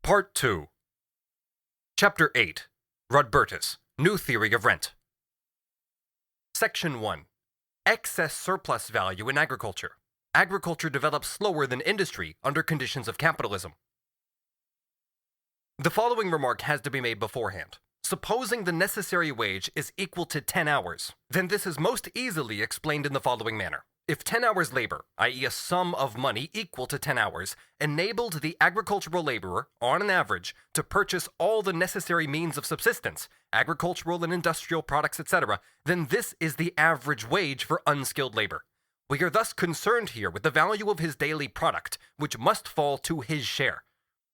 Part 2. Chapter 8. Rodbertus, New Theory of Rent. Section 1. Excess surplus value in agriculture. Agriculture develops slower than industry under conditions of capitalism. The following remark has to be made beforehand. Supposing the necessary wage is equal to 10 hours, then this is most easily explained in the following manner. If 10 hours labor, i.e. a sum of money equal to 10 hours, enabled the agricultural laborer, on an average, to purchase all the necessary means of subsistence, agricultural and industrial products, etc., then this is the average wage for unskilled labor. We are thus concerned here with the value of his daily product, which must fall to his share.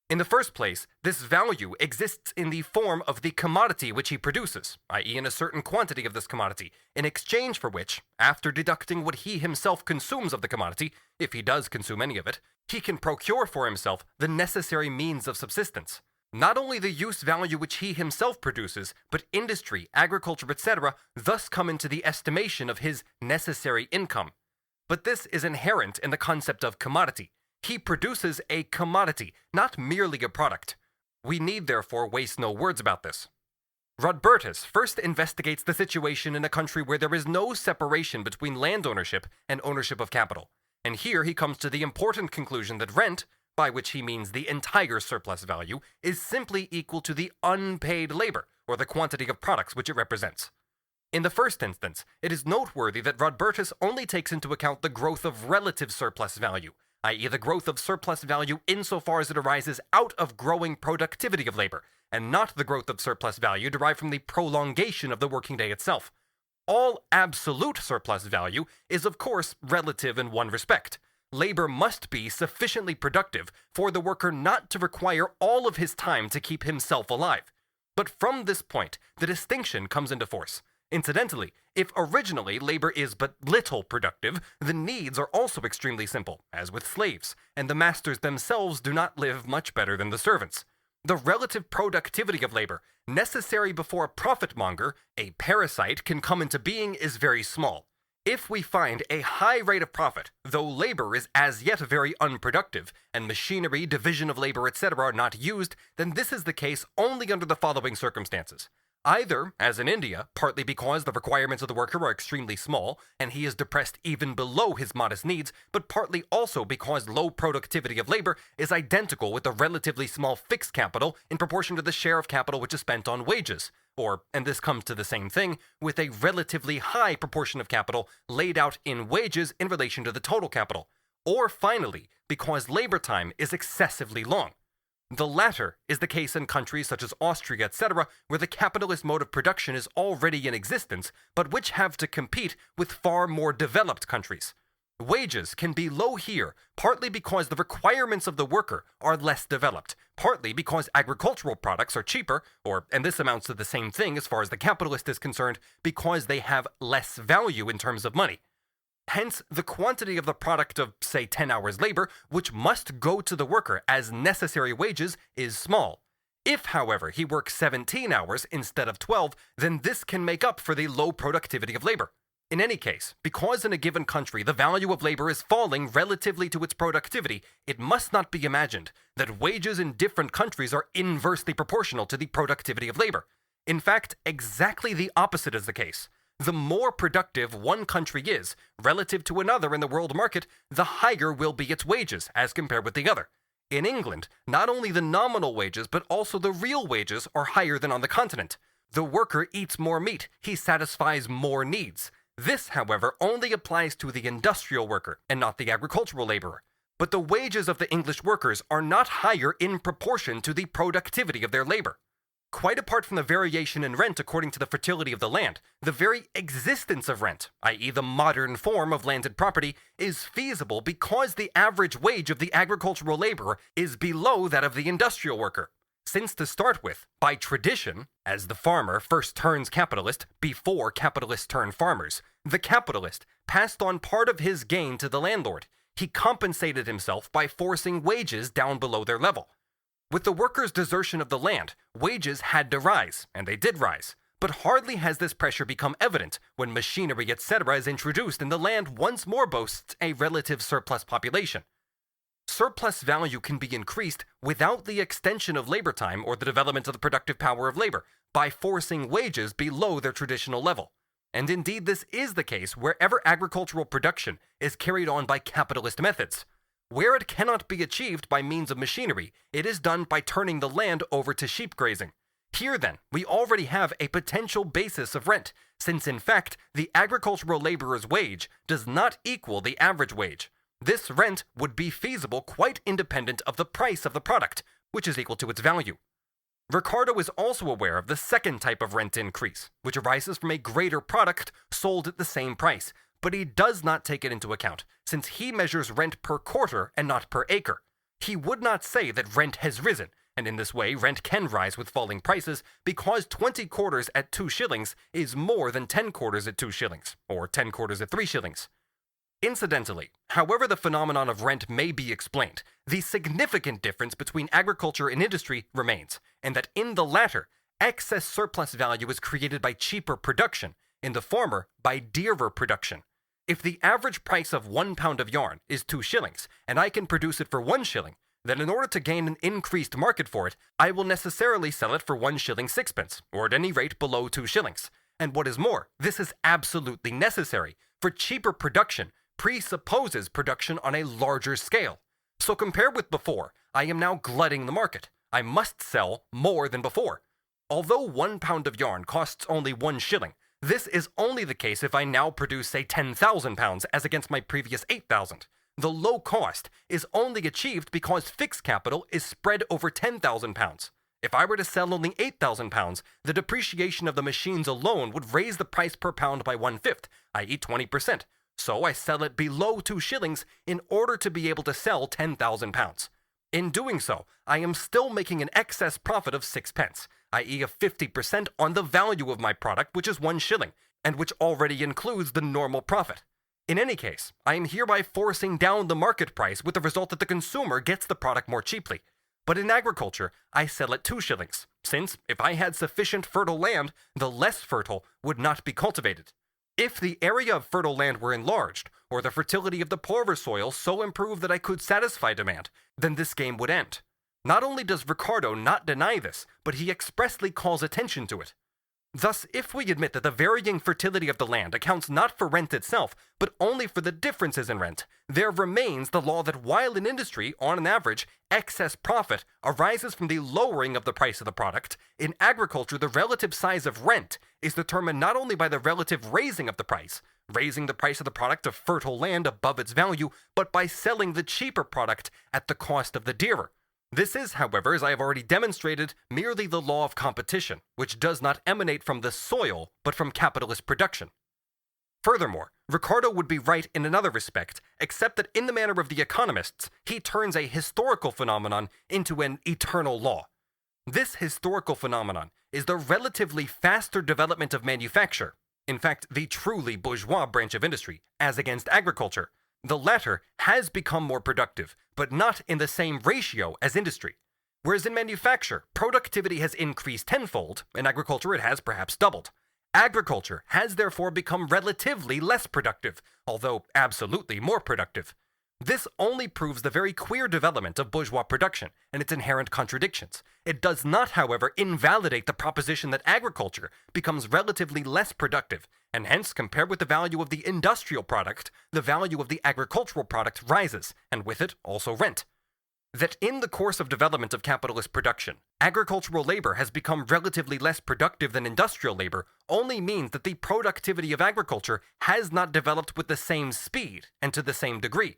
In the first place, this value exists in the form of the commodity which he produces, i.e. in a certain quantity of this commodity, in exchange for which, after deducting what he himself consumes of the commodity, if he does consume any of it, he can procure for himself the necessary means of subsistence. Not only the use value which he himself produces, but industry, agriculture, etc., thus come into the estimation of his necessary income. But this is inherent in the concept of commodity. He produces a commodity, not merely a product. We need therefore waste no words about this. Rodbertus first investigates the situation in a country where there is no separation between land ownership and ownership of capital. And here he comes to the important conclusion that rent, by which he means the entire surplus value, is simply equal to the unpaid labor, or the quantity of products which it represents. In the first instance, it is noteworthy that Rodbertus only takes into account the growth of relative surplus value, i.e. the growth of surplus value insofar as it arises out of growing productivity of labor, and not the growth of surplus value derived from the prolongation of the working day itself. All absolute surplus value is of course relative in one respect. Labor must be sufficiently productive for the worker not to require all of his time to keep himself alive. But from this point, the distinction comes into force. Incidentally, if originally labor is but little productive, the needs are also extremely simple, as with slaves, and the masters themselves do not live much better than the servants. The relative productivity of labor, necessary before a profit-monger, a parasite, can come into being is very small. If we find a high rate of profit, though labor is as yet very unproductive, and machinery, division of labor, etc. are not used, then this is the case only under the following circumstances. Either, as in India, partly because the requirements of the worker are extremely small, and he is depressed even below his modest needs, but partly also because low productivity of labor is identical with the relatively small fixed capital in proportion to the share of capital which is spent on wages, or, and this comes to the same thing, with a relatively high proportion of capital laid out in wages in relation to the total capital, or finally, because labor time is excessively long. The latter is the case in countries such as Austria, etc., where the capitalist mode of production is already in existence, but which have to compete with far more developed countries. Wages can be low here, partly because the requirements of the worker are less developed, partly because agricultural products are cheaper, or, and this amounts to the same thing as far as the capitalist is concerned, because they have less value in terms of money. Hence, the quantity of the product of, say, 10 hours labor, which must go to the worker as necessary wages, is small. If, however, he works 17 hours instead of 12, then this can make up for the low productivity of labor. In any case, because in a given country the value of labor is falling relatively to its productivity, it must not be imagined that wages in different countries are inversely proportional to the productivity of labor. In fact, exactly the opposite is the case. The more productive one country is, relative to another in the world market, the higher will be its wages as compared with the other. In England, not only the nominal wages, but also the real wages are higher than on the continent. The worker eats more meat, he satisfies more needs. This, however, only applies to the industrial worker and not the agricultural laborer. But the wages of the English workers are not higher in proportion to the productivity of their labor. Quite apart from the variation in rent according to the fertility of the land, the very existence of rent, i.e. the modern form of landed property, is feasible because the average wage of the agricultural laborer is below that of the industrial worker. Since to start with, by tradition, as the farmer first turns capitalist before capitalists turn farmers, the capitalist passed on part of his gain to the landlord. He compensated himself by forcing wages down below their level. With the workers' desertion of the land, wages had to rise, and they did rise. But hardly has this pressure become evident when machinery, etc. is introduced and the land once more boasts a relative surplus population. surplus value can be increased without the extension of labor time or the development of the productive power of labor by forcing wages below their traditional level. And indeed, this is the case wherever agricultural production is carried on by capitalist methods. Where it cannot be achieved by means of machinery, it is done by turning the land over to sheep grazing. Here, then, we already have a potential basis of rent, since in fact, the agricultural laborer's wage does not equal the average wage. This rent would be feasible quite independent of the price of the product, which is equal to its value. Ricardo is also aware of the second type of rent increase, which arises from a greater product sold at the same price, but he does not take it into account, since he measures rent per quarter and not per acre. He would not say that rent has risen, and in this way rent can rise with falling prices because 20 quarters at 2 shillings is more than 10 quarters at 2 shillings, or 10 quarters at 3 shillings. Incidentally, however the phenomenon of rent may be explained, the significant difference between agriculture and industry remains, and that in the latter, excess surplus value is created by cheaper production, in the former by dearer production. If the average price of 1 pound of yarn is 2 shillings, and I can produce it for 1 shilling, then in order to gain an increased market for it, I will necessarily sell it for 1 shilling 6pence, or at any rate below 2 shillings. And what is more, this is absolutely necessary, for cheaper production presupposes production on a larger scale. So compared with before, I am now glutting the market. I must sell more than before. Although 1 pound of yarn costs only 1 shilling, this is only the case if I now produce, say, 10,000 pounds as against my previous 8,000. The low cost is only achieved because fixed capital is spread over 10,000 pounds. If I were to sell only 8,000 pounds, the depreciation of the machines alone would raise the price per pound by 1/5, i.e. 20%. So I sell it below 2 shillings in order to be able to sell 10,000 pounds. In doing so, I am still making an excess profit of 6pence, i.e. of 50% on the value of my product, which is 1 shilling, and which already includes the normal profit. In any case, I am hereby forcing down the market price with the result that the consumer gets the product more cheaply. But in agriculture, I sell at 2 shillings, since if I had sufficient fertile land, the less fertile would not be cultivated. If the area of fertile land were enlarged, or the fertility of the poorer soil so improved that I could satisfy demand, then this game would end. Not only does Ricardo not deny this, but he expressly calls attention to it. Thus, if we admit that the varying fertility of the land accounts not for rent itself, but only for the differences in rent, there remains the law that while in industry, on an average, excess profit arises from the lowering of the price of the product, in agriculture the relative size of rent is determined not only by the relative raising of the price, raising the price of the product of fertile land above its value, but by selling the cheaper product at the cost of the dearer. This is, however, as I have already demonstrated, merely the law of competition, which does not emanate from the soil, but from capitalist production. Furthermore, Ricardo would be right in another respect, except that in the manner of the economists, he turns a historical phenomenon into an eternal law. This historical phenomenon is the relatively faster development of manufacture, in fact, the truly bourgeois branch of industry, as against agriculture. The latter has become more productive, but not in the same ratio as industry. Whereas in manufacture, productivity has increased tenfold, in agriculture it has perhaps doubled. Agriculture has therefore become relatively less productive, although absolutely more productive. This only proves the very queer development of bourgeois production and its inherent contradictions. It does not, however, invalidate the proposition that agriculture becomes relatively less productive, and hence, compared with the value of the industrial product, the value of the agricultural product rises, and with it also rent. That in the course of development of capitalist production, agricultural labor has become relatively less productive than industrial labor only means that the productivity of agriculture has not developed with the same speed and to the same degree.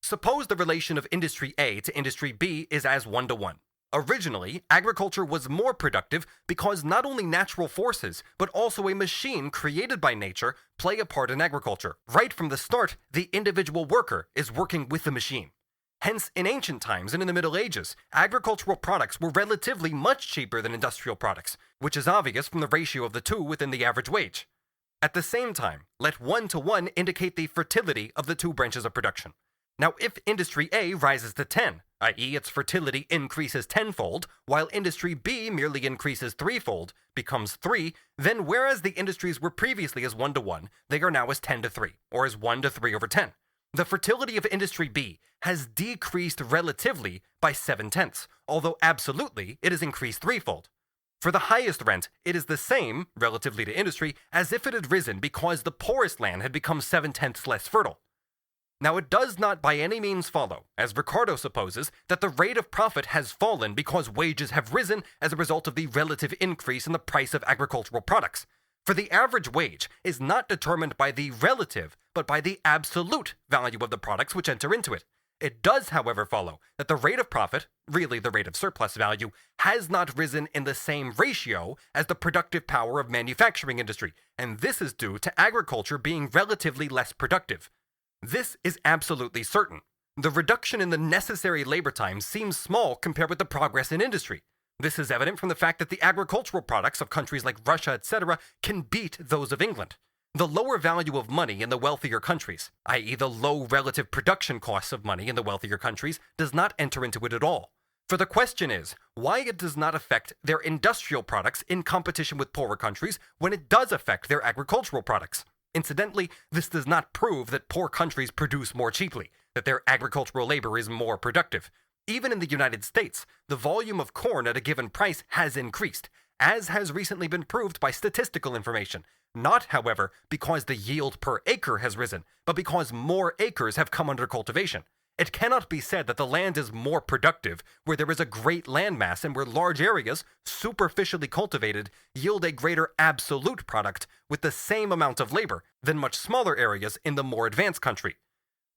Suppose the relation of industry A to industry B is as 1-to-1. Originally, agriculture was more productive because not only natural forces, but also a machine created by nature play a part in agriculture. Right from the start, the individual worker is working with the machine. Hence, in ancient times and in the Middle Ages, agricultural products were relatively much cheaper than industrial products, which is obvious from the ratio of the two within the average wage. At the same time, let 1-to-1 indicate the fertility of the two branches of production. Now, if industry A rises to 10, i.e. its fertility increases tenfold, while industry B merely increases threefold, becomes 3, then whereas the industries were previously as 1-to-1, they are now as 10-to-3, or as 1-to-3/10. The fertility of industry B has decreased relatively by 7/10, although absolutely it has increased threefold. For the highest rent, it is the same, relatively to industry, as if it had risen because the poorest land had become 7/10 less fertile. Now, it does not by any means follow, as Ricardo supposes, that the rate of profit has fallen because wages have risen as a result of the relative increase in the price of agricultural products. For the average wage is not determined by the relative, but by the absolute value of the products which enter into it. It does, however, follow that the rate of profit, really the rate of surplus value, has not risen in the same ratio as the productive power of manufacturing industry, and this is due to agriculture being relatively less productive. This is absolutely certain. The reduction in the necessary labor time seems small compared with the progress in industry. This is evident from the fact that the agricultural products of countries like Russia, etc., can beat those of England. The lower value of money in the wealthier countries, i.e. the low relative production costs of money in the wealthier countries, does not enter into it at all. For the question is, why it does not affect their industrial products in competition with poorer countries when it does affect their agricultural products. Incidentally, this does not prove that poor countries produce more cheaply, that their agricultural labor is more productive. Even in the United States, the volume of corn at a given price has increased, as has recently been proved by statistical information. Not, however, because the yield per acre has risen, but because more acres have come under cultivation. It cannot be said that the land is more productive where there is a great landmass and where large areas, superficially cultivated, yield a greater absolute product with the same amount of labor than much smaller areas in the more advanced country.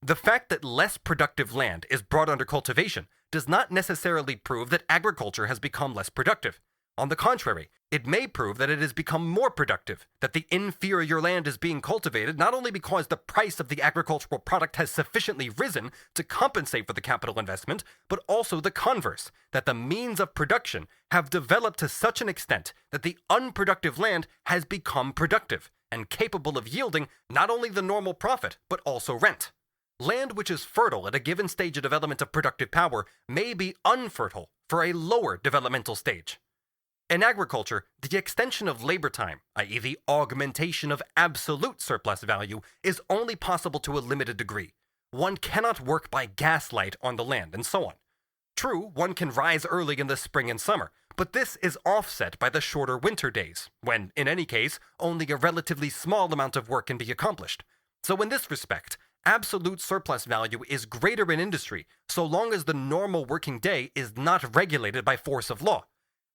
The fact that less productive land is brought under cultivation does not necessarily prove that agriculture has become less productive. On the contrary, it may prove that it has become more productive, that the inferior land is being cultivated not only because the price of the agricultural product has sufficiently risen to compensate for the capital investment, but also the converse, that the means of production have developed to such an extent that the unproductive land has become productive and capable of yielding not only the normal profit, but also rent. Land which is fertile at a given stage of development of productive power may be unfertile for a lower developmental stage. In agriculture, the extension of labor time, i.e. the augmentation of absolute surplus value, is only possible to a limited degree. One cannot work by gaslight on the land, and so on. True, one can rise early in the spring and summer, but this is offset by the shorter winter days, when, in any case, only a relatively small amount of work can be accomplished. So in this respect, absolute surplus value is greater in industry, so long as the normal working day is not regulated by force of law.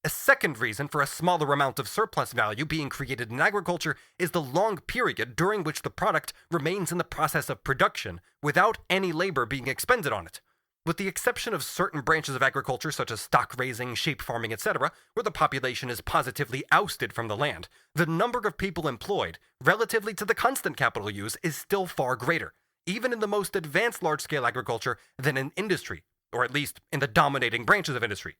A second reason for a smaller amount of surplus value being created in agriculture is the long period during which the product remains in the process of production without any labor being expended on it. With the exception of certain branches of agriculture such as stock raising, sheep farming, etc., where the population is positively ousted from the land, the number of people employed, relatively to the constant capital use, is still far greater, even in the most advanced large-scale agriculture, than in industry, or at least in the dominating branches of industry.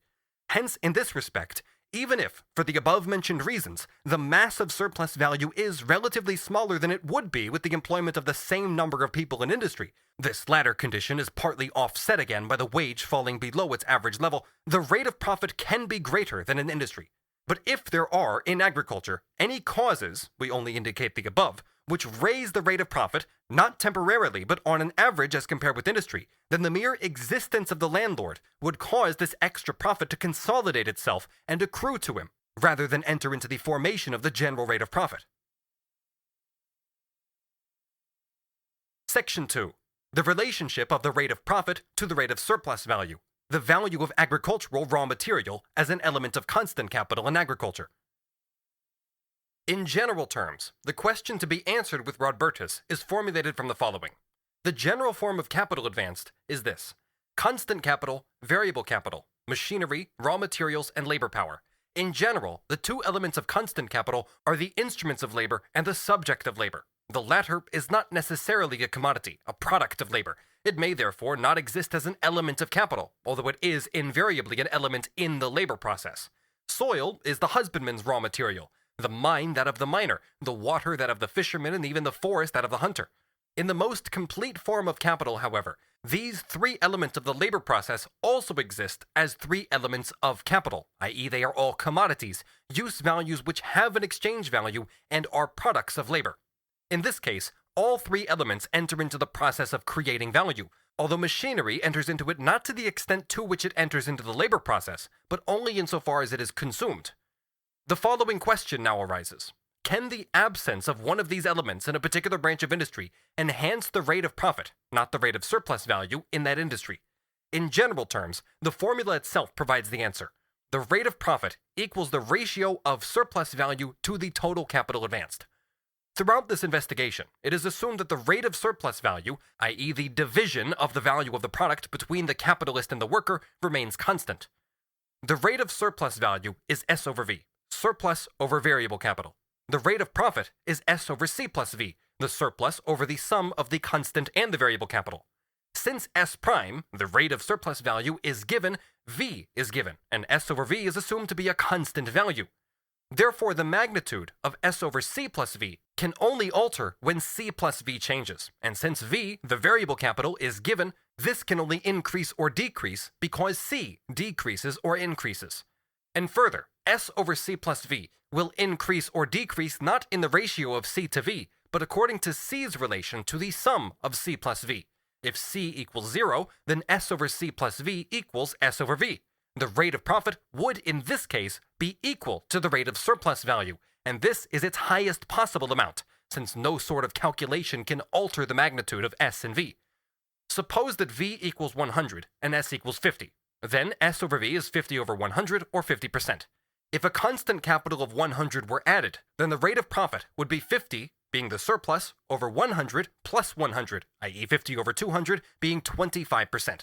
Hence, in this respect, even if, for the above-mentioned reasons, the mass of surplus value is relatively smaller than it would be with the employment of the same number of people in industry, this latter condition is partly offset again by the wage falling below its average level, the rate of profit can be greater than in industry. But if there are, in agriculture, any causes, we only indicate the above, which raise the rate of profit, not temporarily, but on an average as compared with industry, then the mere existence of the landlord would cause this extra profit to consolidate itself and accrue to him, rather than enter into the formation of the general rate of profit. Section 2. The relationship of the rate of profit to the rate of surplus value, the value of agricultural raw material as an element of constant capital in agriculture. In general terms, the question to be answered with Rodbertus is formulated from the following. The general form of capital advanced is this: constant capital, variable capital, machinery, raw materials, and labor power. In general, the two elements of constant capital are the instruments of labor and the subject of labor. The latter is not necessarily a commodity, a product of labor. It may therefore not exist as an element of capital, although it is invariably an element in the labor process. Soil is the husbandman's raw material, the mine that of the miner, the water that of the fisherman, and even the forest that of the hunter. In the most complete form of capital, however, these three elements of the labor process also exist as three elements of capital, i.e. they are all commodities, use values which have an exchange value, and are products of labor. In this case, all three elements enter into the process of creating value, although machinery enters into it not to the extent to which it enters into the labor process, but only insofar as it is consumed. The following question now arises. Can the absence of one of these elements in a particular branch of industry enhance the rate of profit, not the rate of surplus value, in that industry? In general terms, the formula itself provides the answer. The rate of profit equals the ratio of surplus value to the total capital advanced. Throughout this investigation, it is assumed that the rate of surplus value, i.e. the division of the value of the product between the capitalist and the worker, remains constant. The rate of surplus value is S over V, surplus over variable capital. The rate of profit is S over C plus V, the surplus over the sum of the constant and the variable capital. Since S prime, the rate of surplus value, is given, V is given, and S over V is assumed to be a constant value. Therefore, the magnitude of S over C plus V can only alter when C plus V changes, and since V, the variable capital, is given, this can only increase or decrease because C decreases or increases. And further, S over C plus V will increase or decrease not in the ratio of C to V, but according to C's relation to the sum of C plus V. If C equals 0, then S over C plus V equals S over V. The rate of profit would, in this case, be equal to the rate of surplus value, and this is its highest possible amount, since no sort of calculation can alter the magnitude of S and V. Suppose that V equals 100 and S equals 50. Then S over V is 50 over 100, or 50%. If a constant capital of 100 were added, then the rate of profit would be 50, being the surplus, over 100 plus 100, i.e. 50 over 200, being 25%.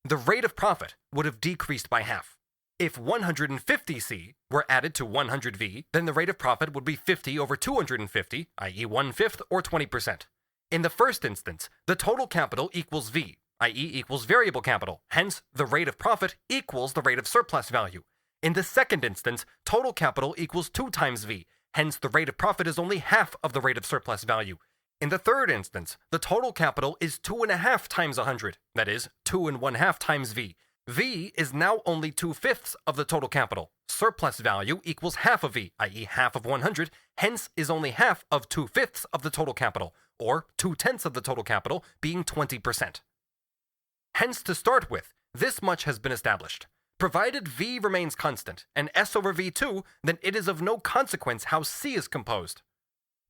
The rate of profit would have decreased by half. If 150C were added to 100V, then the rate of profit would be 50 over 250, i.e. 1/5, or 20%. In the first instance, the total capital equals V, i.e. equals variable capital, hence the rate of profit equals the rate of surplus value. In the second instance, total capital equals 2 times V, hence the rate of profit is only half of the rate of surplus value. In the third instance, the total capital is 2.5 times 100, that is, 2 1/2 times V. V is now only 2/5 of the total capital. Surplus value equals half of V, i.e. half of 100, hence is only half of 2/5 of the total capital, or 2/10 of the total capital, being 20%. Hence, to start with, this much has been established. Provided V remains constant, and S over V too, then it is of no consequence how C is composed.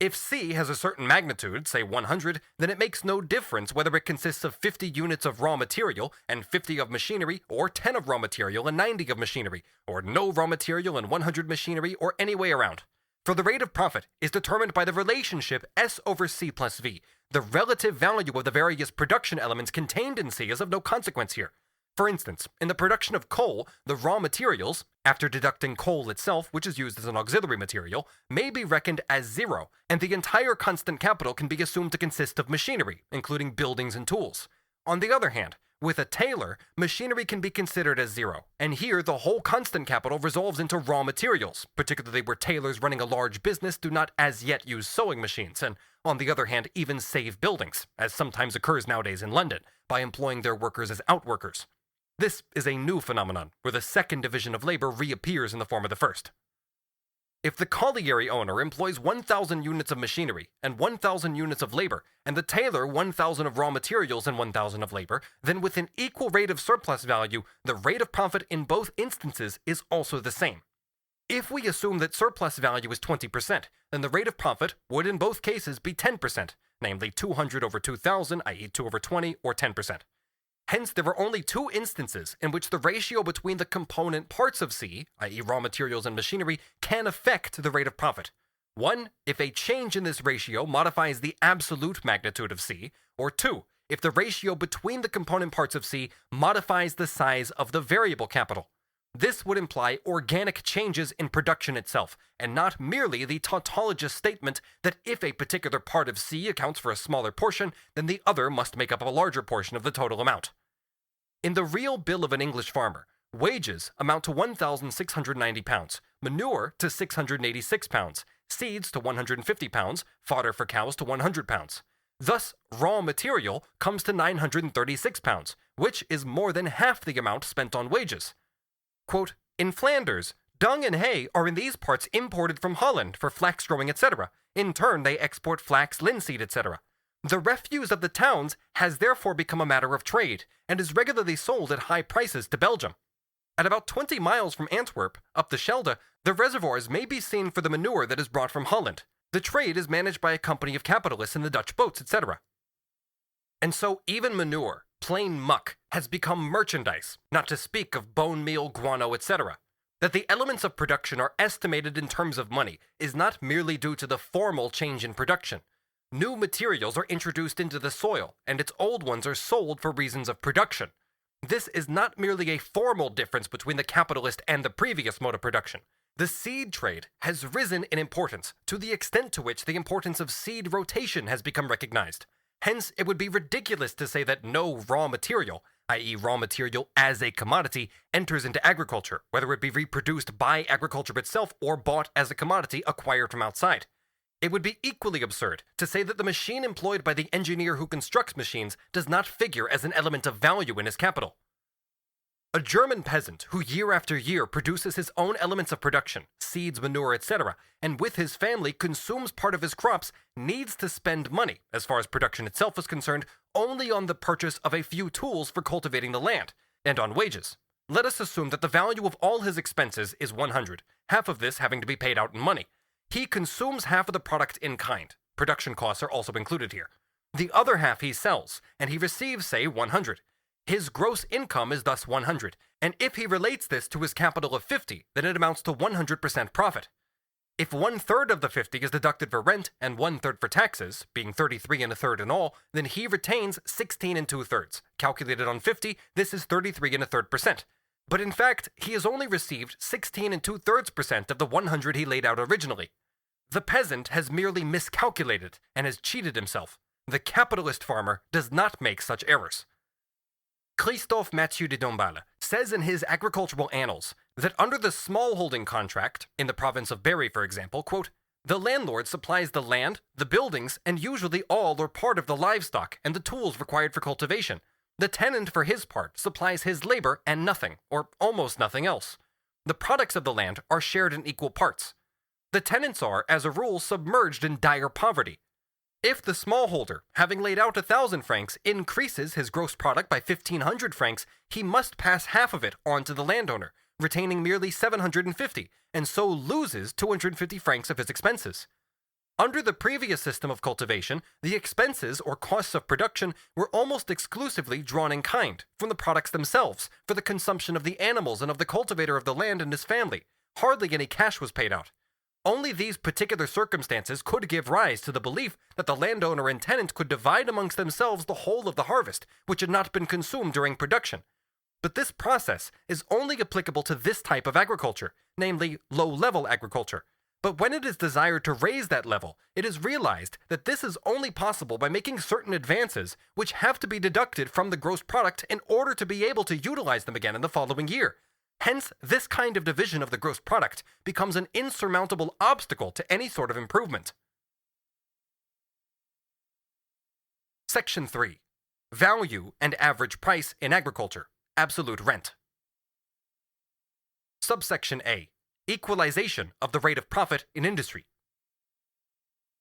If C has a certain magnitude, say 100, then it makes no difference whether it consists of 50 units of raw material and 50 of machinery, or 10 of raw material and 90 of machinery, or no raw material and 100 machinery, or any way around. For the rate of profit is determined by the relationship S over C plus V. The relative value of the various production elements contained in C is of no consequence here. For instance, in the production of coal, the raw materials, after deducting coal itself, which is used as an auxiliary material, may be reckoned as 0, and the entire constant capital can be assumed to consist of machinery, including buildings and tools. On the other hand, with a tailor, machinery can be considered as 0, and here the whole constant capital resolves into raw materials, particularly where tailors running a large business do not as yet use sewing machines, and on the other hand even save buildings, as sometimes occurs nowadays in London, by employing their workers as outworkers. This is a new phenomenon, where the second division of labor reappears in the form of the first. If the colliery owner employs 1,000 units of machinery and 1,000 units of labor, and the tailor 1,000 of raw materials and 1,000 of labor, then with an equal rate of surplus value, the rate of profit in both instances is also the same. If we assume that surplus value is 20%, then the rate of profit would in both cases be 10%, namely 200 over 2,000, i.e. 2 over 20, or 10%. Hence, there are only two instances in which the ratio between the component parts of C, i.e. raw materials and machinery, can affect the rate of profit. One, if a change in this ratio modifies the absolute magnitude of C, or two, if the ratio between the component parts of C modifies the size of the variable capital. This would imply organic changes in production itself, and not merely the tautologist statement that if a particular part of C accounts for a smaller portion, then the other must make up a larger portion of the total amount. In the real bill of an English farmer, wages amount to £1,690, manure to £686, seeds to £150, fodder for cows to £100. Thus, raw material comes to £936, which is more than half the amount spent on wages. Quote, in Flanders, dung and hay are in these parts imported from Holland for flax growing, etc. In turn, they export flax, linseed, etc. The refuse of the towns has therefore become a matter of trade, and is regularly sold at high prices to Belgium. At about 20 miles from Antwerp, up the Schelde, the reservoirs may be seen for the manure that is brought from Holland. The trade is managed by a company of capitalists in the Dutch boats, etc. And so even manure, plain muck, has become merchandise, not to speak of bone meal, guano, etc. That the elements of production are estimated in terms of money is not merely due to the formal change in production. New materials are introduced into the soil, and its old ones are sold for reasons of production. This is not merely a formal difference between the capitalist and the previous mode of production. The seed trade has risen in importance to the extent to which the importance of seed rotation has become recognized. Hence, it would be ridiculous to say that no raw material, i.e. raw material as a commodity, enters into agriculture, whether it be reproduced by agriculture itself or bought as a commodity acquired from outside. It would be equally absurd to say that the machine employed by the engineer who constructs machines does not figure as an element of value in his capital. A German peasant who year after year produces his own elements of production, seeds, manure, etc., and with his family consumes part of his crops, needs to spend money, as far as production itself is concerned, only on the purchase of a few tools for cultivating the land, and on wages. Let us assume that the value of all his expenses is 100, half of this having to be paid out in money. He consumes half of the product in kind. Production costs are also included here. The other half he sells, and he receives, say, 100. His gross income is thus 100, and if he relates this to his capital of 50, then it amounts to 100% profit. If 1/3 of the 50 is deducted for rent and 1/3 for taxes, being 33 1/3 in all, then he retains 16 2/3. Calculated on 50, this is 33 1/3%. But in fact, he has only received 16 2/3% of the 100 he laid out originally. The peasant has merely miscalculated and has cheated himself. The capitalist farmer does not make such errors. Christophe Mathieu de Dombasle says in his Agricultural Annals that under the smallholding contract, in the province of Berry for example, quote, the landlord supplies the land, the buildings, and usually all or part of the livestock and the tools required for cultivation. The tenant, for his part, supplies his labor and nothing, or almost nothing else. The products of the land are shared in equal parts. The tenants are, as a rule, submerged in dire poverty. If the smallholder, having laid out 1,000 francs, increases his gross product by 1,500 francs, he must pass half of it on to the landowner, retaining merely 750, and so loses 250 francs of his expenses. Under the previous system of cultivation, the expenses or costs of production were almost exclusively drawn in kind, from the products themselves, for the consumption of the animals and of the cultivator of the land and his family. Hardly any cash was paid out. Only these particular circumstances could give rise to the belief that the landowner and tenant could divide amongst themselves the whole of the harvest, which had not been consumed during production. But this process is only applicable to this type of agriculture, namely low-level agriculture. But when it is desired to raise that level, it is realized that this is only possible by making certain advances which have to be deducted from the gross product in order to be able to utilize them again in the following year. Hence, this kind of division of the gross product becomes an insurmountable obstacle to any sort of improvement. Section 3. Value and average price in agriculture. Absolute rent. Subsection A. Equalization of the rate of profit in industry.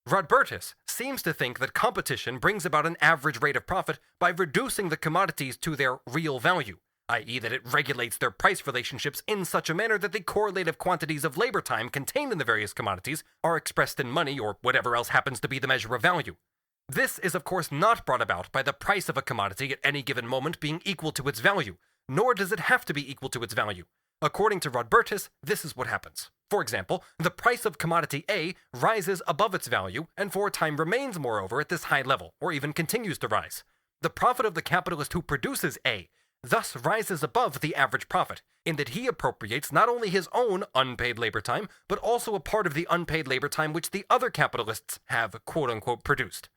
Rodbertus seems to think that competition brings about an average rate of profit by reducing the commodities to their real value, i.e. that it regulates their price relationships in such a manner that the correlative quantities of labor time contained in the various commodities are expressed in money or whatever else happens to be the measure of value. This is of course not brought about by the price of a commodity at any given moment being equal to its value, nor does it have to be equal to its value. According to Rodbertus, this is what happens. For example, the price of commodity A rises above its value and for a time remains moreover at this high level, or even continues to rise. The profit of the capitalist who produces A thus rises above the average profit, in that he appropriates not only his own unpaid labor time, but also a part of the unpaid labor time which the other capitalists have quote-unquote produced.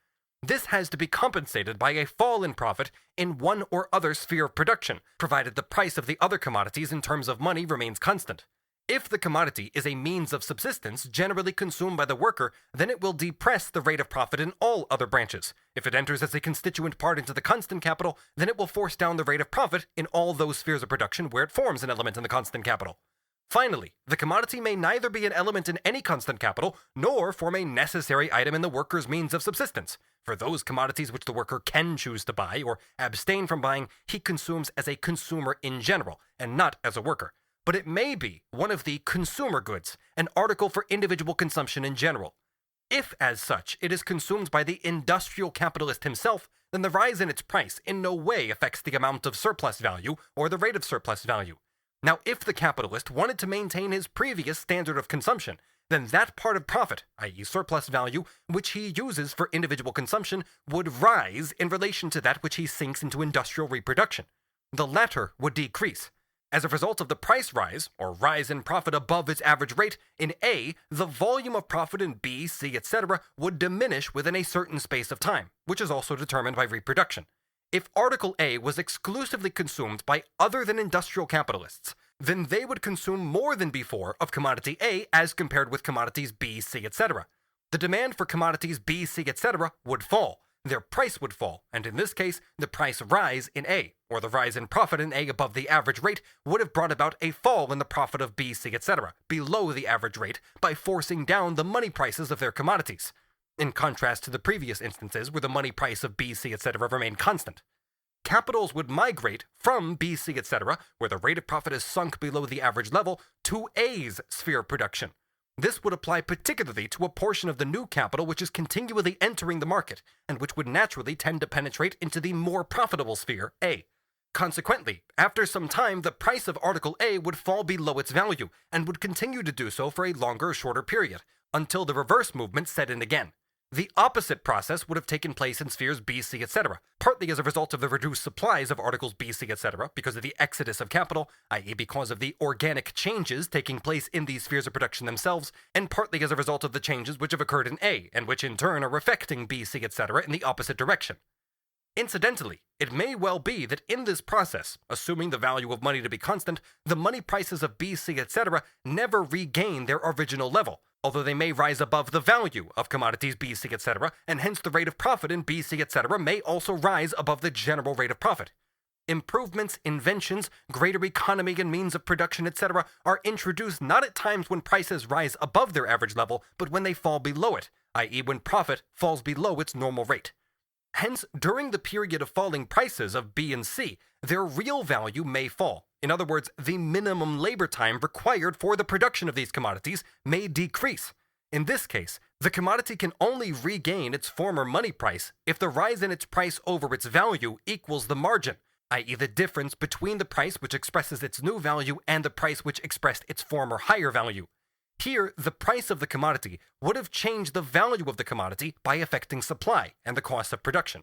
This has to be compensated by a fall in profit in one or other sphere of production, provided the price of the other commodities in terms of money remains constant. If the commodity is a means of subsistence generally consumed by the worker, then it will depress the rate of profit in all other branches. If it enters as a constituent part into the constant capital, then it will force down the rate of profit in all those spheres of production where it forms an element in the constant capital. Finally, the commodity may neither be an element in any constant capital, nor form a necessary item in the worker's means of subsistence. For those commodities which the worker can choose to buy or abstain from buying, he consumes as a consumer in general, and not as a worker. But it may be one of the consumer goods, an article for individual consumption in general. If, as such, it is consumed by the industrial capitalist himself, then the rise in its price in no way affects the amount of surplus value or the rate of surplus value. Now, if the capitalist wanted to maintain his previous standard of consumption, then that part of profit, i.e. surplus value, which he uses for individual consumption, would rise in relation to that which he sinks into industrial reproduction. The latter would decrease. As a result of the price rise, or rise in profit above its average rate, in A, the volume of profit in B, C, etc. would diminish within a certain space of time, which is also determined by reproduction. If Article A was exclusively consumed by other than industrial capitalists, then they would consume more than before of commodity A as compared with commodities B, C, etc. The demand for commodities B, C, etc. would fall. Their price would fall, and in this case, the price rise in A, or the rise in profit in A above the average rate, would have brought about a fall in the profit of B, C, etc., below the average rate, by forcing down the money prices of their commodities, in contrast to the previous instances where the money price of B, C, etc. remained constant. Capitals would migrate from B, C, etc., where the rate of profit is sunk below the average level, to A's sphere of production. This would apply particularly to a portion of the new capital which is continually entering the market, and which would naturally tend to penetrate into the more profitable sphere, A. Consequently, after some time, the price of Article A would fall below its value, and would continue to do so for a longer or shorter period, until the reverse movement set in again. The opposite process would have taken place in spheres B, C, etc., partly as a result of the reduced supplies of articles B, C, etc., because of the exodus of capital, i.e. because of the organic changes taking place in these spheres of production themselves, and partly as a result of the changes which have occurred in A, and which in turn are affecting B, C, etc. in the opposite direction. Incidentally, it may well be that in this process, assuming the value of money to be constant, the money prices of B, C, etc. never regain their original level, although they may rise above the value of commodities B, C, etc., and hence the rate of profit in B, C, etc. may also rise above the general rate of profit. Improvements, inventions, greater economy and means of production, etc. are introduced not at times when prices rise above their average level, but when they fall below it, i.e. when profit falls below its normal rate. Hence, during the period of falling prices of B and C, their real value may fall. In other words, the minimum labor time required for the production of these commodities may decrease. In this case, the commodity can only regain its former money price if the rise in its price over its value equals the margin, i.e. the difference between the price which expresses its new value and the price which expressed its former higher value. Here, the price of the commodity would have changed the value of the commodity by affecting supply and the cost of production.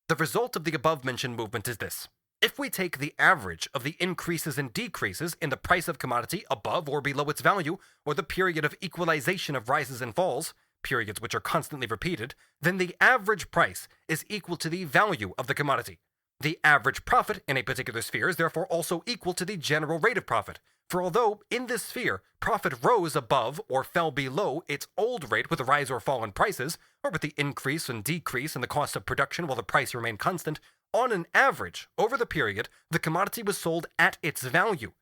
The result of the above-mentioned movement is this. If we take the average of the increases and decreases in the price of commodity above or below its value, or the period of equalization of rises and falls, periods which are constantly repeated, then the average price is equal to the value of the commodity. The average profit in a particular sphere is therefore also equal to the general rate of profit, for although in this sphere profit rose above or fell below its old rate with a rise or fall in prices, or with the increase and decrease in the cost of production while the price remained constant, on an average, over the period, the commodity was sold at its value.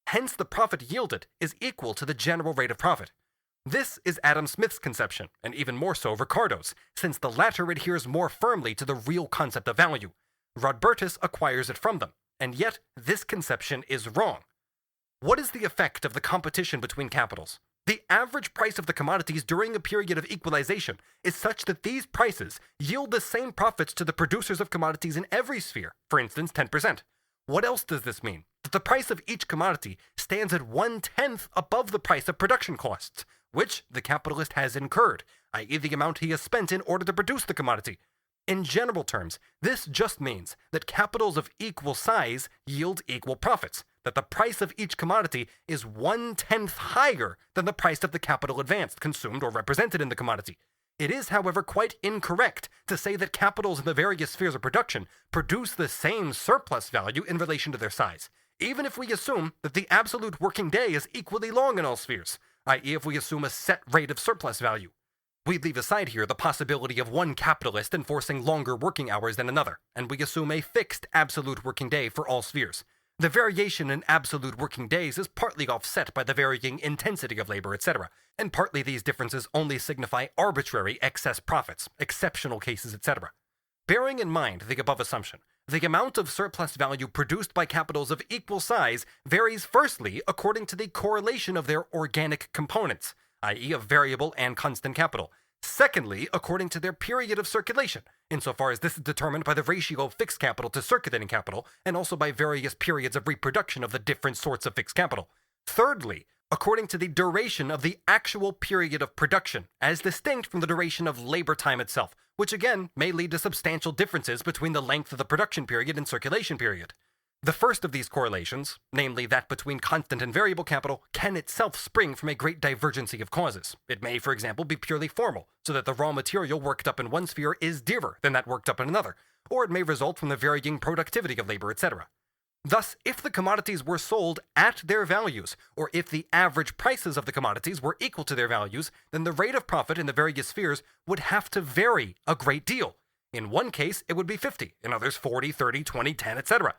Hence the profit yielded is equal to the general rate of profit. This is Adam Smith's conception, and even more so Ricardo's, since the latter adheres more firmly to the real concept of value. Rodbertus acquires it from them, and yet this conception is wrong. What is the effect of the competition between capitals? The average price of the commodities during a period of equalization is such that these prices yield the same profits to the producers of commodities in every sphere, for instance 10%. What else does this mean? That the price of each commodity stands at 1/10 above the price of production costs, which the capitalist has incurred, i.e. the amount he has spent in order to produce the commodity. In general terms, this just means that capitals of equal size yield equal profits, that the price of each commodity is 1/10 higher than the price of the capital advanced, consumed, or represented in the commodity. It is, however, quite incorrect to say that capitals in the various spheres of production produce the same surplus value in relation to their size, even if we assume that the absolute working day is equally long in all spheres, i.e. if we assume a set rate of surplus value. We leave aside here the possibility of one capitalist enforcing longer working hours than another, and we assume a fixed absolute working day for all spheres. The variation in absolute working days is partly offset by the varying intensity of labor, etc., and partly these differences only signify arbitrary excess profits, exceptional cases, etc. Bearing in mind the above assumption, the amount of surplus value produced by capitals of equal size varies firstly according to the correlation of their organic components, i.e. of variable and constant capital. Secondly, according to their period of circulation, insofar as this is determined by the ratio of fixed capital to circulating capital, and also by various periods of reproduction of the different sorts of fixed capital. Thirdly, according to the duration of the actual period of production, as distinct from the duration of labor time itself, which again may lead to substantial differences between the length of the production period and circulation period. The first of these correlations, namely that between constant and variable capital, can itself spring from a great divergency of causes. It may, for example, be purely formal, so that the raw material worked up in one sphere is dearer than that worked up in another, or it may result from the varying productivity of labor, etc. Thus, if the commodities were sold at their values, or if the average prices of the commodities were equal to their values, then the rate of profit in the various spheres would have to vary a great deal. In one case, it would be 50, in others 40, 30, 20, 10, etc.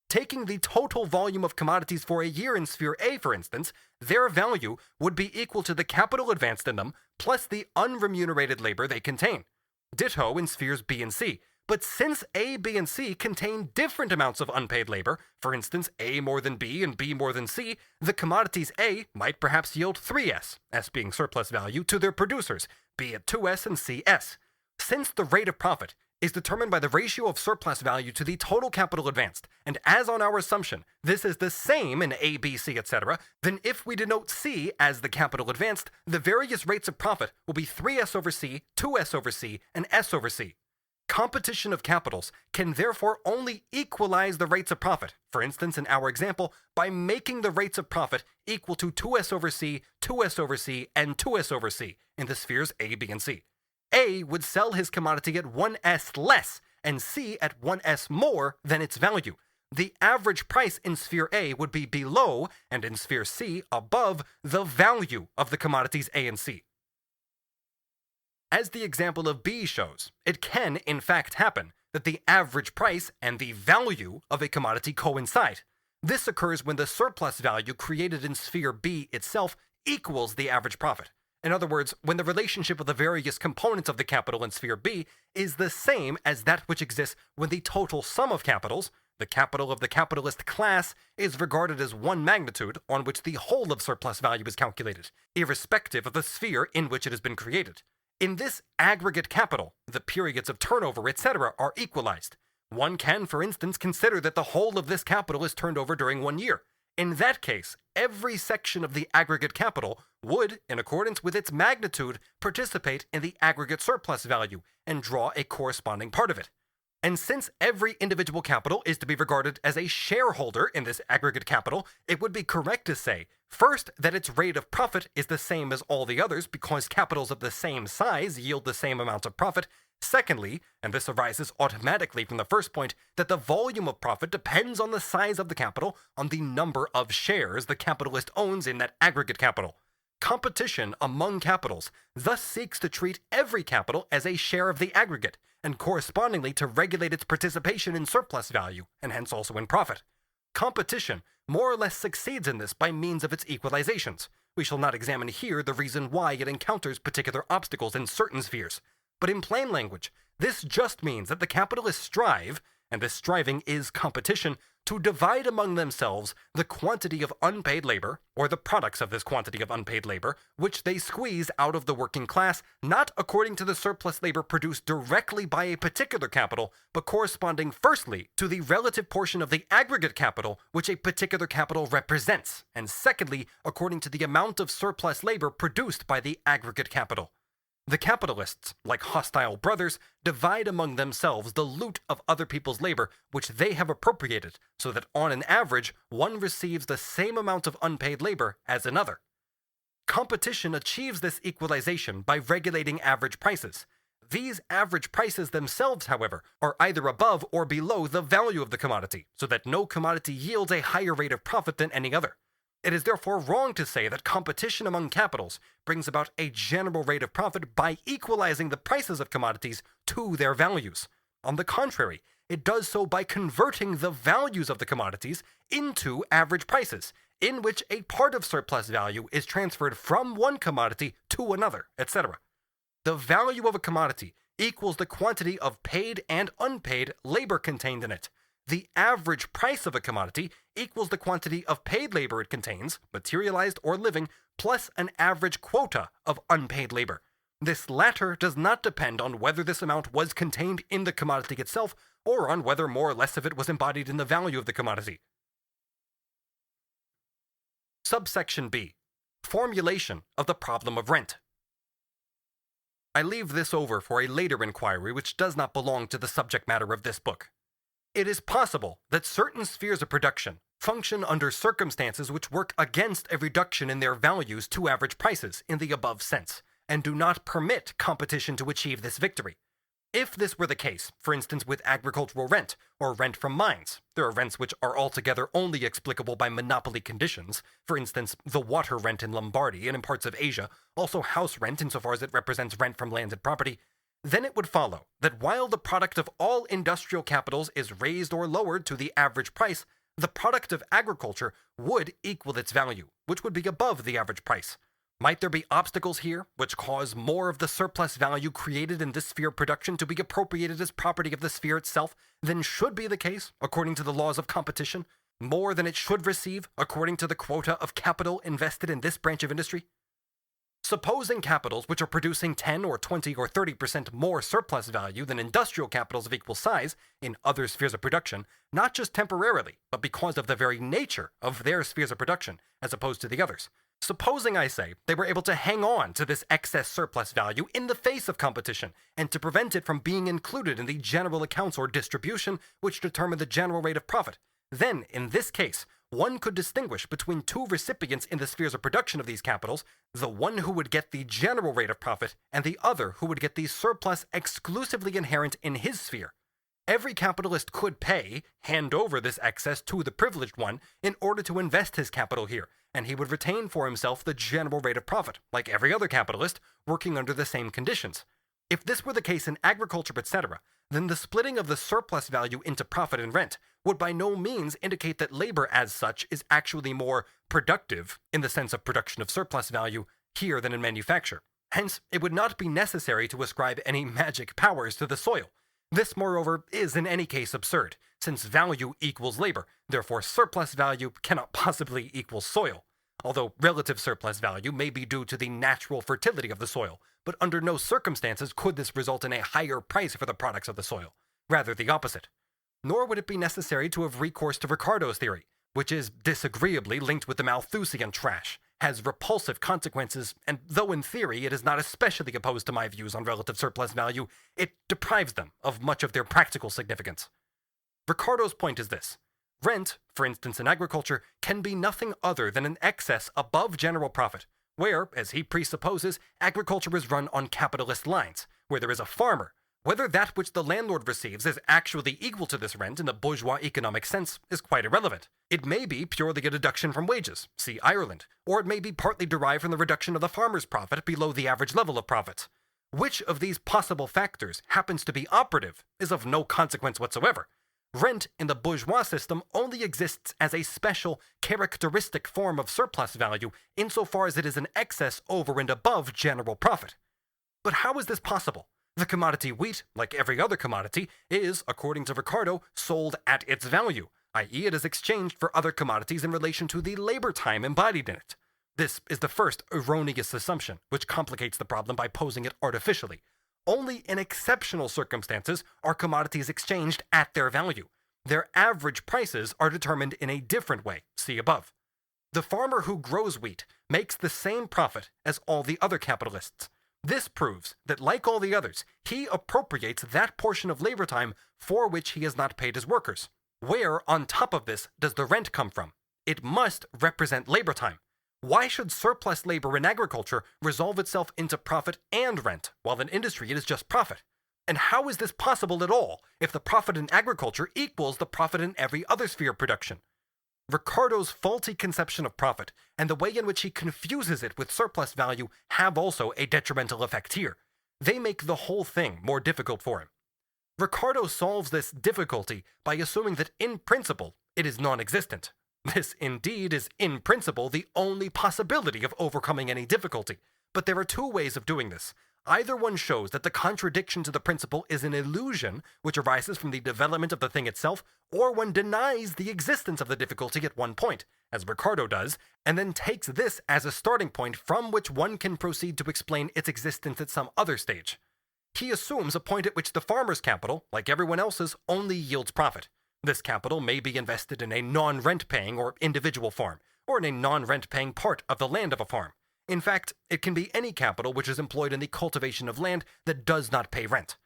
Taking the total volume of commodities for a year in Sphere A, for instance, their value would be equal to the capital advanced in them plus the unremunerated labor they contain. Ditto in Spheres B and C. But since A, B, and C contain different amounts of unpaid labor, for instance, A more than B and B more than C, the commodities A might perhaps yield 3S, S being surplus value, to their producers, B at 2S and C S. Since the rate of profit is determined by the ratio of surplus value to the total capital advanced, and as on our assumption, this is the same in A, B, C, etc., then if we denote C as the capital advanced, the various rates of profit will be 3S over C, 2S over C, and S over C. Competition of capitals can therefore only equalize the rates of profit, for instance in our example, by making the rates of profit equal to 2S over C, 2S over C, and 2S over C in the spheres A, B, and C. A would sell his commodity at 1S less, and C at 1S more than its value. The average price in Sphere A would be below, and in Sphere C above, the value of the commodities A and C. As the example of B shows, it can in fact happen that the average price and the value of a commodity coincide. This occurs when the surplus value created in Sphere B itself equals the average profit. In other words, when the relationship of the various components of the capital in Sphere B is the same as that which exists when the total sum of capitals, the capital of the capitalist class, is regarded as one magnitude on which the whole of surplus value is calculated, irrespective of the sphere in which it has been created. In this aggregate capital, the periods of turnover, etc., are equalized. One can, for instance, consider that the whole of this capital is turned over during 1 year. In that case, every section of the aggregate capital would, in accordance with its magnitude, participate in the aggregate surplus value and draw a corresponding part of it. And since every individual capital is to be regarded as a shareholder in this aggregate capital, it would be correct to say, first, that its rate of profit is the same as all the others because capitals of the same size yield the same amount of profit. Secondly, and this arises automatically from the first point, that the volume of profit depends on the size of the capital, on the number of shares the capitalist owns in that aggregate capital. Competition among capitals thus seeks to treat every capital as a share of the aggregate, and correspondingly to regulate its participation in surplus value, and hence also in profit. Competition more or less succeeds in this by means of its equalizations. We shall not examine here the reason why it encounters particular obstacles in certain spheres. But in plain language, this just means that the capitalists strive, and this striving is competition, to divide among themselves the quantity of unpaid labor, or the products of this quantity of unpaid labor, which they squeeze out of the working class, not according to the surplus labor produced directly by a particular capital, but corresponding firstly to the relative portion of the aggregate capital which a particular capital represents, and secondly, according to the amount of surplus labor produced by the aggregate capital. The capitalists, like hostile brothers, divide among themselves the loot of other people's labor which they have appropriated, so that on an average, one receives the same amount of unpaid labor as another. Competition achieves this equalization by regulating average prices. These average prices themselves, however, are either above or below the value of the commodity, so that no commodity yields a higher rate of profit than any other. It is therefore wrong to say that competition among capitals brings about a general rate of profit by equalizing the prices of commodities to their values. On the contrary, it does so by converting the values of the commodities into average prices, in which a part of surplus value is transferred from one commodity to another, etc. The value of a commodity equals the quantity of paid and unpaid labor contained in it. The average price of a commodity equals the quantity of paid labor it contains, materialized or living, plus an average quota of unpaid labor. This latter does not depend on whether this amount was contained in the commodity itself, or on whether more or less of it was embodied in the value of the commodity. Subsection B. Formulation of the problem of rent. I leave this over for a later inquiry which does not belong to the subject matter of this book. It is possible that certain spheres of production function under circumstances which work against a reduction in their values to average prices in the above sense, and do not permit competition to achieve this victory. If this were the case, for instance with agricultural rent, or rent from mines, there are rents which are altogether only explicable by monopoly conditions, for instance the water rent in Lombardy and in parts of Asia, also house rent insofar as it represents rent from landed property, then it would follow that while the product of all industrial capitals is raised or lowered to the average price, the product of agriculture would equal its value, which would be above the average price. Might there be obstacles here which cause more of the surplus value created in this sphere of production to be appropriated as property of the sphere itself than should be the case according to the laws of competition, more than it should receive according to the quota of capital invested in this branch of industry? Supposing capitals which are producing 10 or 20 or 30% more surplus value than industrial capitals of equal size in other spheres of production, not just temporarily, but because of the very nature of their spheres of production, as opposed to the others. Supposing, I say, they were able to hang on to this excess surplus value in the face of competition, and to prevent it from being included in the general accounts or distribution which determine the general rate of profit, then, in this case, one could distinguish between two recipients in the spheres of production of these capitals, the one who would get the general rate of profit, and the other who would get the surplus exclusively inherent in his sphere. Every capitalist could hand over this excess to the privileged one in order to invest his capital here, and he would retain for himself the general rate of profit, like every other capitalist, working under the same conditions. If this were the case in agriculture, etc., then the splitting of the surplus value into profit and rent would by no means indicate that labor as such is actually more productive in the sense of production of surplus value here than in manufacture. Hence, it would not be necessary to ascribe any magic powers to the soil. This, moreover, is in any case absurd, since value equals labor, therefore surplus value cannot possibly equal soil. Although relative surplus value may be due to the natural fertility of the soil, but under no circumstances could this result in a higher price for the products of the soil. Rather the opposite. Nor would it be necessary to have recourse to Ricardo's theory, which is disagreeably linked with the Malthusian trash, has repulsive consequences, and though in theory it is not especially opposed to my views on relative surplus value, it deprives them of much of their practical significance. Ricardo's point is this. Rent, for instance in agriculture, can be nothing other than an excess above general profit, where, as he presupposes, agriculture is run on capitalist lines, where there is a farmer. Whether that which the landlord receives is actually equal to this rent in the bourgeois economic sense is quite irrelevant. It may be purely a deduction from wages, see Ireland, or it may be partly derived from the reduction of the farmer's profit below the average level of profits. Which of these possible factors happens to be operative is of no consequence whatsoever. Rent in the bourgeois system only exists as a special, characteristic form of surplus value insofar as it is an excess over and above general profit. But how is this possible? The commodity wheat, like every other commodity, is, according to Ricardo, sold at its value, i.e. it is exchanged for other commodities in relation to the labor time embodied in it. This is the first erroneous assumption, which complicates the problem by posing it artificially. Only in exceptional circumstances are commodities exchanged at their value. Their average prices are determined in a different way, see above. The farmer who grows wheat makes the same profit as all the other capitalists. This proves that, like all the others, he appropriates that portion of labor time for which he has not paid his workers. Where, on top of this, does the rent come from? It must represent labor time. Why should surplus labor in agriculture resolve itself into profit and rent, while in industry it is just profit? And how is this possible at all if the profit in agriculture equals the profit in every other sphere of production? Ricardo's faulty conception of profit and the way in which he confuses it with surplus value have also a detrimental effect here. They make the whole thing more difficult for him. Ricardo solves this difficulty by assuming that in principle it is non-existent. This indeed is in principle the only possibility of overcoming any difficulty, but there are two ways of doing this. Either one shows that the contradiction to the principle is an illusion which arises from the development of the thing itself, or one denies the existence of the difficulty at one point, as Ricardo does, and then takes this as a starting point from which one can proceed to explain its existence at some other stage. He assumes a point at which the farmer's capital, like everyone else's, only yields profit. This capital may be invested in a non-rent paying or individual farm, or in a non-rent paying part of the land of a farm. In fact, it can be any capital which is employed in the cultivation of land that does not pay rent.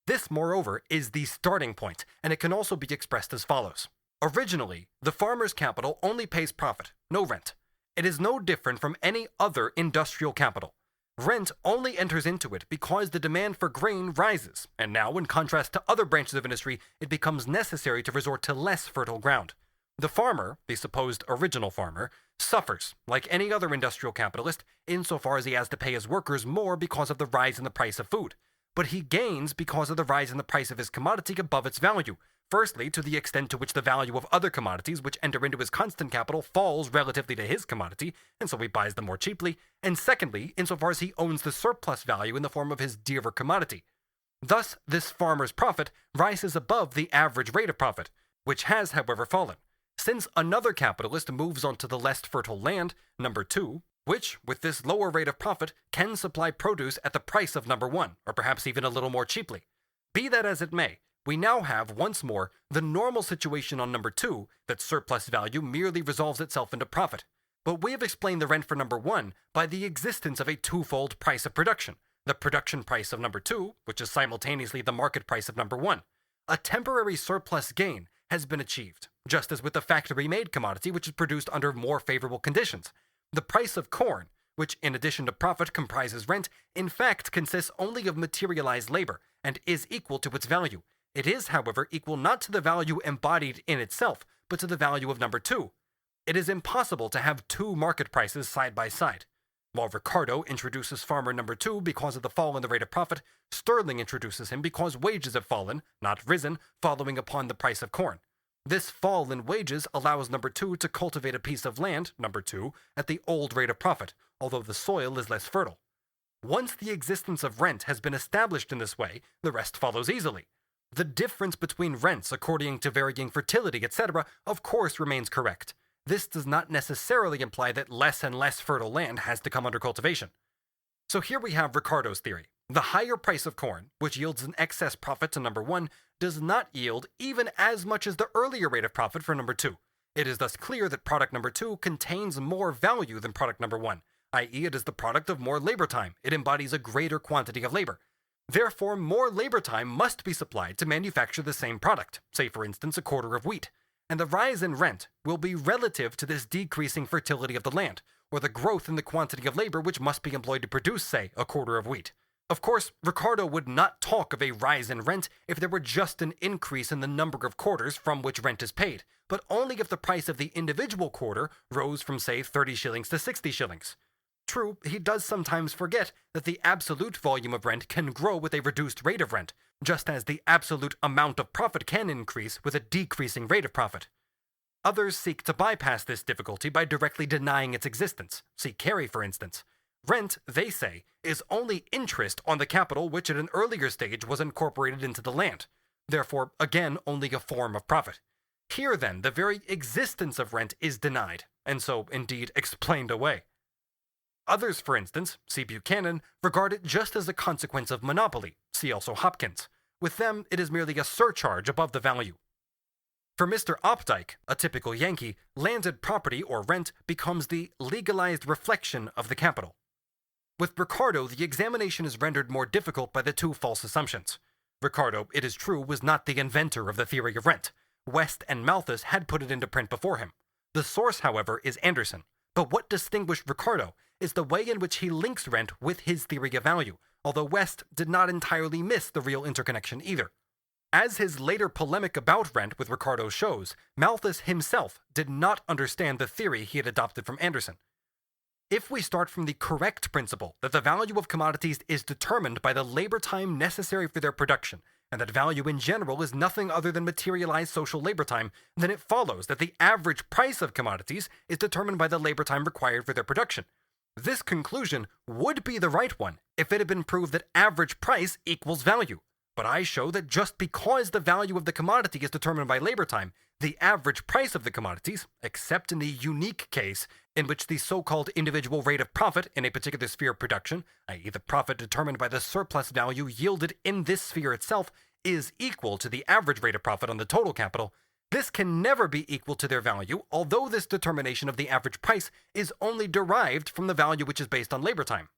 This, moreover, is the starting point, and it can also be expressed as follows. Originally, the farmer's capital only pays profit, no rent. It is no different from any other industrial capital. Rent only enters into it because the demand for grain rises, and now, in contrast to other branches of industry, it becomes necessary to resort to less fertile ground. The farmer, the supposed original farmer, suffers, like any other industrial capitalist, insofar as he has to pay his workers more because of the rise in the price of food. But he gains because of the rise in the price of his commodity above its value. Firstly, to the extent to which the value of other commodities which enter into his constant capital falls relatively to his commodity, and so he buys them more cheaply. And secondly, insofar as he owns the surplus value in the form of his dearer commodity. Thus, this farmer's profit rises above the average rate of profit, which has, however, fallen. Since another capitalist moves onto the less fertile land, number 2, which, with this lower rate of profit, can supply produce at the price of number 1, or perhaps even a little more cheaply. Be that as it may, we now have, once more, the normal situation on number 2, that surplus value merely resolves itself into profit. But we have explained the rent for number 1 by the existence of a twofold price of production, the production price of number 2, which is simultaneously the market price of number 1. A temporary surplus gain has been achieved, just as with the factory-made commodity which is produced under more favorable conditions. The price of corn, which in addition to profit comprises rent, in fact consists only of materialized labor, and is equal to its value. It is, however, equal not to the value embodied in itself, but to the value of number 2. It is impossible to have two market prices side by side. While Ricardo introduces farmer number 2 because of the fall in the rate of profit, Sterling introduces him because wages have fallen, not risen, following upon the price of corn. This fall in wages allows number 2 to cultivate a piece of land, number 2, at the old rate of profit, although the soil is less fertile. Once the existence of rent has been established in this way, the rest follows easily. The difference between rents according to varying fertility, etc., of course remains correct. This does not necessarily imply that less and less fertile land has to come under cultivation. So here we have Ricardo's theory. The higher price of corn, which yields an excess profit to number 1, does not yield even as much as the earlier rate of profit for number 2. It is thus clear that product number 2 contains more value than product number 1, i.e. it is the product of more labor time. It embodies a greater quantity of labor. Therefore, more labor time must be supplied to manufacture the same product, say for instance a quarter of wheat. And the rise in rent will be relative to this decreasing fertility of the land, or the growth in the quantity of labor which must be employed to produce, say, a quarter of wheat. Of course, Ricardo would not talk of a rise in rent if there were just an increase in the number of quarters from which rent is paid, but only if the price of the individual quarter rose from, say, 30 shillings to 60 shillings. True, he does sometimes forget that the absolute volume of rent can grow with a reduced rate of rent, just as the absolute amount of profit can increase with a decreasing rate of profit. Others seek to bypass this difficulty by directly denying its existence. See Carey, for instance. Rent, they say, is only interest on the capital which at an earlier stage was incorporated into the land. Therefore, again, only a form of profit. Here, then, the very existence of rent is denied, and so, indeed, explained away. Others, for instance, see Buchanan, regard it just as a consequence of monopoly. See also Hopkins. With them, it is merely a surcharge above the value. For Mr. Opdyke, a typical Yankee, landed property or rent becomes the legalized reflection of the capital. With Ricardo, the examination is rendered more difficult by the two false assumptions. Ricardo, it is true, was not the inventor of the theory of rent. West and Malthus had put it into print before him. The source, however, is Anderson. But what distinguished Ricardo is the way in which he links rent with his theory of value, although West did not entirely miss the real interconnection either. As his later polemic about rent with Ricardo shows, Malthus himself did not understand the theory he had adopted from Anderson. If we start from the correct principle that the value of commodities is determined by the labor time necessary for their production, and that value in general is nothing other than materialized social labor time, then it follows that the average price of commodities is determined by the labor time required for their production. This conclusion would be the right one if it had been proved that average price equals value. But I show that just because the value of the commodity is determined by labor time, the average price of the commodities, except in the unique case in which the so-called individual rate of profit in a particular sphere of production, i.e. the profit determined by the surplus value yielded in this sphere itself, is equal to the average rate of profit on the total capital, this can never be equal to their value, although this determination of the average price is only derived from the value which is based on labor time.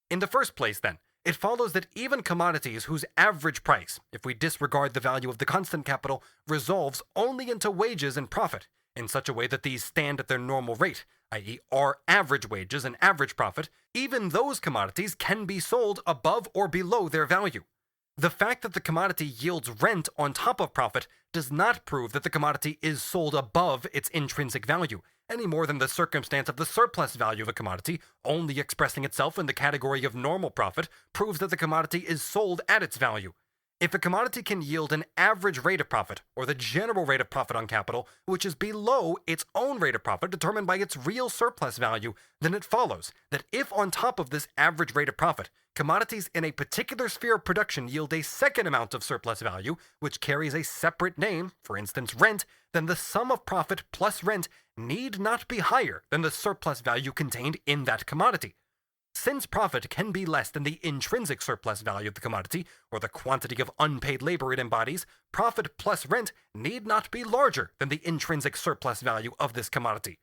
In the first place, then, it follows that even commodities whose average price, if we disregard the value of the constant capital, resolves only into wages and profit, in such a way that these stand at their normal rate, i.e. are average wages and average profit, even those commodities can be sold above or below their value. The fact that the commodity yields rent on top of profit does not prove that the commodity is sold above its intrinsic value, any more than the circumstance of the surplus value of a commodity only expressing itself in the category of normal profit proves that the commodity is sold at its value. If a commodity can yield an average rate of profit, or the general rate of profit on capital, which is below its own rate of profit determined by its real surplus value, then it follows that if on top of this average rate of profit, commodities in a particular sphere of production yield a second amount of surplus value, which carries a separate name, for instance rent, then the sum of profit plus rent need not be higher than the surplus value contained in that commodity. Since profit can be less than the intrinsic surplus value of the commodity, or the quantity of unpaid labor it embodies, profit plus rent need not be larger than the intrinsic surplus value of this commodity.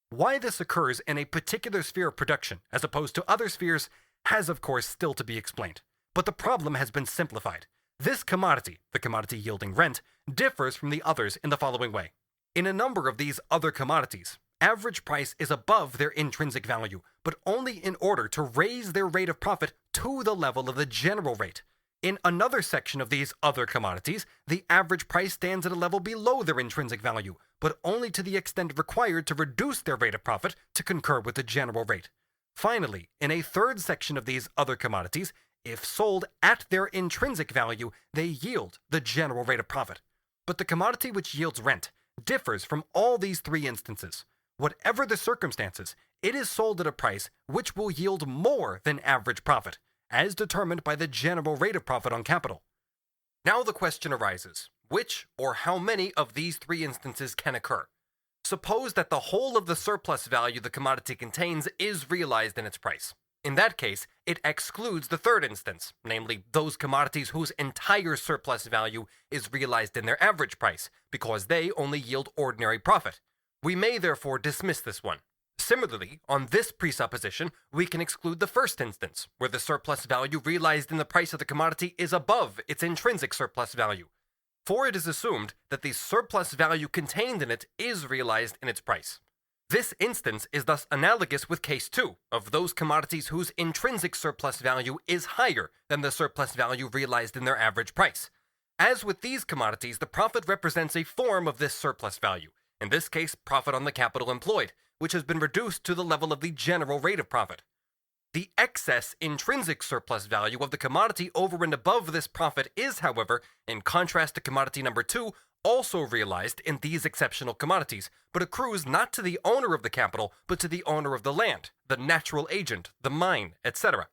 Why this occurs in a particular sphere of production, as opposed to other spheres, has of course still to be explained. But the problem has been simplified. This commodity, the commodity yielding rent, differs from the others in the following way. In a number of these other commodities, average price is above their intrinsic value, but only in order to raise their rate of profit to the level of the general rate. In another section of these other commodities, the average price stands at a level below their intrinsic value, but only to the extent required to reduce their rate of profit to concur with the general rate. Finally, in a third section of these other commodities, if sold at their intrinsic value, they yield the general rate of profit. But the commodity which yields rent differs from all these three instances. Whatever the circumstances, it is sold at a price which will yield more than average profit, as determined by the general rate of profit on capital. Now the question arises, which or how many of these three instances can occur? Suppose that the whole of the surplus value the commodity contains is realized in its price. In that case, it excludes the third instance, namely those commodities whose entire surplus value is realized in their average price, because they only yield ordinary profit. We may therefore dismiss this one. Similarly, on this presupposition, we can exclude the first instance, where the surplus value realized in the price of the commodity is above its intrinsic surplus value. For it is assumed that the surplus value contained in it is realized in its price. This instance is thus analogous with case 2 of those commodities whose intrinsic surplus value is higher than the surplus value realized in their average price. As with these commodities, the profit represents a form of this surplus value, in this case profit on the capital employed, which has been reduced to the level of the general rate of profit. The excess intrinsic surplus value of the commodity over and above this profit is, however, in contrast to commodity number 2, also realized in these exceptional commodities, but accrues not to the owner of the capital, but to the owner of the land, the natural agent, the mine, etc.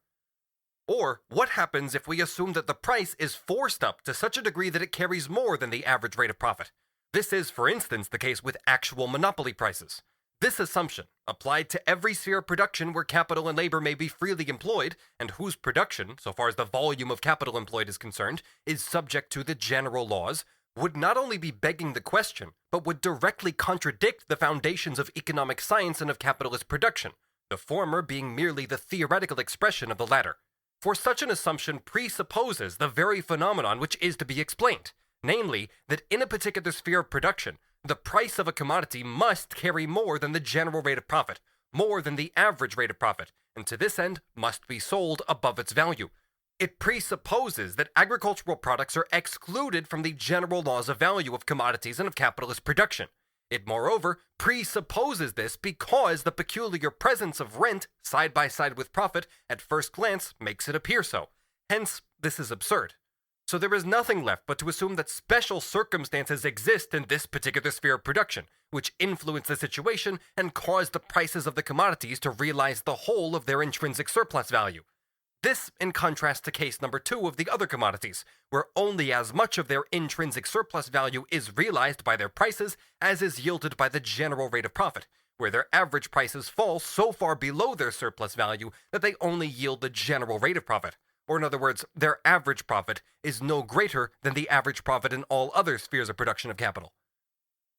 Or, what happens if we assume that the price is forced up to such a degree that it carries more than the average rate of profit? This is, for instance, the case with actual monopoly prices. This assumption, applied to every sphere of production where capital and labor may be freely employed, and whose production, so far as the volume of capital employed is concerned, is subject to the general laws, would not only be begging the question, but would directly contradict the foundations of economic science and of capitalist production, the former being merely the theoretical expression of the latter. For such an assumption presupposes the very phenomenon which is to be explained, namely, that in a particular sphere of production, the price of a commodity must carry more than the general rate of profit, more than the average rate of profit, and to this end must be sold above its value. It presupposes that agricultural products are excluded from the general laws of value of commodities and of capitalist production. It moreover presupposes this because the peculiar presence of rent side by side with profit at first glance makes it appear so. Hence, this is absurd. So there is nothing left but to assume that special circumstances exist in this particular sphere of production, which influence the situation and cause the prices of the commodities to realize the whole of their intrinsic surplus value. This in contrast to case number 2 of the other commodities, where only as much of their intrinsic surplus value is realized by their prices as is yielded by the general rate of profit, where their average prices fall so far below their surplus value that they only yield the general rate of profit. Or in other words, their average profit is no greater than the average profit in all other spheres of production of capital.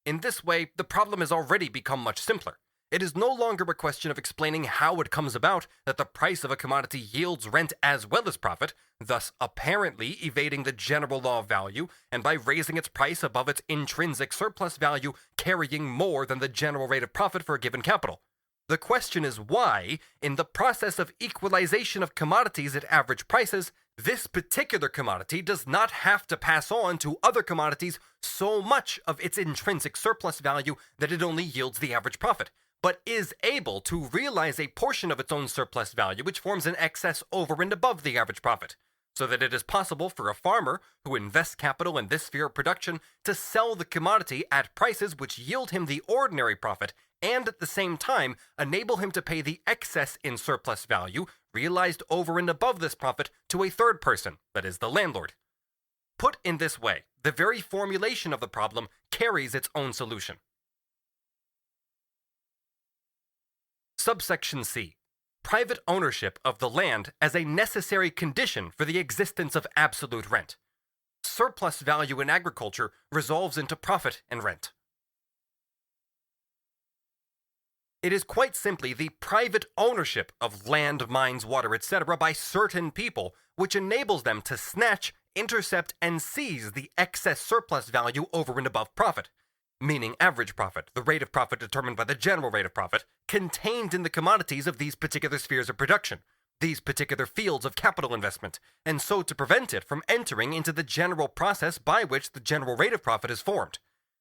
In this way, the problem has already become much simpler. It is no longer a question of explaining how it comes about that the price of a commodity yields rent as well as profit, thus apparently evading the general law of value, and by raising its price above its intrinsic surplus value, carrying more than the general rate of profit for a given capital. The question is why, in the process of equalization of commodities at average prices, this particular commodity does not have to pass on to other commodities so much of its intrinsic surplus value that it only yields the average profit, but is able to realize a portion of its own surplus value which forms an excess over and above the average profit, so that it is possible for a farmer who invests capital in this sphere of production to sell the commodity at prices which yield him the ordinary profit and at the same time enable him to pay the excess in surplus value realized over and above this profit to a third person, that is, the landlord. Put in this way, the very formulation of the problem carries its own solution. Subsection C. Private ownership of the land as a necessary condition for the existence of absolute rent. Surplus value in agriculture resolves into profit and rent. It is quite simply the private ownership of land, mines, water, etc. by certain people which enables them to snatch, intercept, and seize the excess surplus value over and above profit, meaning average profit, the rate of profit determined by the general rate of profit, contained in the commodities of these particular spheres of production, these particular fields of capital investment, and so to prevent it from entering into the general process by which the general rate of profit is formed.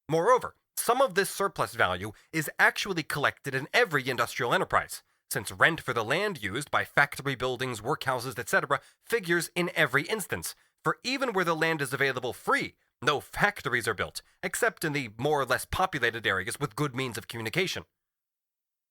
Moreover, some of this surplus value is actually collected in every industrial enterprise, since rent for the land used by factory buildings, workhouses, etc. figures in every instance, for even where the land is available free, no factories are built, except in the more or less populated areas with good means of communication.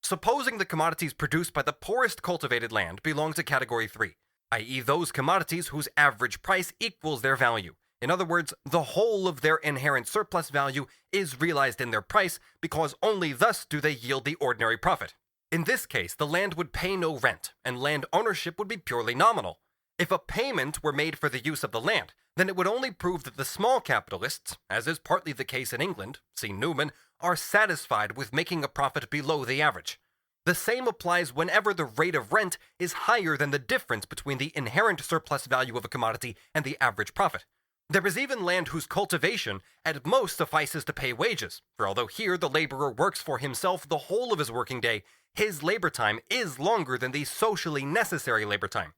Supposing the commodities produced by the poorest cultivated land belong to Category 3, i.e. those commodities whose average price equals their value. In other words, the whole of their inherent surplus value is realized in their price because only thus do they yield the ordinary profit. In this case, the land would pay no rent, and land ownership would be purely nominal. If a payment were made for the use of the land, then it would only prove that the small capitalists, as is partly the case in England, see Newman, are satisfied with making a profit below the average. The same applies whenever the rate of rent is higher than the difference between the inherent surplus value of a commodity and the average profit. There is even land whose cultivation at most suffices to pay wages, for although here the laborer works for himself the whole of his working day, his labor time is longer than the socially necessary labor time.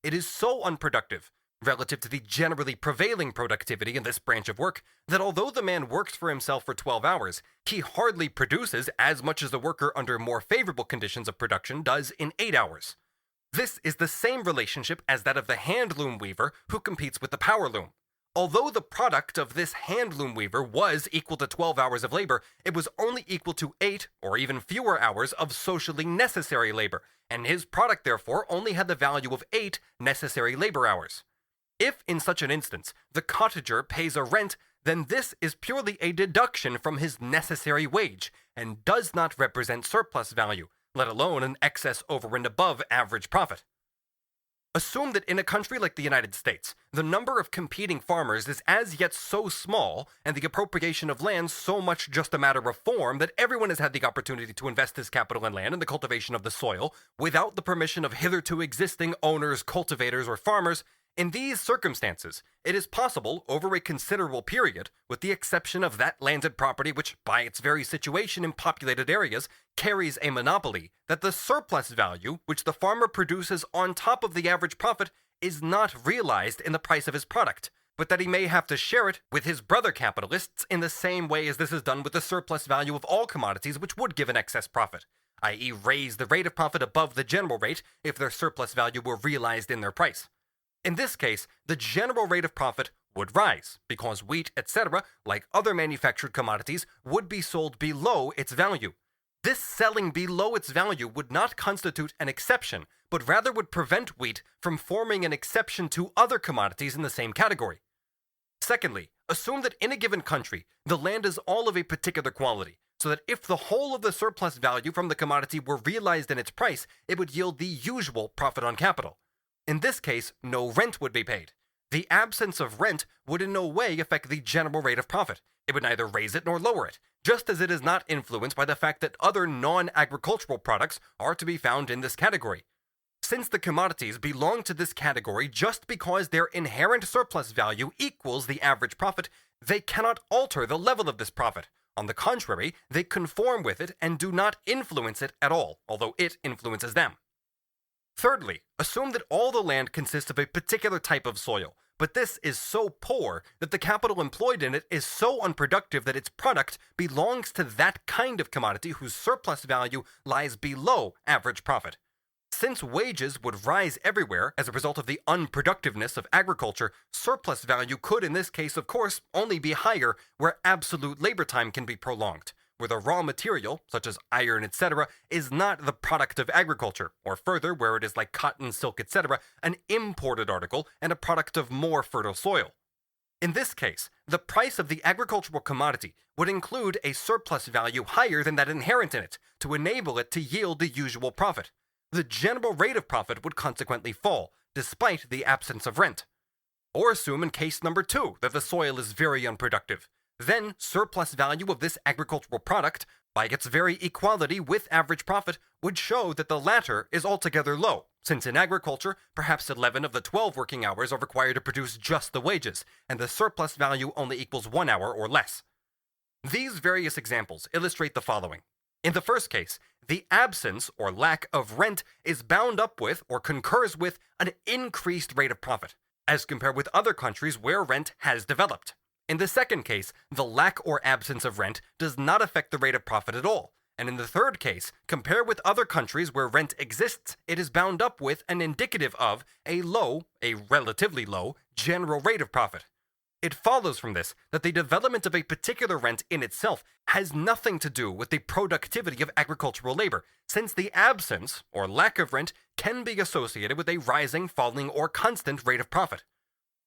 It is so unproductive, relative to the generally prevailing productivity in this branch of work, that although the man works for himself for 12 hours, he hardly produces as much as the worker under more favorable conditions of production does in 8 hours. This is the same relationship as that of the hand loom weaver who competes with the power loom. Although the product of this hand loom weaver was equal to 12 hours of labor, it was only equal to 8 or even fewer hours of socially necessary labor, and his product therefore only had the value of 8 necessary labor hours. If, in such an instance, the cottager pays a rent, then this is purely a deduction from his necessary wage, and does not represent surplus value, let alone an excess over and above average profit. Assume that in a country like the United States, the number of competing farmers is as yet so small, and the appropriation of land so much just a matter of form, that everyone has had the opportunity to invest his capital in land in the cultivation of the soil, without the permission of hitherto existing owners, cultivators, or farmers. In these circumstances, it is possible, over a considerable period, with the exception of that landed property which, by its very situation in populated areas, carries a monopoly, that the surplus value which the farmer produces on top of the average profit is not realized in the price of his product, but that he may have to share it with his brother capitalists in the same way as this is done with the surplus value of all commodities which would give an excess profit, i.e. raise the rate of profit above the general rate if their surplus value were realized in their price. In this case, the general rate of profit would rise, because wheat, etc., like other manufactured commodities, would be sold below its value. This selling below its value would not constitute an exception, but rather would prevent wheat from forming an exception to other commodities in the same category. Secondly, assume that in a given country, the land is all of a particular quality, so that if the whole of the surplus value from the commodity were realized in its price, it would yield the usual profit on capital. In this case, no rent would be paid. The absence of rent would in no way affect the general rate of profit. It would neither raise it nor lower it, just as it is not influenced by the fact that other non-agricultural products are to be found in this category. Since the commodities belong to this category just because their inherent surplus value equals the average profit, they cannot alter the level of this profit. On the contrary, they conform with it and do not influence it at all, although it influences them. Thirdly, assume that all the land consists of a particular type of soil, but this is so poor that the capital employed in it is so unproductive that its product belongs to that kind of commodity whose surplus value lies below average profit. Since wages would rise everywhere as a result of the unproductiveness of agriculture, surplus value could in this case, of course, only be higher where absolute labor time can be prolonged, where the raw material, such as iron, etc., is not the product of agriculture, or further, where it is like cotton, silk, etc., an imported article and a product of more fertile soil. In this case, the price of the agricultural commodity would include a surplus value higher than that inherent in it to enable it to yield the usual profit. The general rate of profit would consequently fall, despite the absence of rent. Or assume in case number 2 that the soil is very unproductive. Then surplus value of this agricultural product, by its very equality with average profit, would show that the latter is altogether low, since in agriculture, perhaps 11 of the 12 working hours are required to produce just the wages, and the surplus value only equals 1 hour or less. These various examples illustrate the following. In the first case, the absence or lack of rent is bound up with or concurs with an increased rate of profit, as compared with other countries where rent has developed. In the second case, the lack or absence of rent does not affect the rate of profit at all. And in the third case, compared with other countries where rent exists, it is bound up with and indicative of a relatively low, general rate of profit. It follows from this that the development of a particular rent in itself has nothing to do with the productivity of agricultural labor, since the absence or lack of rent can be associated with a rising, falling, or constant rate of profit.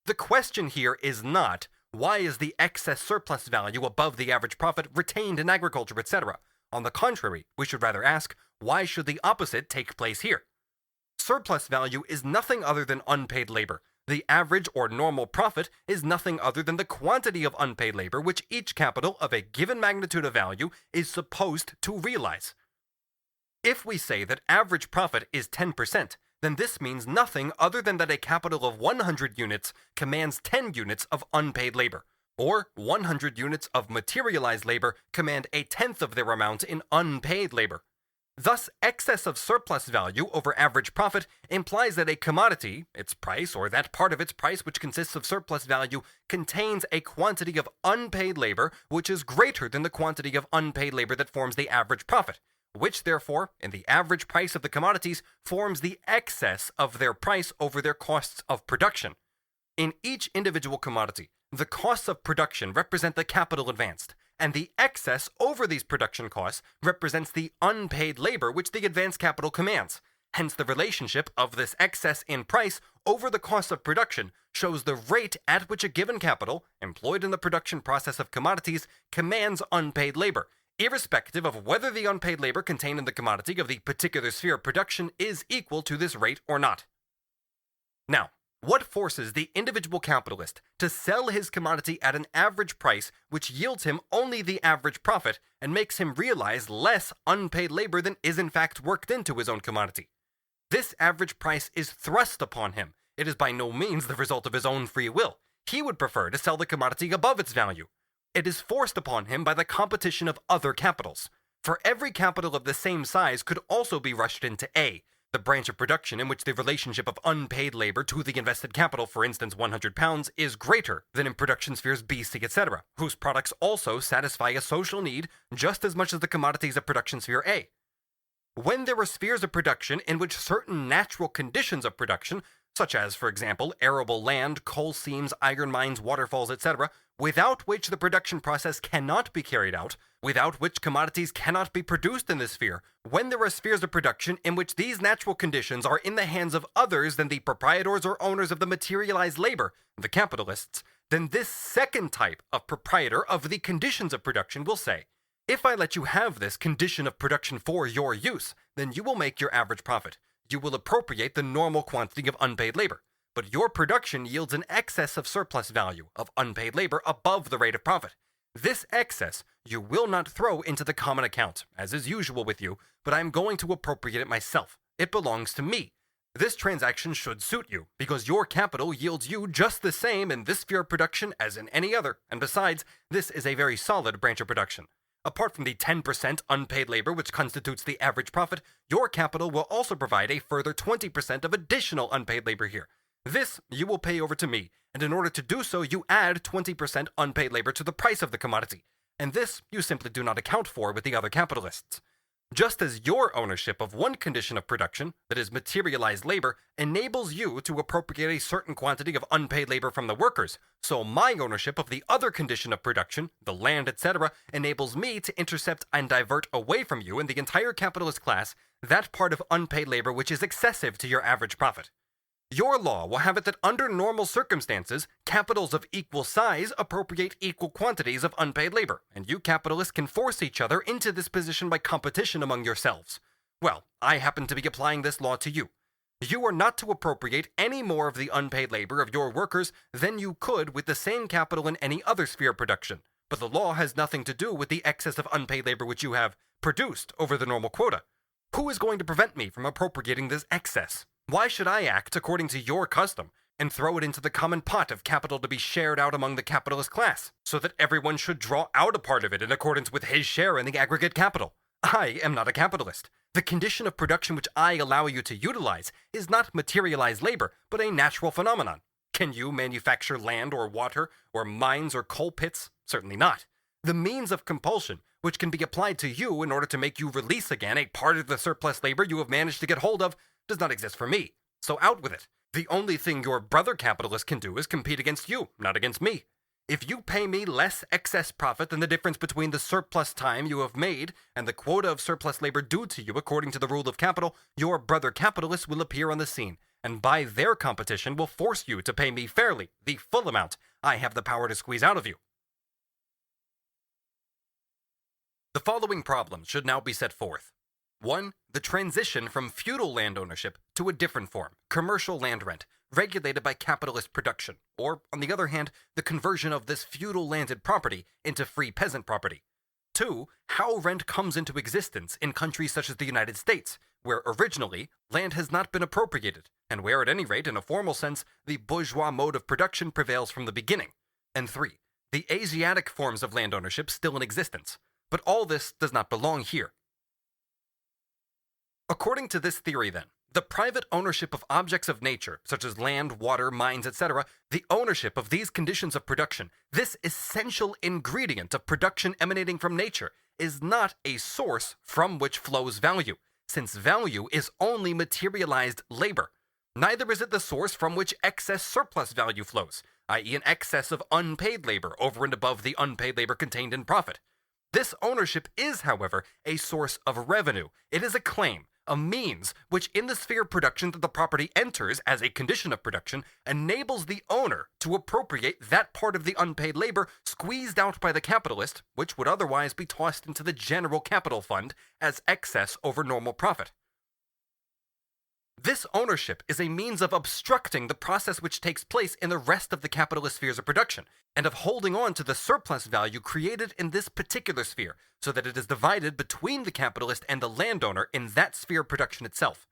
The question here is not, why is the excess surplus value above the average profit retained in agriculture, etc.? On the contrary, we should rather ask, why should the opposite take place here? Surplus value is nothing other than unpaid labor. The average or normal profit is nothing other than the quantity of unpaid labor which each capital of a given magnitude of value is supposed to realize. If we say that average profit is 10%, then this means nothing other than that a capital of 100 units commands 10 units of unpaid labor, or 100 units of materialized labor command a tenth of their amount in unpaid labor. Thus, excess of surplus value over average profit implies that a commodity, its price, or that part of its price which consists of surplus value, contains a quantity of unpaid labor which is greater than the quantity of unpaid labor that forms the average profit, which therefore, in the average price of the commodities, forms the excess of their price over their costs of production. In each individual commodity, the costs of production represent the capital advanced, and the excess over these production costs represents the unpaid labor which the advanced capital commands. Hence, the relationship of this excess in price over the cost of production shows the rate at which a given capital, employed in the production process of commodities, commands unpaid labor, irrespective of whether the unpaid labor contained in the commodity of the particular sphere of production is equal to this rate or not. Now, what forces the individual capitalist to sell his commodity at an average price which yields him only the average profit and makes him realize less unpaid labor than is in fact worked into his own commodity? This average price is thrust upon him. It is by no means the result of his own free will. He would prefer to sell the commodity above its value. It is forced upon him by the competition of other capitals. For every capital of the same size could also be rushed into A, the branch of production in which the relationship of unpaid labor to the invested capital, for instance £100, is greater than in production spheres B, C, etc., whose products also satisfy a social need just as much as the commodities of production sphere A. When there are spheres of production in which certain natural conditions of production, such as, for example, arable land, coal seams, iron mines, waterfalls, etc., without which the production process cannot be carried out, without which commodities cannot be produced in this sphere, when there are spheres of production in which these natural conditions are in the hands of others than the proprietors or owners of the materialized labor, the capitalists, then this second type of proprietor of the conditions of production will say, if I let you have this condition of production for your use, then you will make your average profit. You will appropriate the normal quantity of unpaid labor, but your production yields an excess of surplus value of unpaid labor above the rate of profit. This excess you will not throw into the common account, as is usual with you, but I am going to appropriate it myself. It belongs to me. This transaction should suit you, because your capital yields you just the same in this sphere of production as in any other, and besides, this is a very solid branch of production. Apart from the 10% unpaid labor which constitutes the average profit, your capital will also provide a further 20% of additional unpaid labor here. This you will pay over to me, and in order to do so, you add 20% unpaid labor to the price of the commodity, and this you simply do not account for with the other capitalists. Just as your ownership of one condition of production, that is materialized labor, enables you to appropriate a certain quantity of unpaid labor from the workers, so my ownership of the other condition of production, the land, etc., enables me to intercept and divert away from you in the entire capitalist class that part of unpaid labor which is excessive to your average profit. Your law will have it that under normal circumstances, capitals of equal size appropriate equal quantities of unpaid labor, and you capitalists can force each other into this position by competition among yourselves. Well, I happen to be applying this law to you. You are not to appropriate any more of the unpaid labor of your workers than you could with the same capital in any other sphere of production, but the law has nothing to do with the excess of unpaid labor which you have produced over the normal quota. Who is going to prevent me from appropriating this excess? Why should I act according to your custom and throw it into the common pot of capital to be shared out among the capitalist class, so that everyone should draw out a part of it in accordance with his share in the aggregate capital? I am not a capitalist. The condition of production which I allow you to utilize is not materialized labor, but a natural phenomenon. Can you manufacture land or water, or mines or coal pits? Certainly not. The means of compulsion, which can be applied to you in order to make you release again a part of the surplus labor you have managed to get hold of, does not exist for me. So out with it. The only thing your brother capitalist can do is compete against you, not against me. If you pay me less excess profit than the difference between the surplus time you have made and the quota of surplus labor due to you according to the rule of capital, your brother capitalists will appear on the scene, and by their competition will force you to pay me fairly, the full amount I have the power to squeeze out of you. The following problems should now be set forth. 1. The transition from feudal land ownership to a different form, commercial land rent, regulated by capitalist production, or, on the other hand, the conversion of this feudal landed property into free peasant property. 2. How rent comes into existence in countries such as the United States, where originally land has not been appropriated, and where, at any rate, in a formal sense, the bourgeois mode of production prevails from the beginning. And 3. The Asiatic forms of land ownership still in existence. But all this does not belong here. According to this theory, then, the private ownership of objects of nature, such as land, water, mines, etc., the ownership of these conditions of production, this essential ingredient of production emanating from nature, is not a source from which flows value, since value is only materialized labor. Neither is it the source from which excess surplus value flows, i.e. an excess of unpaid labor over and above the unpaid labor contained in profit. This ownership is, however, a source of revenue. It is a claim, a means which in the sphere of production that the property enters as a condition of production enables the owner to appropriate that part of the unpaid labor squeezed out by the capitalist, which would otherwise be tossed into the general capital fund as excess over normal profit. This ownership is a means of obstructing the process which takes place in the rest of the capitalist spheres of production, and of holding on to the surplus value created in this particular sphere, so that it is divided between the capitalist and the landowner in that sphere of production itself.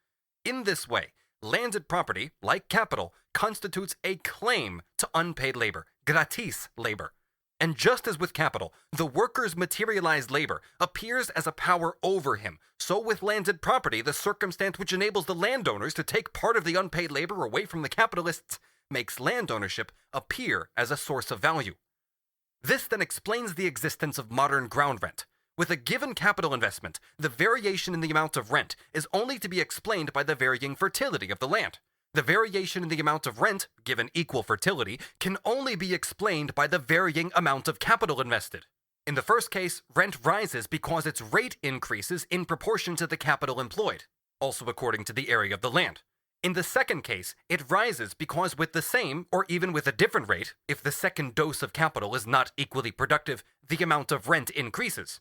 In this way, landed property, like capital, constitutes a claim to unpaid labor, gratis labor. And just as with capital, the worker's materialized labor appears as a power over him, so with landed property, the circumstance which enables the landowners to take part of the unpaid labor away from the capitalists makes land ownership appear as a source of value. This then explains the existence of modern ground rent. With a given capital investment, the variation in the amount of rent is only to be explained by the varying fertility of the land. The variation in the amount of rent, given equal fertility, can only be explained by the varying amount of capital invested. In the first case, rent rises because its rate increases in proportion to the capital employed, also according to the area of the land. In the second case, it rises because with the same, or even with a different rate, if the second dose of capital is not equally productive, the amount of rent increases.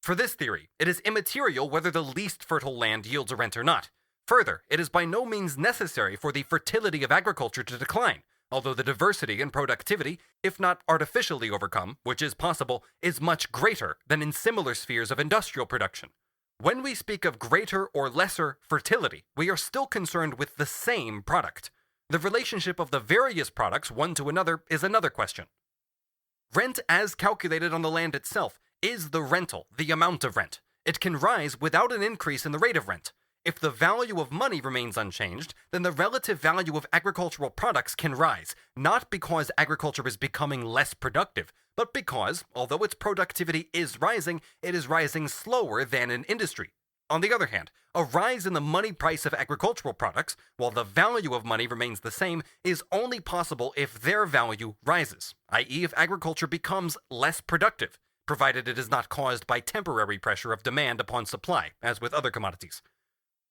For this theory, it is immaterial whether the least fertile land yields a rent or not. Further, it is by no means necessary for the fertility of agriculture to decline, although the diversity and productivity, if not artificially overcome, which is possible, is much greater than in similar spheres of industrial production. When we speak of greater or lesser fertility, we are still concerned with the same product. The relationship of the various products one to another is another question. Rent as calculated on the land itself is the rental, the amount of rent. It can rise without an increase in the rate of rent. If the value of money remains unchanged, then the relative value of agricultural products can rise, not because agriculture is becoming less productive, but because, although its productivity is rising, it is rising slower than in industry. On the other hand, a rise in the money price of agricultural products, while the value of money remains the same, is only possible if their value rises, i.e. if agriculture becomes less productive, provided it is not caused by temporary pressure of demand upon supply, as with other commodities.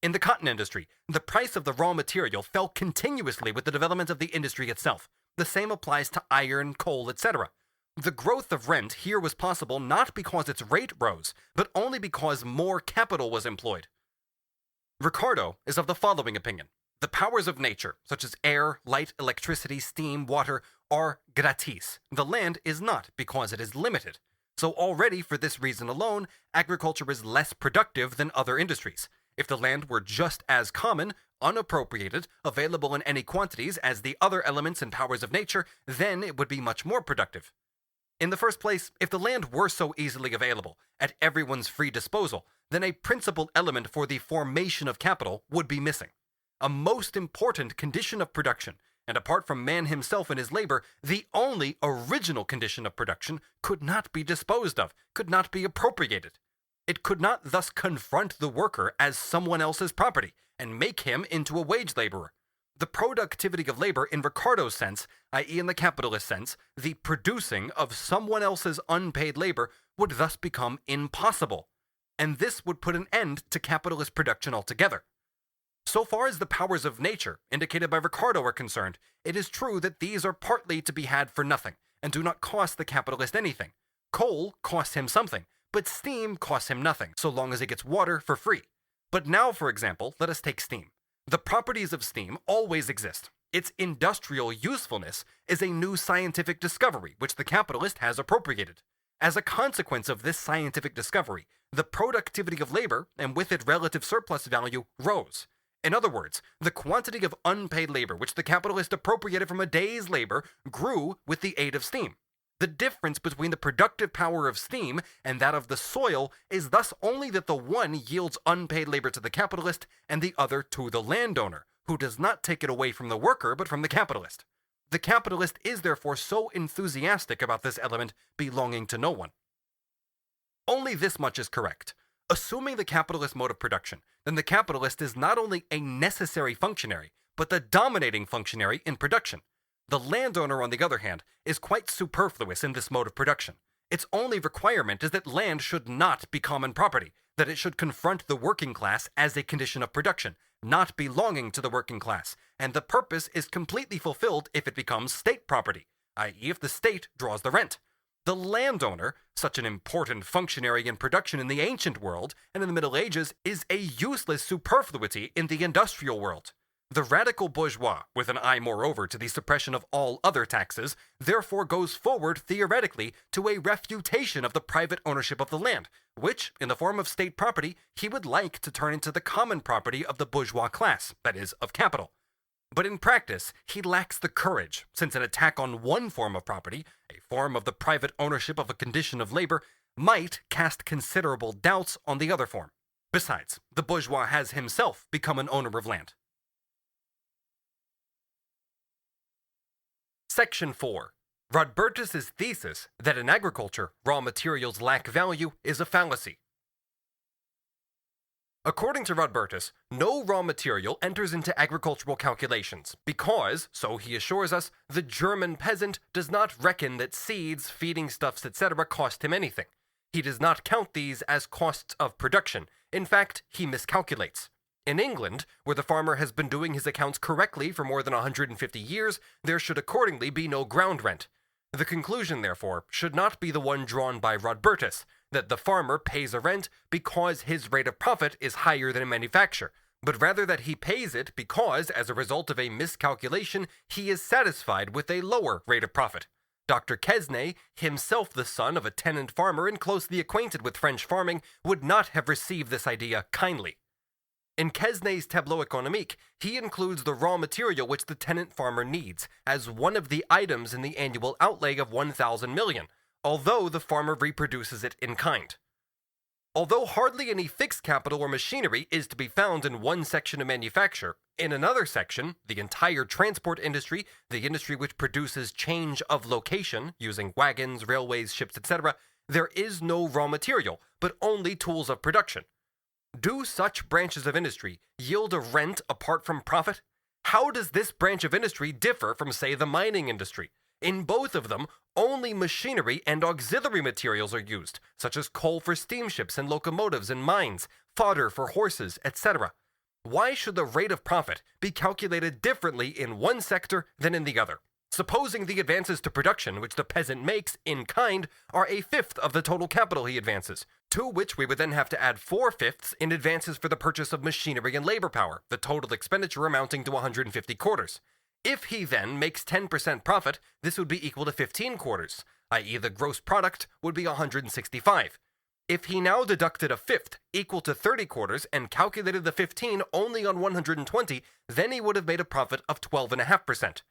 In the cotton industry, the price of the raw material fell continuously with the development of the industry itself. The same applies to iron, coal, etc. The growth of rent here was possible not because its rate rose, but only because more capital was employed. Ricardo is of the following opinion. The powers of nature, such as air, light, electricity, steam, water, are gratis. The land is not, because it is limited. So already, for this reason alone, agriculture is less productive than other industries. If the land were just as common, unappropriated, available in any quantities as the other elements and powers of nature, then it would be much more productive. In the first place, if the land were so easily available, at everyone's free disposal, then a principal element for the formation of capital would be missing. A most important condition of production, and apart from man himself and his labor, the only original condition of production could not be disposed of, could not be appropriated. It could not thus confront the worker as someone else's property and make him into a wage laborer. The productivity of labor in Ricardo's sense, i.e. in the capitalist sense, the producing of someone else's unpaid labor, would thus become impossible, and this would put an end to capitalist production altogether. So far as the powers of nature, indicated by Ricardo, are concerned, it is true that these are partly to be had for nothing, and do not cost the capitalist anything. Coal costs him something, but steam costs him nothing, so long as he gets water for free. But now, for example, let us take steam. The properties of steam always exist. Its industrial usefulness is a new scientific discovery which the capitalist has appropriated. As a consequence of this scientific discovery, the productivity of labor, and with it relative surplus value, rose. In other words, the quantity of unpaid labor which the capitalist appropriated from a day's labor grew with the aid of steam. The difference between the productive power of steam and that of the soil is thus only that the one yields unpaid labor to the capitalist and the other to the landowner, who does not take it away from the worker but from the capitalist. The capitalist is therefore so enthusiastic about this element belonging to no one. Only this much is correct. Assuming the capitalist mode of production, then the capitalist is not only a necessary functionary, but the dominating functionary in production. The landowner, on the other hand, is quite superfluous in this mode of production. Its only requirement is that land should not be common property, that it should confront the working class as a condition of production, not belonging to the working class, and the purpose is completely fulfilled if it becomes state property, i.e. if the state draws the rent. The landowner, such an important functionary in production in the ancient world and in the Middle Ages, is a useless superfluity in the industrial world. The radical bourgeois, with an eye moreover to the suppression of all other taxes, therefore goes forward theoretically to a refutation of the private ownership of the land, which, in the form of state property, he would like to turn into the common property of the bourgeois class, that is, of capital. But in practice, he lacks the courage, since an attack on one form of property, a form of the private ownership of a condition of labor, might cast considerable doubts on the other form. Besides, the bourgeois has himself become an owner of land. Section 4. Rodbertus's thesis that in agriculture raw materials lack value is a fallacy. According to Rodbertus, no raw material enters into agricultural calculations because, so he assures us, the German peasant does not reckon that seeds, feeding stuffs, etc. cost him anything. He does not count these as costs of production. In fact, he miscalculates. In England, where the farmer has been doing his accounts correctly for more than 150 years, there should accordingly be no ground rent. The conclusion, therefore, should not be the one drawn by Rodbertus, that the farmer pays a rent because his rate of profit is higher than a manufacturer, but rather that he pays it because, as a result of a miscalculation, he is satisfied with a lower rate of profit. Dr. Quesnay, himself the son of a tenant farmer and closely acquainted with French farming, would not have received this idea kindly. In Quesnay's Tableau économique, he includes the raw material which the tenant farmer needs as one of the items in the annual outlay of 1,000 million, although the farmer reproduces it in kind. Although hardly any fixed capital or machinery is to be found in one section of manufacture, in another section, the entire transport industry, the industry which produces change of location, using wagons, railways, ships, etc., there is no raw material, but only tools of production. Do such branches of industry yield a rent apart from profit? How does this branch of industry differ from, say, the mining industry? In both of them, only machinery and auxiliary materials are used, such as coal for steamships and locomotives and mines, fodder for horses, etc. Why should the rate of profit be calculated differently in one sector than in the other? Supposing the advances to production which the peasant makes in kind are a fifth of the total capital he advances, to which we would then have to add 4/5 in advances for the purchase of machinery and labor power, the total expenditure amounting to 150 quarters. If he then makes 10% profit, this would be equal to 15 quarters, i.e. the gross product would be 165. If he now deducted a fifth, equal to 30 quarters, and calculated the 15 only on 120, then he would have made a profit of 12.5%.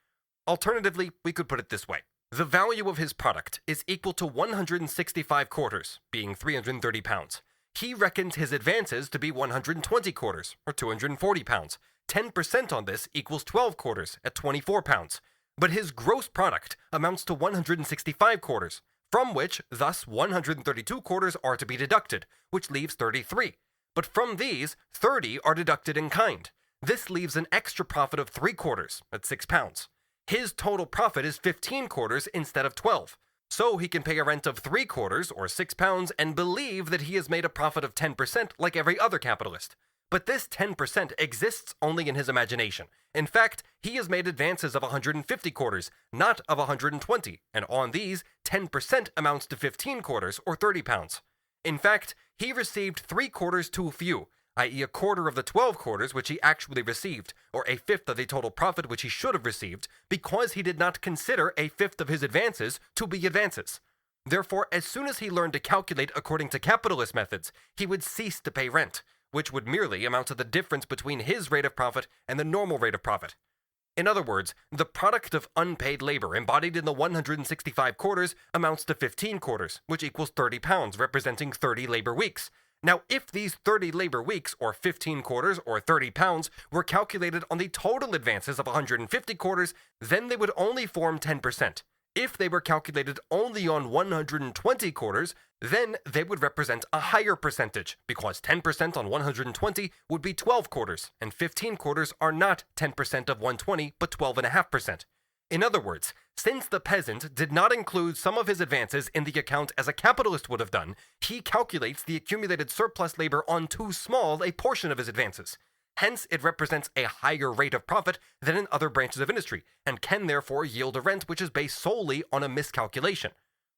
Alternatively, we could put it this way. The value of his product is equal to 165 quarters, being 330 pounds. He reckons his advances to be 120 quarters, or 240 pounds. 10% on this equals 12 quarters, at 24 pounds. But his gross product amounts to 165 quarters, from which, thus, 132 quarters are to be deducted, which leaves 33. But from these, 30 are deducted in kind. This leaves an extra profit of 3 quarters, at 6 pounds. His total profit is 15 quarters instead of 12. So he can pay a rent of 3 quarters, or 6 pounds, and believe that he has made a profit of 10% like every other capitalist. But this 10% exists only in his imagination. In fact, he has made advances of 150 quarters, not of 120, and on these, 10% amounts to 15 quarters, or 30 pounds. In fact, he received 3 quarters too few, i.e. a quarter of the 12 quarters which he actually received, or a fifth of the total profit which he should have received, because he did not consider a fifth of his advances to be advances. Therefore, as soon as he learned to calculate according to capitalist methods, he would cease to pay rent, which would merely amount to the difference between his rate of profit and the normal rate of profit. In other words, the product of unpaid labor embodied in the 165 quarters amounts to 15 quarters, which equals 30 pounds, representing 30 labor weeks. Now, if these 30 labor weeks, or 15 quarters, or 30 pounds, were calculated on the total advances of 150 quarters, then they would only form 10%. If they were calculated only on 120 quarters, then they would represent a higher percentage, because 10% on 120 would be 12 quarters, and 15 quarters are not 10% of 120, but 12.5%. In other words, since the peasant did not include some of his advances in the account as a capitalist would have done, he calculates the accumulated surplus labor on too small a portion of his advances. Hence, it represents a higher rate of profit than in other branches of industry, and can therefore yield a rent which is based solely on a miscalculation.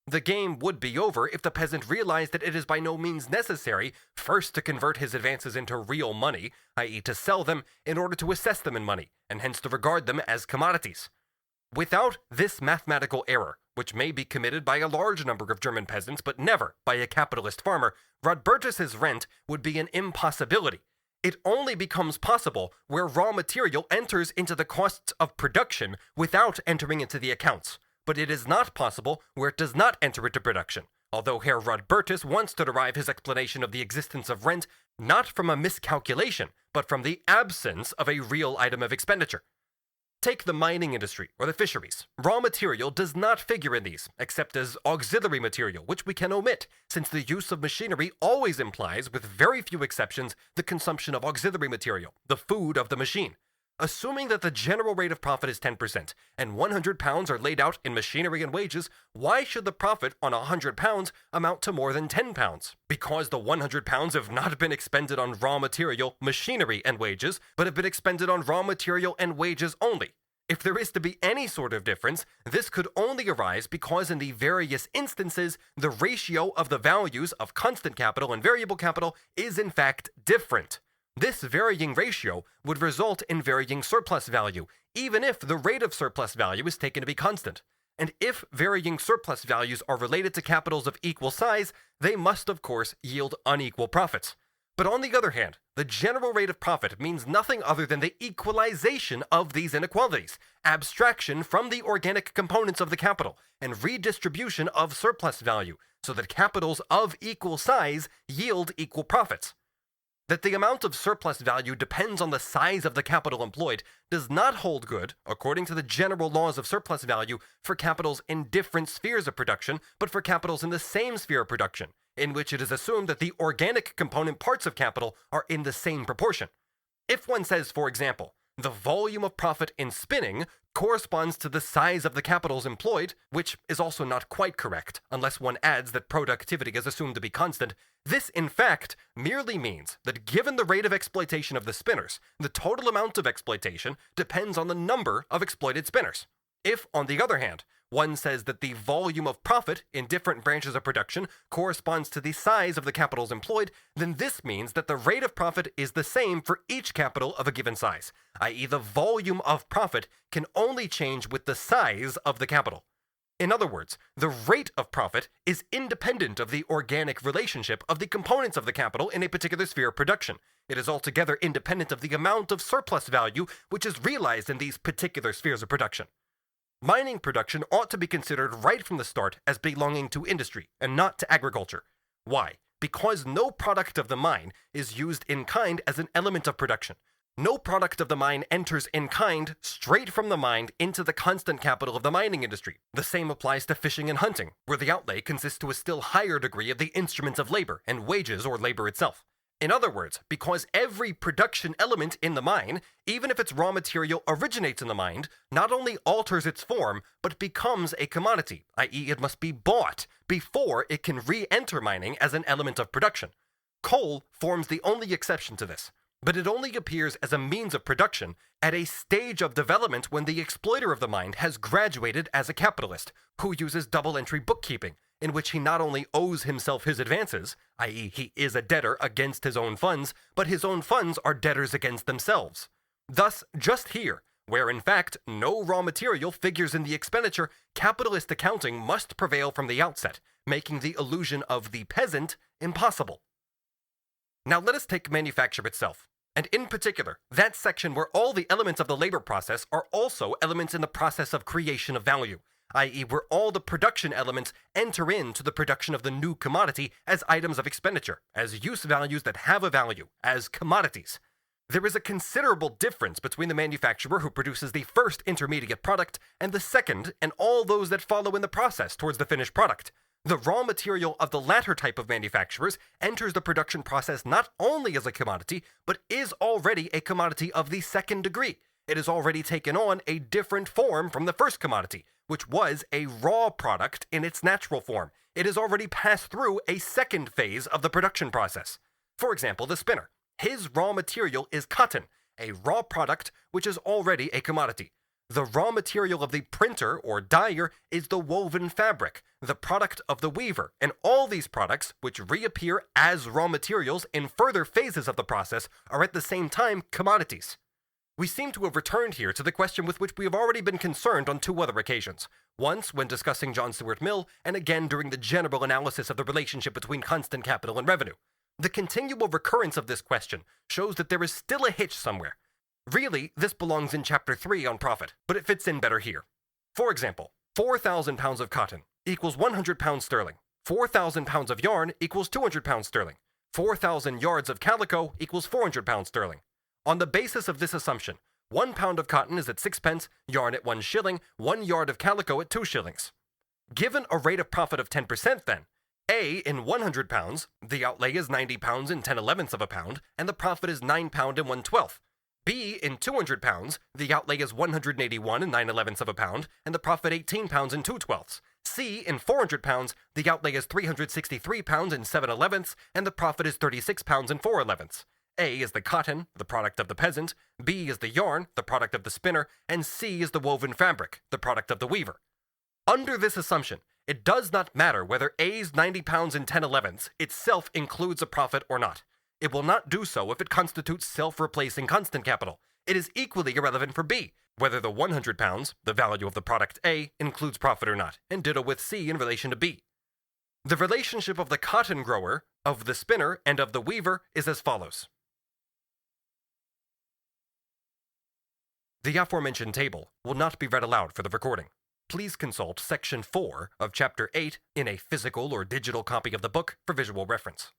The game would be over if the peasant realized that it is by no means necessary first to convert his advances into real money, i.e. to sell them in order to assess them in money, and hence to regard them as commodities. Without this mathematical error, which may be committed by a large number of German peasants but never by a capitalist farmer, Rodbertus's rent would be an impossibility. It only becomes possible where raw material enters into the costs of production without entering into the accounts, but it is not possible where it does not enter into production, although Herr Rodbertus wants to derive his explanation of the existence of rent not from a miscalculation, but from the absence of a real item of expenditure. Take the mining industry or the fisheries. Raw material does not figure in these, except as auxiliary material, which we can omit, since the use of machinery always implies, with very few exceptions, the consumption of auxiliary material, the food of the machine. Assuming that the general rate of profit is 10%, and 100 pounds are laid out in machinery and wages, why should the profit on 100 pounds amount to more than 10 pounds? Because the 100 pounds have not been expended on raw material, machinery, and wages, but have been expended on raw material and wages only. If there is to be any sort of difference, this could only arise because in the various instances, the ratio of the values of constant capital and variable capital is in fact different. This varying ratio would result in varying surplus value, even if the rate of surplus value is taken to be constant. And if varying surplus values are related to capitals of equal size, they must of course yield unequal profits. But on the other hand, the general rate of profit means nothing other than the equalization of these inequalities, abstraction from the organic components of the capital, and redistribution of surplus value, so that capitals of equal size yield equal profits. That the amount of surplus value depends on the size of the capital employed does not hold good, according to the general laws of surplus value, for capitals in different spheres of production, but for capitals in the same sphere of production, in which it is assumed that the organic component parts of capital are in the same proportion. If one says, for example, the volume of profit in spinning corresponds to the size of the capitals employed, which is also not quite correct, unless one adds that productivity is assumed to be constant, this in fact merely means that given the rate of exploitation of the spinners, the total amount of exploitation depends on the number of exploited spinners. If, on the other hand, one says that the volume of profit in different branches of production corresponds to the size of the capitals employed, then this means that the rate of profit is the same for each capital of a given size, i.e. the volume of profit can only change with the size of the capital. In other words, the rate of profit is independent of the organic relationship of the components of the capital in a particular sphere of production. It is altogether independent of the amount of surplus value which is realized in these particular spheres of production. Mining production ought to be considered right from the start as belonging to industry and not to agriculture. Why? Because no product of the mine is used in kind as an element of production. No product of the mine enters in kind straight from the mine into the constant capital of the mining industry. The same applies to fishing and hunting, where the outlay consists to a still higher degree of the instruments of labor and wages or labor itself. In other words, because every production element in the mine, even if its raw material originates in the mine, not only alters its form, but becomes a commodity, i.e. it must be bought before it can re-enter mining as an element of production. Coal forms the only exception to this, but it only appears as a means of production at a stage of development when the exploiter of the mine has graduated as a capitalist, who uses double-entry bookkeeping, in which he not only owes himself his advances, i.e. he is a debtor against his own funds, but his own funds are debtors against themselves. Thus, just here, where in fact no raw material figures in the expenditure, capitalist accounting must prevail from the outset, making the illusion of the peasant impossible. Now let us take manufacture itself, and in particular, that section where all the elements of the labor process are also elements in the process of creation of value, i.e. where all the production elements enter into the production of the new commodity as items of expenditure, as use values that have a value, as commodities. There is a considerable difference between the manufacturer who produces the first intermediate product and the second and all those that follow in the process towards the finished product. The raw material of the latter type of manufacturers enters the production process not only as a commodity, but is already a commodity of the second degree. It has already taken on a different form from the first commodity, which was a raw product in its natural form. It has already passed through a second phase of the production process. For example, the spinner. His raw material is cotton, a raw product which is already a commodity. The raw material of the printer or dyer is the woven fabric, the product of the weaver, and all these products, which reappear as raw materials in further phases of the process, are at the same time commodities. We seem to have returned here to the question with which we have already been concerned on two other occasions, once when discussing John Stuart Mill, and again during the general analysis of the relationship between constant capital and revenue. The continual recurrence of this question shows that there is still a hitch somewhere. Really, this belongs in Chapter 3 on profit, but it fits in better here. For example, 4,000 pounds of cotton equals 100 pounds sterling. 4,000 pounds of yarn equals 200 pounds sterling. 4,000 yards of calico equals 400 pounds sterling. On the basis of this assumption, 1 pound of cotton is at 6 pence, yarn at 1 shilling, 1 yard of calico at 2 shillings. Given a rate of profit of 10% then, A in 100 pounds, the outlay is 90 pounds and 10/11ths of a pound, and the profit is 9 pound and 1/12. B in 200 pounds, the outlay is 181 and 9/11ths of a pound, and the profit 18 pounds and 2/12ths. C in 400 pounds, the outlay is 363 pounds and 7/11ths, and the profit is 36 pounds and 4/11ths. A is the cotton, the product of the peasant, B is the yarn, the product of the spinner, and C is the woven fabric, the product of the weaver. Under this assumption, it does not matter whether A's 90 pounds and 10/11ths itself includes a profit or not. It will not do so if it constitutes self-replacing constant capital. It is equally irrelevant for B, whether the 100 pounds, the value of the product A, includes profit or not, and ditto with C in relation to B. The relationship of the cotton grower, of the spinner, and of the weaver is as follows. The aforementioned table will not be read aloud for the recording. Please consult Section 4 of Chapter 8 in a physical or digital copy of the book for visual reference.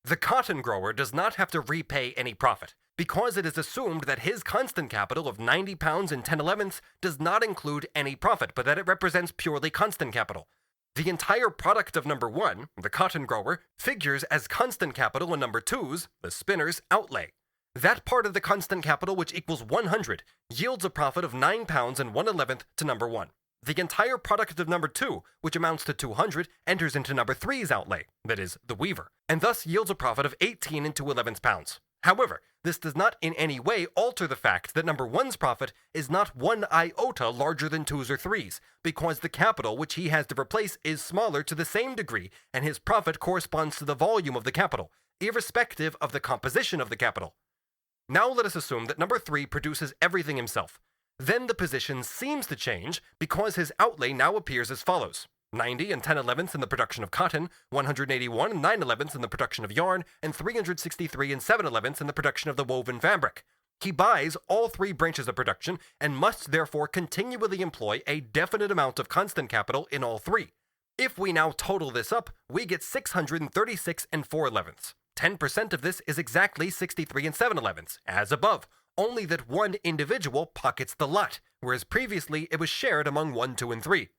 The cotton grower does not have to repay any profit, because it is assumed that his constant capital of 90 pounds and 10/11ths does not include any profit, but that it represents purely constant capital. The entire product of number 1, the cotton grower, figures as constant capital in number 2's, the spinner's, outlay. That part of the constant capital which equals 100 yields a profit of 9 pounds and 1/11th to number 1. The entire product of number 2, which amounts to 200, enters into number 3's outlay, that is, the weaver, and thus yields a profit of 18 and 2/11ths pounds. However, this does not in any way alter the fact that number 1's profit is not 1 iota larger than 2's or 3's, because the capital which he has to replace is smaller to the same degree, and his profit corresponds to the volume of the capital, irrespective of the composition of the capital. Now let us assume that number 3 produces everything himself. Then the position seems to change because his outlay now appears as follows: 90 and 10/11ths in the production of cotton, 181 and 9/11ths in the production of yarn, and 363 and 7/11ths in the production of the woven fabric. He buys all 3 branches of production and must therefore continually employ a definite amount of constant capital in all 3. If we now total this up, we get 636 and 4/11ths. 10% of this is exactly 63 and 7/11ths, as above, only that one individual pockets the lot, whereas previously it was shared among 1, 2, and 3.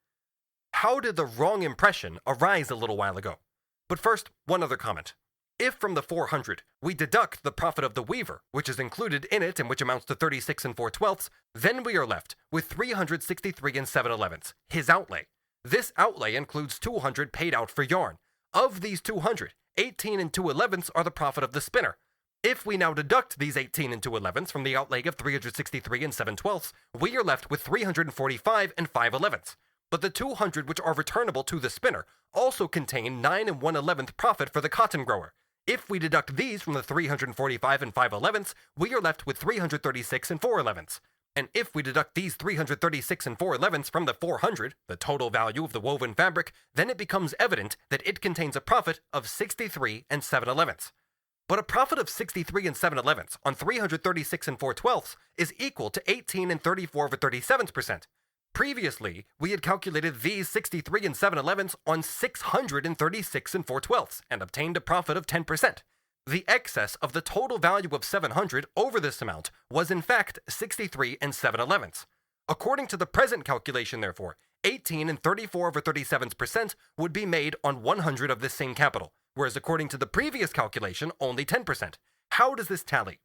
How did the wrong impression arise a little while ago? But first, one other comment. If from the 400 we deduct the profit of the weaver, which is included in it and which amounts to 36 and 4/12ths, then we are left with 363 and 7/11ths, his outlay. This outlay includes 200 paid out for yarn. Of these 200, 18 and 2/11ths are the profit of the spinner. If we now deduct these 18 and 2/11ths from the outlay of 363 and 7/12ths, we are left with 345 and 5/11ths. But the 200 which are returnable to the spinner also contain 9 and 1/11th profit for the cotton grower. If we deduct these from the 345 and 5/11ths, we are left with 336 and 4/11ths. And if we deduct these 336 and 4/11ths from the 400, the total value of the woven fabric, then it becomes evident that it contains a profit of 63 and 7/11ths. But a profit of 63 and 7/11ths on 336 and 4/12ths is equal to 18 and 34/37%. Previously, we had calculated these 63 and 7/11ths on 636 and 4/12ths and obtained a profit of 10%. The excess of the total value of 700 over this amount was in fact 63 and 7/11ths. According to the present calculation, therefore, 18 and 34/37% would be made on 100 of this same capital, whereas according to the previous calculation, only 10%. How does this tally?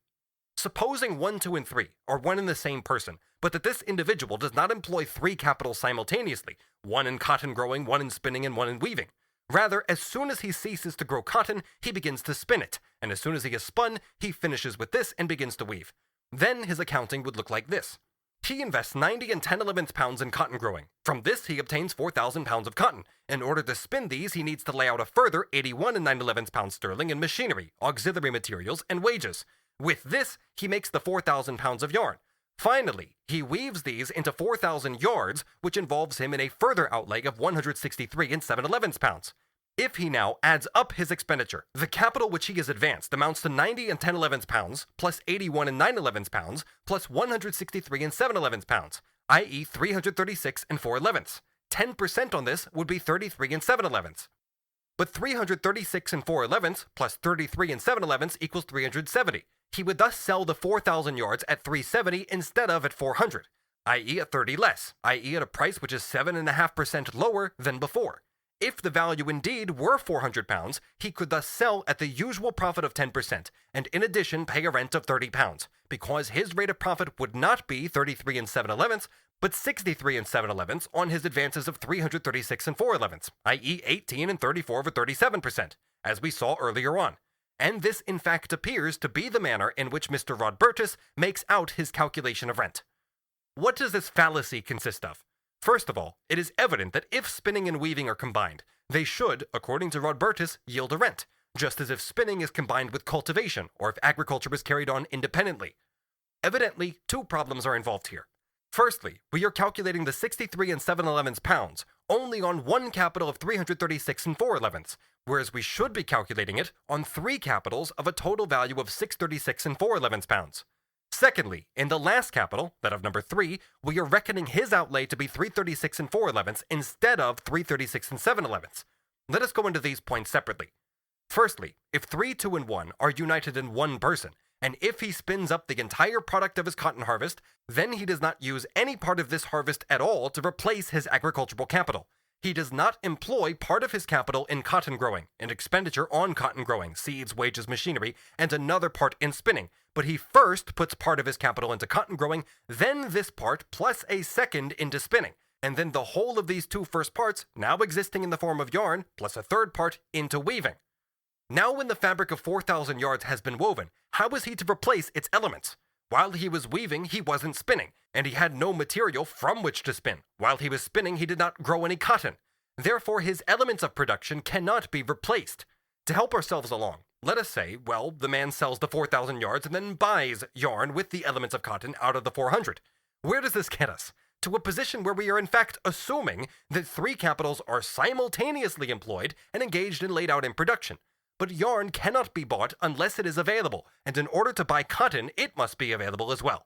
Supposing 1, 2, and 3 are one and the same person, but that this individual does not employ 3 capitals simultaneously, one in cotton growing, one in spinning, and one in weaving. Rather, as soon as he ceases to grow cotton, he begins to spin it, and as soon as he has spun, he finishes with this and begins to weave. Then his accounting would look like this. He invests 90 and 10/11ths pounds in cotton growing. From this, he obtains 4,000 pounds of cotton. In order to spin these, he needs to lay out a further 81 and 9/11ths pounds sterling in machinery, auxiliary materials, and wages. With this, he makes the 4,000 pounds of yarn. Finally, he weaves these into 4,000 yards, which involves him in a further outlay of 163 and 7/11ths pounds. If he now adds up his expenditure, the capital which he has advanced amounts to 90 and 10/11ths pounds, plus 81 and 9/11ths pounds, plus 163 and 7/11ths pounds, i.e. 336 and 4/11ths. 10% on this would be 33 and 7/11ths. But 336 and 4/11ths plus 33 and 7/11ths equals 370. He would thus sell the 4,000 yards at 370 instead of at 400, i.e. at 30 less, i.e. at a price which is 7.5% lower than before. If the value indeed were £400, he could thus sell at the usual profit of 10%, and in addition pay a rent of £30, because his rate of profit would not be 33 7/11, but 63 7/11 on his advances of 336 4/11, i.e. 18 and 34 over 37%, as we saw earlier on. And this in fact appears to be the manner in which Mr. Rodbertus makes out his calculation of rent. What does this fallacy consist of? First of all, it is evident that if spinning and weaving are combined, they should, according to Rodbertus, yield a rent, just as if spinning is combined with cultivation, or if agriculture is carried on independently. Evidently, two problems are involved here. Firstly, we are calculating the 63 7/11 pounds only on one capital of 336 4/11, whereas we should be calculating it on three capitals of a total value of 636 4/11 pounds. Secondly, in the last capital, that of number 3, we are reckoning his outlay to be 336 4/11 instead of 336 7/11. Let us go into these points separately. Firstly, if 3, 2, and 1 are united in one person, and if he spins up the entire product of his cotton harvest, then he does not use any part of this harvest at all to replace his agricultural capital. He does not employ part of his capital in cotton growing, and expenditure on cotton growing, seeds, wages, machinery, and another part in spinning, but he first puts part of his capital into cotton growing, then this part plus a second into spinning, and then the whole of these two first parts, now existing in the form of yarn, plus a third part into weaving. Now when the fabric of 4,000 yards has been woven, how is he to replace its elements? While he was weaving, he wasn't spinning, and he had no material from which to spin. While he was spinning, he did not grow any cotton. Therefore, his elements of production cannot be replaced. To help ourselves along, let us say, well, the man sells the 4,000 yards and then buys yarn with the elements of cotton out of the 400. Where does this get us? To a position where we are in fact assuming that three capitals are simultaneously employed and engaged and laid out in production. But yarn cannot be bought unless it is available, and in order to buy cotton, it must be available as well.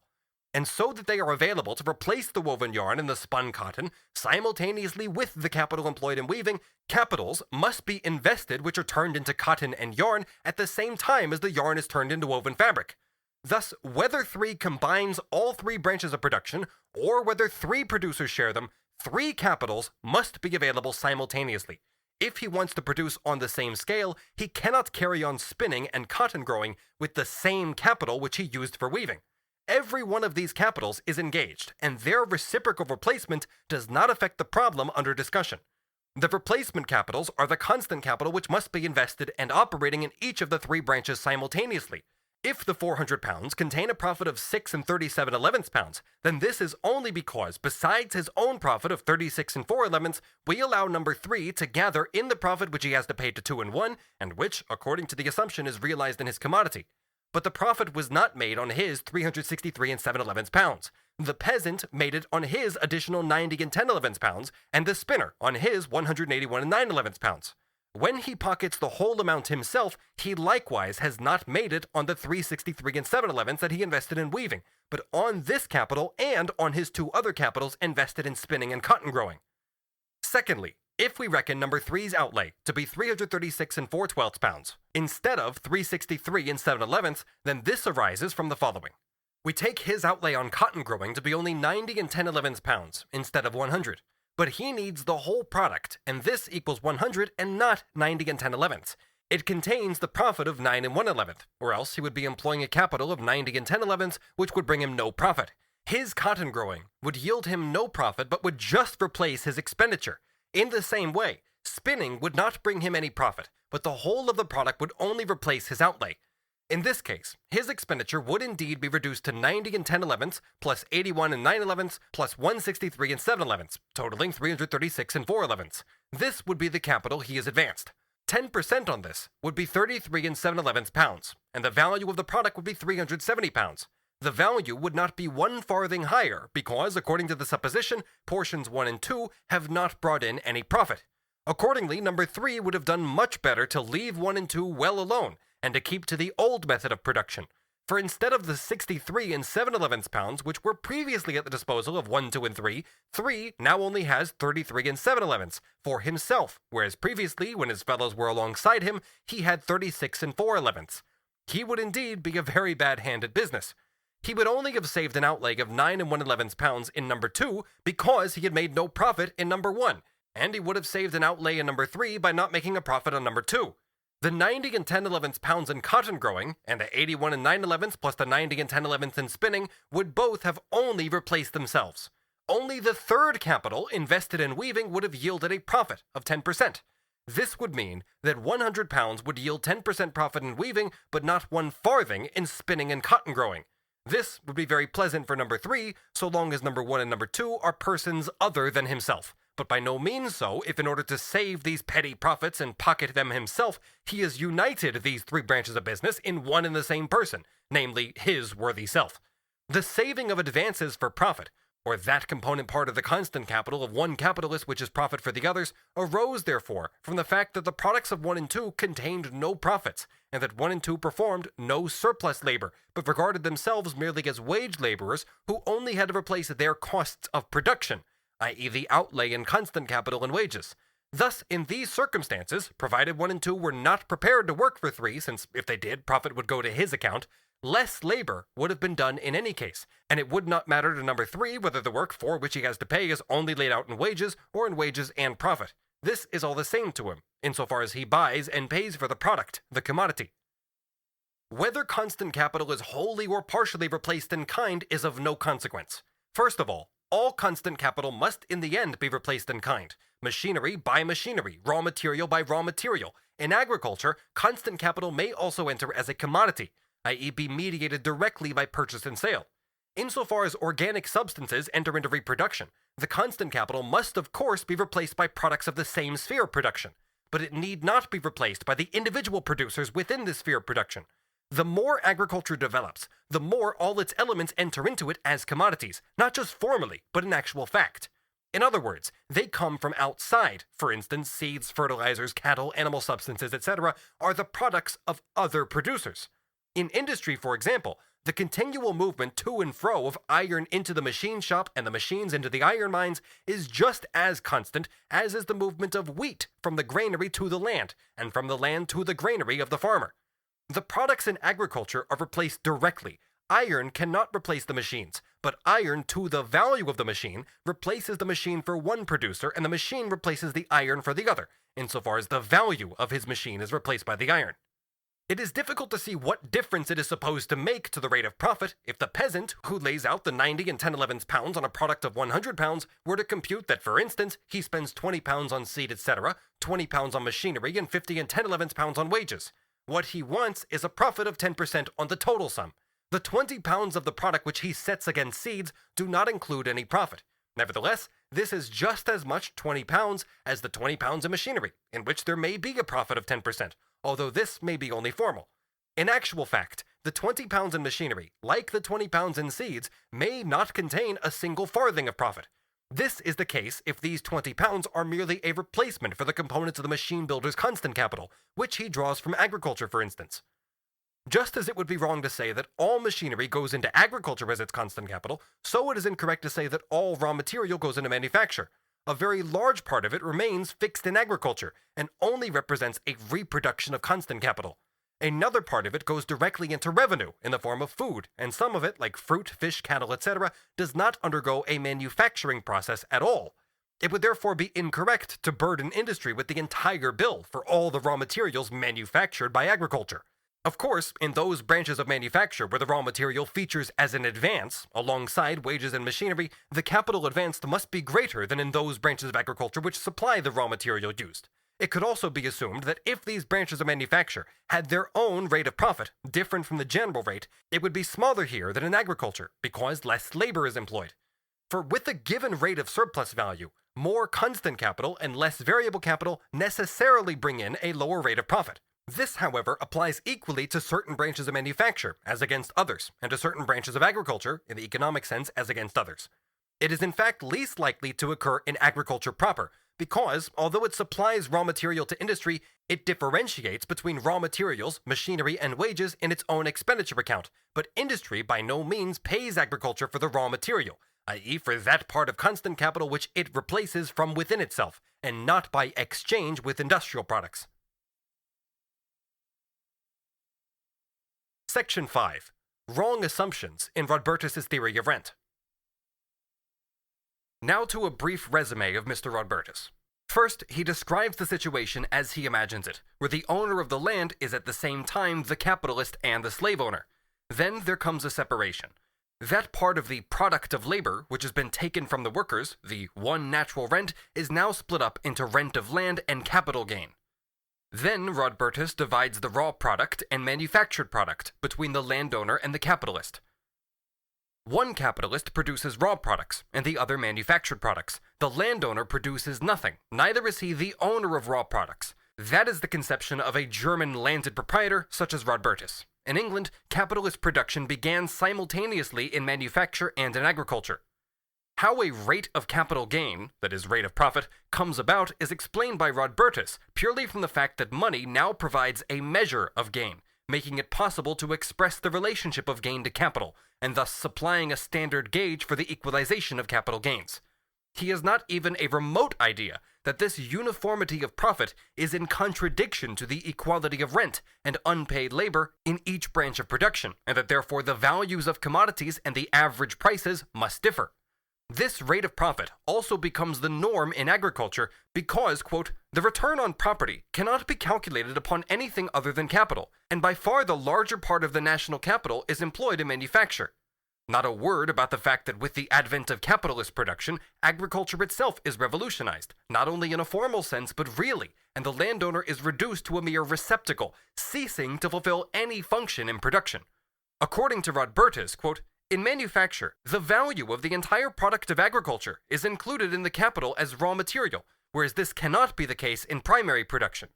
And so that they are available to replace the woven yarn and the spun cotton, simultaneously with the capital employed in weaving, capitals must be invested which are turned into cotton and yarn at the same time as the yarn is turned into woven fabric. Thus, whether 3 combines all 3 branches of production, or whether 3 producers share them, 3 capitals must be available simultaneously. If he wants to produce on the same scale, he cannot carry on spinning and cotton growing with the same capital which he used for weaving. Every one of these capitals is engaged, and their reciprocal replacement does not affect the problem under discussion. The replacement capitals are the constant capital which must be invested and operating in each of the 3 branches simultaneously. If the 400 pounds contain a profit of 6 and 37/11 pounds, then this is only because, besides his own profit of 36 and 4/11, we allow number 3 to gather in the profit which he has to pay to 2 and 1, and which, according to the assumption, is realized in his commodity. But the profit was not made on his 363 and 7/11 pounds. The peasant made it on his additional 90 and 10/11 pounds, and the spinner on his 181 and 9/11 pounds. When he pockets the whole amount himself, he likewise has not made it on the 363 and 7/11 that he invested in weaving, but on this capital and on his 2 other capitals invested in spinning and cotton growing. Secondly, if we reckon number 3's outlay to be 336 and 4/12 pounds instead of 363 and 7/11, then this arises from the following. We take his outlay on cotton growing to be only 90 and 10/11 pounds instead of 100. But he needs the whole product, and this equals 100 and not 90 and 10/11. It contains the profit of 9 and 1/11, or else he would be employing a capital of 90 and 10/11, which would bring him no profit. His cotton growing would yield him no profit, but would just replace his expenditure. In the same way, spinning would not bring him any profit, but the whole of the product would only replace his outlay. In this case, his expenditure would indeed be reduced to 90 and 10/11 plus 81 and 9/11 plus 163 and 7/11, totaling 336 and 4/11. This would be the capital he has advanced. 10% on this would be 33 and 7/11 pounds, and the value of the product would be 370 pounds. The value would not be 1 farthing higher because, according to the supposition, portions 1 and 2 have not brought in any profit. Accordingly, number 3 would have done much better to leave 1 and 2 well alone, and to keep to the old method of production. For instead of the 63 and 7/11 pounds, which were previously at the disposal of 1, 2, and 3, 3 now only has 33 and 7/11 for himself, whereas previously, when his fellows were alongside him, he had 36 and 4/11. He would indeed be a very bad hand at business. He would only have saved an outlay of 9 1/11 pounds in number 2 because he had made no profit in number 1, and he would have saved an outlay in number 3 by not making a profit on number 2. The 90 10/11 pounds in cotton growing and the 81 9/11 plus the 90 10/11 in spinning would both have only replaced themselves. Only the third capital invested in weaving would have yielded a profit of 10%. This would mean that 100 pounds would yield 10% profit in weaving, but not 1 farthing in spinning and cotton growing. This would be very pleasant for number 3, so long as number 1 and number 2 are persons other than himself, but by no means so if in order to save these petty profits and pocket them himself, he has united these 3 branches of business in one and the same person, namely his worthy self. The saving of advances for profit, or that component part of the constant capital of one capitalist which is profit for the others, arose therefore from the fact that the products of 1 and 2 contained no profits, and that 1 and 2 performed no surplus labor, but regarded themselves merely as wage laborers who only had to replace their costs of production, i.e. the outlay in constant capital and wages. Thus, in these circumstances, provided 1 and 2 were not prepared to work for 3, since if they did, profit would go to his account, less labor would have been done in any case, and it would not matter to number 3 whether the work for which he has to pay is only laid out in wages or in wages and profit. This is all the same to him, insofar as he buys and pays for the product, the commodity. Whether constant capital is wholly or partially replaced in kind is of no consequence. First of all constant capital must in the end be replaced in kind. Machinery by machinery, raw material by raw material. In agriculture, constant capital may also enter as a commodity, i.e. be mediated directly by purchase and sale. Insofar as organic substances enter into reproduction, the constant capital must of course be replaced by products of the same sphere of production, but it need not be replaced by the individual producers within this sphere of production. The more agriculture develops, the more all its elements enter into it as commodities, not just formally, but in actual fact. In other words, they come from outside. For instance, seeds, fertilizers, cattle, animal substances, etc. are the products of other producers. In industry, for example, the continual movement to and fro of iron into the machine shop and the machines into the iron mines is just as constant as is the movement of wheat from the granary to the land, and from the land to the granary of the farmer. The products in agriculture are replaced directly. Iron cannot replace the machines, but iron to the value of the machine replaces the machine for one producer, and the machine replaces the iron for the other, insofar as the value of his machine is replaced by the iron. It is difficult to see what difference it is supposed to make to the rate of profit if the peasant, who lays out the 90 and 10/11 pounds on a product of 100 pounds, were to compute that, for instance, he spends 20 pounds on seed, etc., 20 pounds on machinery, and 50 and 10/11 pounds on wages. What he wants is a profit of 10% on the total sum. The 20 pounds of the product which he sets against seeds do not include any profit. Nevertheless, this is just as much 20 pounds as the 20 pounds of machinery, in which there may be a profit of 10%, although this may be only formal. In actual fact, the 20 pounds in machinery, like the 20 pounds in seeds, may not contain a single farthing of profit. This is the case if these 20 pounds are merely a replacement for the components of the machine builder's constant capital, which he draws from agriculture, for instance. Just as it would be wrong to say that all machinery goes into agriculture as its constant capital, so it is incorrect to say that all raw material goes into manufacture. A very large part of it remains fixed in agriculture, and only represents a reproduction of constant capital. Another part of it goes directly into revenue in the form of food, and some of it, like fruit, fish, cattle, etc., does not undergo a manufacturing process at all. It would therefore be incorrect to burden industry with the entire bill for all the raw materials manufactured by agriculture. Of course, in those branches of manufacture where the raw material features as an advance, alongside wages and machinery, the capital advanced must be greater than in those branches of agriculture which supply the raw material used. It could also be assumed that if these branches of manufacture had their own rate of profit, different from the general rate, it would be smaller here than in agriculture, because less labor is employed. For with a given rate of surplus value, more constant capital and less variable capital necessarily bring in a lower rate of profit. This, however, applies equally to certain branches of manufacture, as against others, and to certain branches of agriculture, in the economic sense, as against others. It is in fact least likely to occur in agriculture proper, because, although it supplies raw material to industry, it differentiates between raw materials, machinery, and wages in its own expenditure account, but industry by no means pays agriculture for the raw material, i.e. for that part of constant capital which it replaces from within itself, and not by exchange with industrial products. Section 5. Wrong assumptions in Rodbertus's theory of rent. Now to a brief resume of Mr. Rodbertus. First, he describes the situation as he imagines it, where the owner of the land is at the same time the capitalist and the slave owner. Then there comes a separation. That part of the product of labor, which has been taken from the workers, the one natural rent, is now split up into rent of land and capital gain. Then Rodbertus divides the raw product and manufactured product between the landowner and the capitalist. One capitalist produces raw products, and the other manufactured products. The landowner produces nothing, neither is he the owner of raw products. That is the conception of a German landed proprietor such as Rodbertus. In England, capitalist production began simultaneously in manufacture and in agriculture. How a rate of capital gain, that is, rate of profit, comes about is explained by Rodbertus purely from the fact that money now provides a measure of gain, making it possible to express the relationship of gain to capital, and thus supplying a standard gauge for the equalization of capital gains. He has not even a remote idea that this uniformity of profit is in contradiction to the equality of rent and unpaid labor in each branch of production, and that therefore the values of commodities and the average prices must differ. This rate of profit also becomes the norm in agriculture because, quote, the return on property cannot be calculated upon anything other than capital, and by far the larger part of the national capital is employed in manufacture. Not a word about the fact that with the advent of capitalist production, agriculture itself is revolutionized, not only in a formal sense but really, and the landowner is reduced to a mere receptacle, ceasing to fulfill any function in production. According to Rodbertus, quote, in manufacture, the value of the entire product of agriculture is included in the capital as raw material, whereas this cannot be the case in primary production.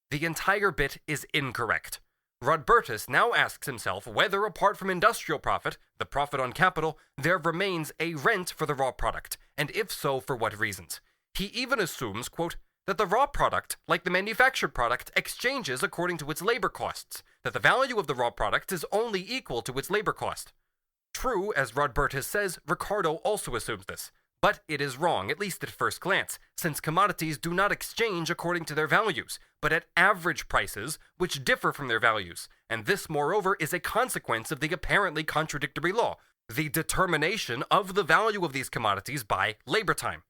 The entire bit is incorrect. Rodbertus now asks himself whether, apart from industrial profit, the profit on capital, there remains a rent for the raw product, and if so, for what reasons. He even assumes, quote, that the raw product, like the manufactured product, exchanges according to its labor costs, that the value of the raw product is only equal to its labor cost. True, as Rodbertus says, Ricardo also assumes this, but it is wrong, at least at first glance, since commodities do not exchange according to their values, but at average prices, which differ from their values, and this, moreover, is a consequence of the apparently contradictory law, the determination of the value of these commodities by labor time.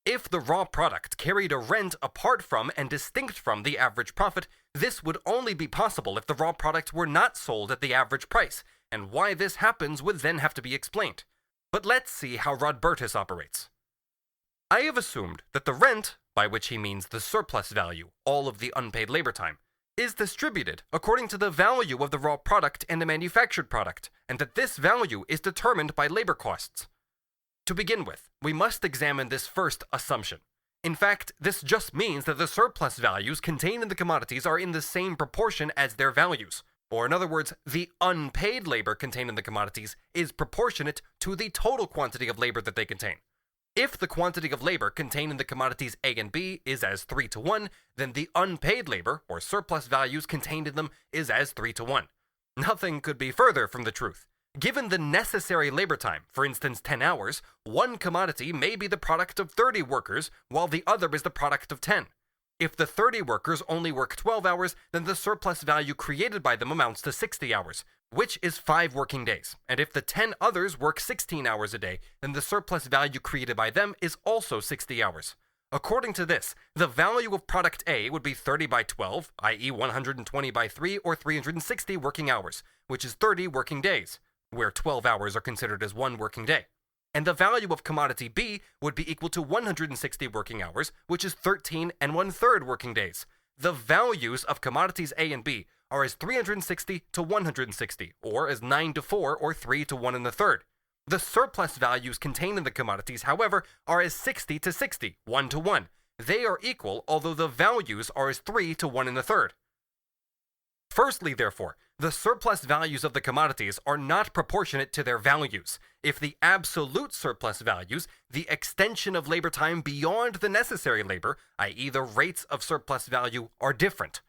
If the raw product carried a rent apart from and distinct from the average profit, this would only be possible if the raw product were not sold at the average price, and why this happens would then have to be explained. But let's see how Rodbertus operates. I have assumed that the rent, by which he means the surplus value, all of the unpaid labor time, is distributed according to the value of the raw product and the manufactured product, and that this value is determined by labor costs. To begin with, we must examine this first assumption. In fact, this just means that the surplus values contained in the commodities are in the same proportion as their values. Or in other words, the unpaid labor contained in the commodities is proportionate to the total quantity of labor that they contain. If the quantity of labor contained in the commodities A and B is as 3-to-1, then the unpaid labor, or surplus values contained in them, is as 3-to-1. Nothing could be further from the truth. Given the necessary labor time, for instance 10 hours, one commodity may be the product of 30 workers, while the other is the product of 10. If the 30 workers only work 12 hours, then the surplus value created by them amounts to 60 hours, which is 5 working days. And if the 10 others work 16 hours a day, then the surplus value created by them is also 60 hours. According to this, the value of product A would be 30 by 12, i.e. 120 by 3, or 360 working hours, which is 30 working days, where 12 hours are considered as 1 working day. And the value of commodity B would be equal to 160 working hours, which is 13 1/3 working days. The values of commodities A and B are as 360 to 160, or as 9-to-4 or 3-to-1 1/3. The surplus values contained in the commodities, however, are as 60-to-60, 1-to-1. They are equal, although the values are as 3-to-1 1/3. Firstly, therefore, the surplus values of the commodities are not proportionate to their values. If the absolute surplus values, the extension of labor time beyond the necessary labor, i.e. the rates of surplus value, are different.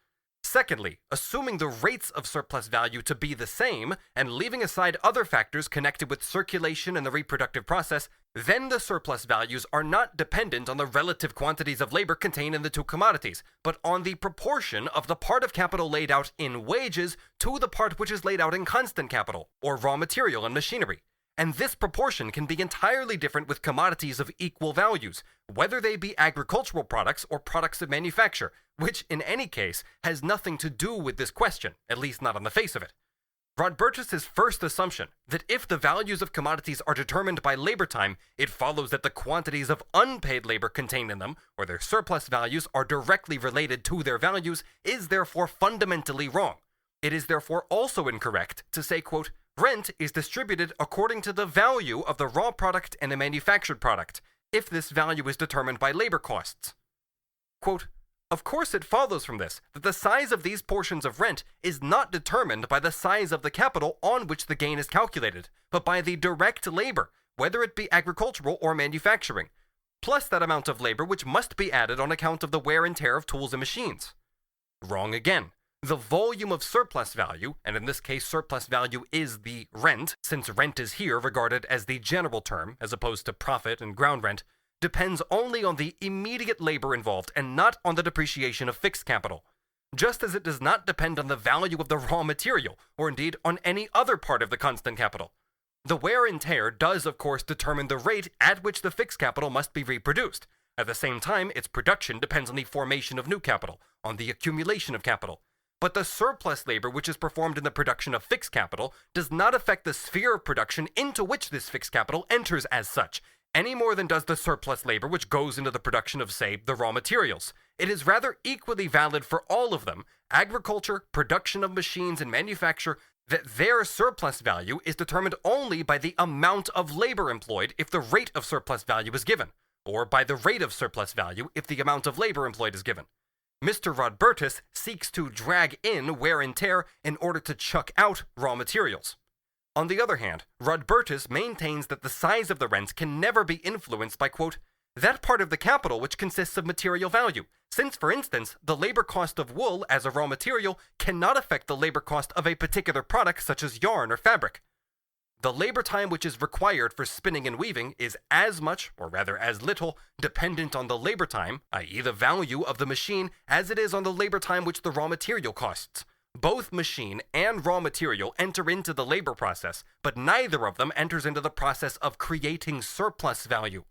Secondly, assuming the rates of surplus value to be the same, and leaving aside other factors connected with circulation and the reproductive process, then the surplus values are not dependent on the relative quantities of labor contained in the two commodities, but on the proportion of the part of capital laid out in wages to the part which is laid out in constant capital, or raw material and machinery. And this proportion can be entirely different with commodities of equal values, whether they be agricultural products or products of manufacture, which in any case has nothing to do with this question, at least not on the face of it. Rodbertus's first assumption, that if the values of commodities are determined by labor time, it follows that the quantities of unpaid labor contained in them, or their surplus values, are directly related to their values, is therefore fundamentally wrong. It is therefore also incorrect to say, quote, rent is distributed according to the value of the raw product and the manufactured product, if this value is determined by labor costs. Quote, of course it follows from this that the size of these portions of rent is not determined by the size of the capital on which the gain is calculated, but by the direct labor, whether it be agricultural or manufacturing, plus that amount of labor which must be added on account of the wear and tear of tools and machines. Wrong again. The volume of surplus value, and in this case surplus value is the rent, since rent is here regarded as the general term as opposed to profit and ground rent, depends only on the immediate labor involved and not on the depreciation of fixed capital, just as it does not depend on the value of the raw material, or indeed on any other part of the constant capital. The wear and tear does of course determine the rate at which the fixed capital must be reproduced. At the same time, its production depends on the formation of new capital, on the accumulation of capital. But the surplus labor which is performed in the production of fixed capital does not affect the sphere of production into which this fixed capital enters as such, any more than does the surplus labor which goes into the production of, say, the raw materials. It is rather equally valid for all of them, agriculture, production of machines, and manufacture, that their surplus value is determined only by the amount of labor employed if the rate of surplus value is given, or by the rate of surplus value if the amount of labor employed is given. Mr. Rodbertus seeks to drag in wear and tear in order to chuck out raw materials. On the other hand, Rodbertus maintains that the size of the rent can never be influenced by, quote, that part of the capital which consists of material value, since, for instance, the labor cost of wool as a raw material cannot affect the labor cost of a particular product such as yarn or fabric. The labor time which is required for spinning and weaving is as much, or rather as little, dependent on the labor time, i.e. the value of the machine, as it is on the labor time which the raw material costs. Both machine and raw material enter into the labor process, but neither of them enters into the process of creating surplus value.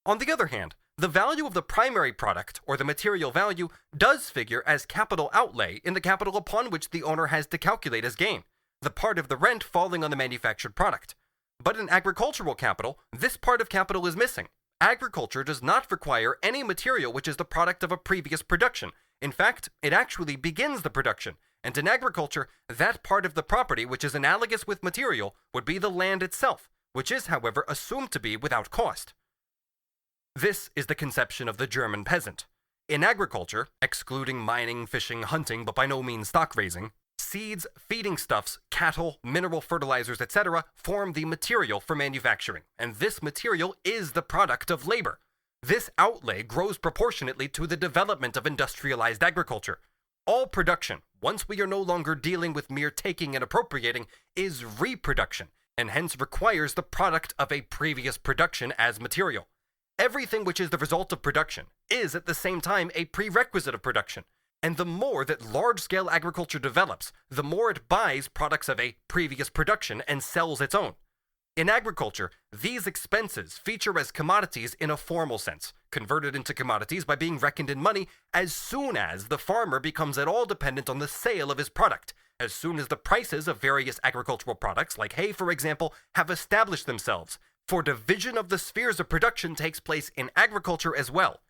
On the other hand, the value of the primary product, or the material value, does figure as capital outlay in the capital upon which the owner has to calculate his gain, the part of the rent falling on the manufactured product. But in agricultural capital, this part of capital is missing. Agriculture does not require any material which is the product of a previous production. In fact, it actually begins the production, and in agriculture, that part of the property which is analogous with material would be the land itself, which is, however, assumed to be without cost. This is the conception of the German peasant. In agriculture, excluding mining, fishing, hunting, but by no means stock raising, seeds, feeding stuffs, cattle, mineral fertilizers, etc. form the material for manufacturing, and this material is the product of labor. This outlay grows proportionately to the development of industrialized agriculture. All production, once we are no longer dealing with mere taking and appropriating, is reproduction, and hence requires the product of a previous production as material. Everything which is the result of production is at the same time a prerequisite of production. And the more that large-scale agriculture develops, the more it buys products of a previous production and sells its own. In agriculture, these expenses feature as commodities in a formal sense, converted into commodities by being reckoned in money as soon as the farmer becomes at all dependent on the sale of his product, as soon as the prices of various agricultural products, like hay for example, have established themselves, for division of the spheres of production takes place in agriculture as well.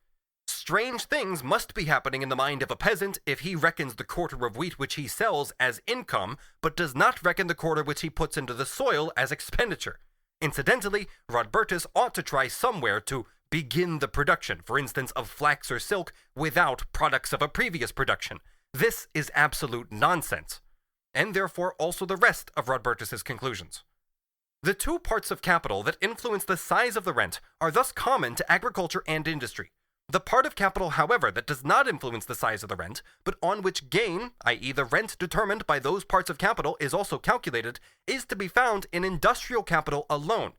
Strange things must be happening in the mind of a peasant if he reckons the quarter of wheat which he sells as income, but does not reckon the quarter which he puts into the soil as expenditure. Incidentally, Rodbertus ought to try somewhere to begin the production, for instance, of flax or silk, without products of a previous production. This is absolute nonsense, and therefore also the rest of Rodbertus's conclusions. The two parts of capital that influence the size of the rent are thus common to agriculture and industry. The part of capital, however, that does not influence the size of the rent, but on which gain, i.e. the rent determined by those parts of capital, is also calculated, is to be found in industrial capital alone.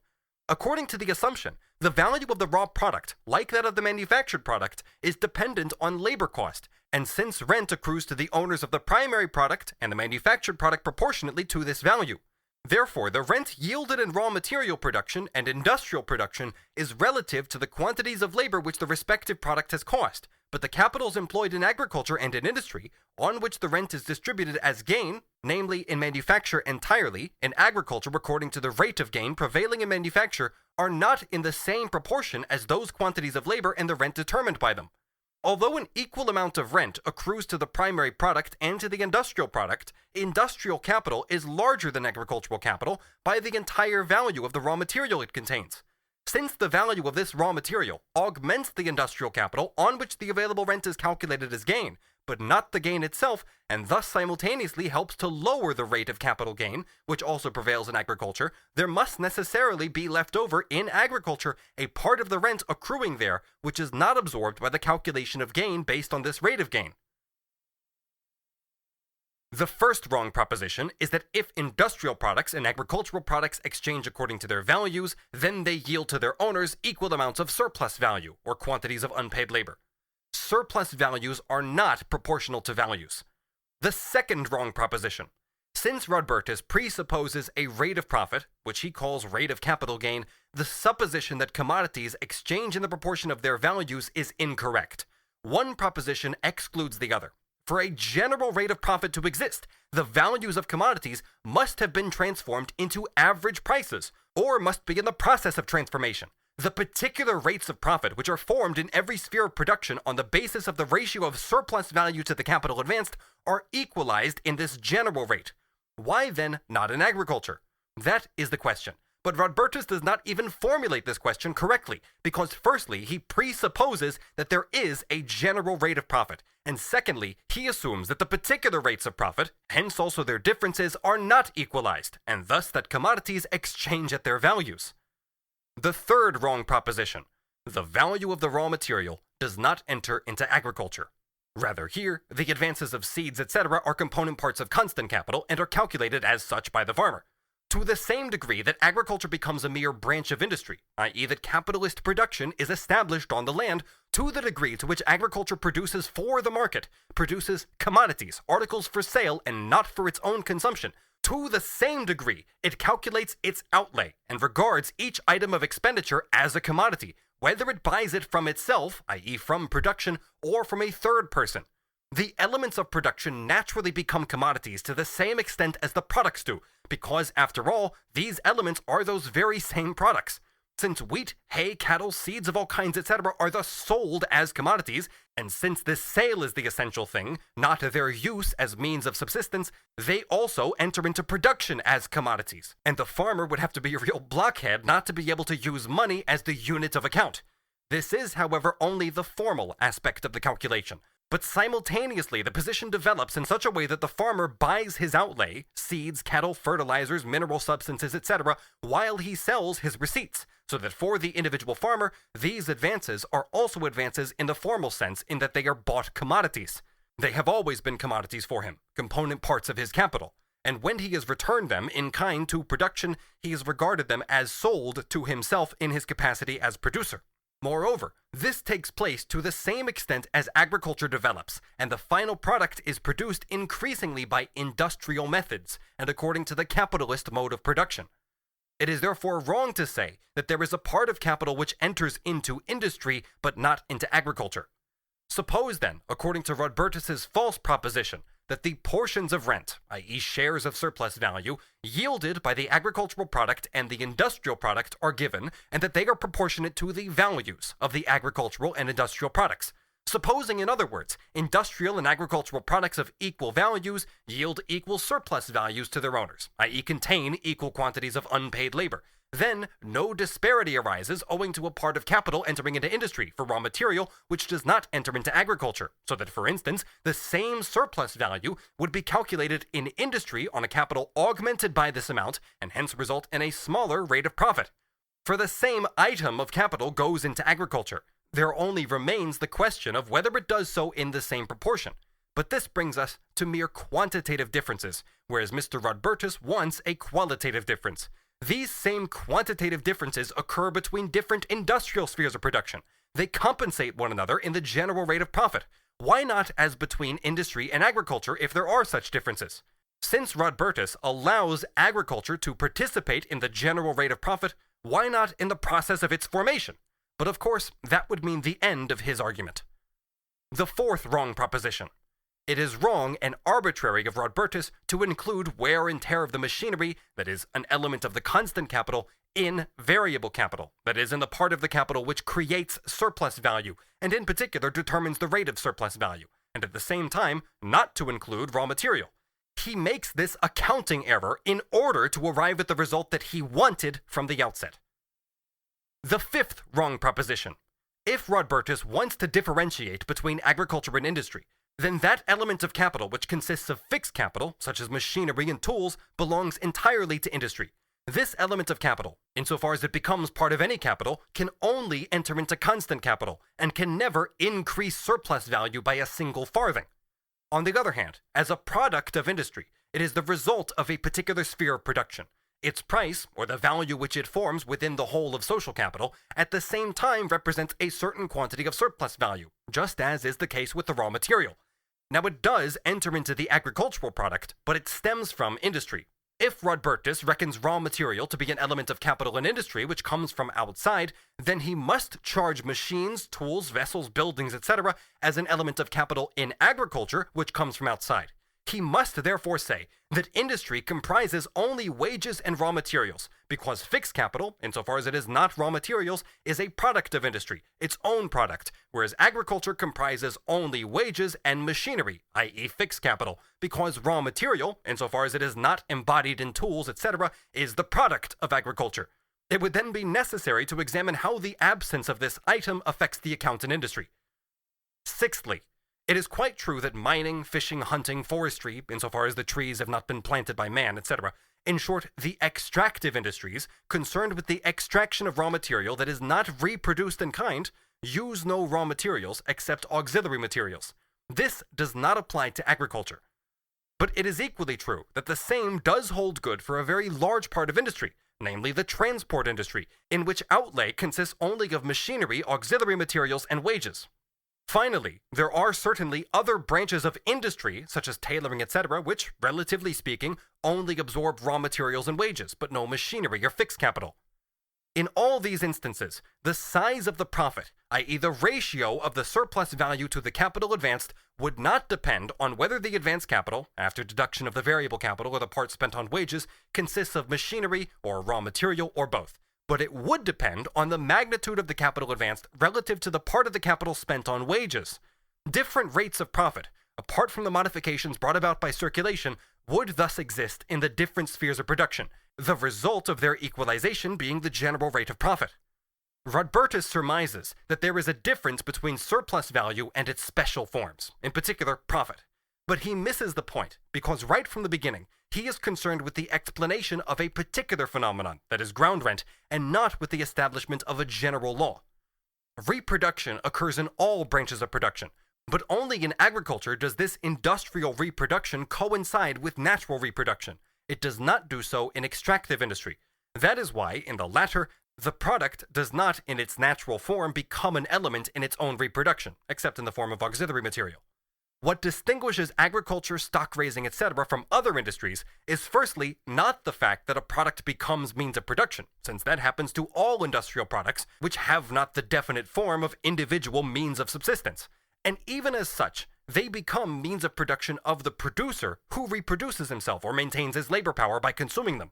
According to the assumption, the value of the raw product, like that of the manufactured product, is dependent on labor cost, and since rent accrues to the owners of the primary product and the manufactured product proportionately to this value. Therefore, the rent yielded in raw material production and industrial production is relative to the quantities of labor which the respective product has cost, but the capitals employed in agriculture and in industry, on which the rent is distributed as gain, namely in manufacture entirely, in agriculture according to the rate of gain prevailing in manufacture, are not in the same proportion as those quantities of labor and the rent determined by them. Although an equal amount of rent accrues to the primary product and to the industrial product, industrial capital is larger than agricultural capital by the entire value of the raw material it contains. Since the value of this raw material augments the industrial capital on which the available rent is calculated as gain, but not the gain itself, and thus simultaneously helps to lower the rate of capital gain, which also prevails in agriculture, there must necessarily be left over in agriculture a part of the rent accruing there, which is not absorbed by the calculation of gain based on this rate of gain. The first wrong proposition is that if industrial products and agricultural products exchange according to their values, then they yield to their owners equal amounts of surplus value, or quantities of unpaid labor. Surplus values are not proportional to values. The second wrong proposition. Since Rodbertus presupposes a rate of profit, which he calls rate of capital gain, the supposition that commodities exchange in the proportion of their values is incorrect. One proposition excludes the other. For a general rate of profit to exist, the values of commodities must have been transformed into average prices, or must be in the process of transformation. The particular rates of profit which are formed in every sphere of production on the basis of the ratio of surplus value to the capital advanced are equalized in this general rate. Why then not in agriculture? That is the question. But Rodbertus does not even formulate this question correctly, because firstly, he presupposes that there is a general rate of profit, and secondly, he assumes that the particular rates of profit, hence also their differences, are not equalized, and thus that commodities exchange at their values. The third wrong proposition. The value of the raw material does not enter into agriculture. Rather, here, the advances of seeds, etc. are component parts of constant capital and are calculated as such by the farmer. To the same degree that agriculture becomes a mere branch of industry, i.e. that capitalist production is established on the land, to the degree to which agriculture produces for the market, produces commodities, articles for sale and not for its own consumption, to the same degree it calculates its outlay and regards each item of expenditure as a commodity, whether it buys it from itself, i.e. from production, or from a third person. The elements of production naturally become commodities to the same extent as the products do, because, after all, these elements are those very same products. Since wheat, hay, cattle, seeds of all kinds, etc. are thus sold as commodities, and since this sale is the essential thing, not their use as means of subsistence, they also enter into production as commodities, and the farmer would have to be a real blockhead not to be able to use money as the unit of account. This is, however, only the formal aspect of the calculation. But simultaneously, the position develops in such a way that the farmer buys his outlay, seeds, cattle, fertilizers, mineral substances, etc., while he sells his receipts, so that for the individual farmer, these advances are also advances in the formal sense in that they are bought commodities. They have always been commodities for him, component parts of his capital, and when he has returned them in kind to production, he has regarded them as sold to himself in his capacity as producer. Moreover, this takes place to the same extent as agriculture develops, and the final product is produced increasingly by industrial methods and according to the capitalist mode of production. It is therefore wrong to say that there is a part of capital which enters into industry but not into agriculture. Suppose then, according to Rodbertus's false proposition, that the portions of rent, i.e. shares of surplus value, yielded by the agricultural product and the industrial product are given, and that they are proportionate to the values of the agricultural and industrial products. Supposing, in other words, industrial and agricultural products of equal values yield equal surplus values to their owners, i.e. contain equal quantities of unpaid labor, then no disparity arises owing to a part of capital entering into industry for raw material which does not enter into agriculture, so that, for instance, the same surplus value would be calculated in industry on a capital augmented by this amount, and hence result in a smaller rate of profit. For the same item of capital goes into agriculture. There only remains the question of whether it does so in the same proportion. But this brings us to mere quantitative differences, whereas Mr. Rodbertus wants a qualitative difference. These same quantitative differences occur between different industrial spheres of production. They compensate one another in the general rate of profit. Why not as between industry and agriculture if there are such differences? Since Rodbertus allows agriculture to participate in the general rate of profit, why not in the process of its formation? But of course, that would mean the end of his argument. The fourth wrong proposition. It is wrong and arbitrary of Rodbertus to include wear and tear of the machinery, that is, an element of the constant capital, in variable capital, that is, in the part of the capital which creates surplus value, and in particular determines the rate of surplus value, and at the same time not to include raw material. He makes this accounting error in order to arrive at the result that he wanted from the outset. The fifth wrong proposition. If Rodbertus wants to differentiate between agriculture and industry, then that element of capital which consists of fixed capital, such as machinery and tools, belongs entirely to industry. This element of capital, insofar as it becomes part of any capital, can only enter into constant capital, and can never increase surplus value by a single farthing. On the other hand, as a product of industry, it is the result of a particular sphere of production. Its price, or the value which it forms within the whole of social capital, at the same time represents a certain quantity of surplus value, just as is the case with the raw material. Now it does enter into the agricultural product, but it stems from industry. If Rodbertus reckons raw material to be an element of capital in industry which comes from outside, then he must charge machines, tools, vessels, buildings, etc. as an element of capital in agriculture which comes from outside. He must therefore say that industry comprises only wages and raw materials, because fixed capital, insofar as it is not raw materials, is a product of industry, its own product, whereas agriculture comprises only wages and machinery, i.e. fixed capital, because raw material, insofar as it is not embodied in tools, etc., is the product of agriculture. It would then be necessary to examine how the absence of this item affects the account in industry. Sixthly, it is quite true that mining, fishing, hunting, forestry, insofar as the trees have not been planted by man, etc., in short, the extractive industries, concerned with the extraction of raw material that is not reproduced in kind, use no raw materials except auxiliary materials. This does not apply to agriculture. But it is equally true that the same does hold good for a very large part of industry, namely the transport industry, in which outlay consists only of machinery, auxiliary materials, and wages. Finally, there are certainly other branches of industry, such as tailoring, etc., which, relatively speaking, only absorb raw materials and wages, but no machinery or fixed capital. In all these instances, the size of the profit, i.e. the ratio of the surplus value to the capital advanced, would not depend on whether the advanced capital, after deduction of the variable capital or the part spent on wages, consists of machinery or raw material or both. But it would depend on the magnitude of the capital advanced relative to the part of the capital spent on wages. Different rates of profit, apart from the modifications brought about by circulation, would thus exist in the different spheres of production, the result of their equalization being the general rate of profit. Rodbertus surmises that there is a difference between surplus value and its special forms, in particular profit. But he misses the point, because right from the beginning, he is concerned with the explanation of a particular phenomenon, that is ground rent, and not with the establishment of a general law. Reproduction occurs in all branches of production, but only in agriculture does this industrial reproduction coincide with natural reproduction. It does not do so in extractive industry. That is why, in the latter, the product does not in its natural form become an element in its own reproduction, except in the form of auxiliary material. What distinguishes agriculture, stock raising, etc. from other industries is firstly not the fact that a product becomes means of production, since that happens to all industrial products which have not the definite form of individual means of subsistence. And even as such, they become means of production of the producer who reproduces himself or maintains his labor power by consuming them.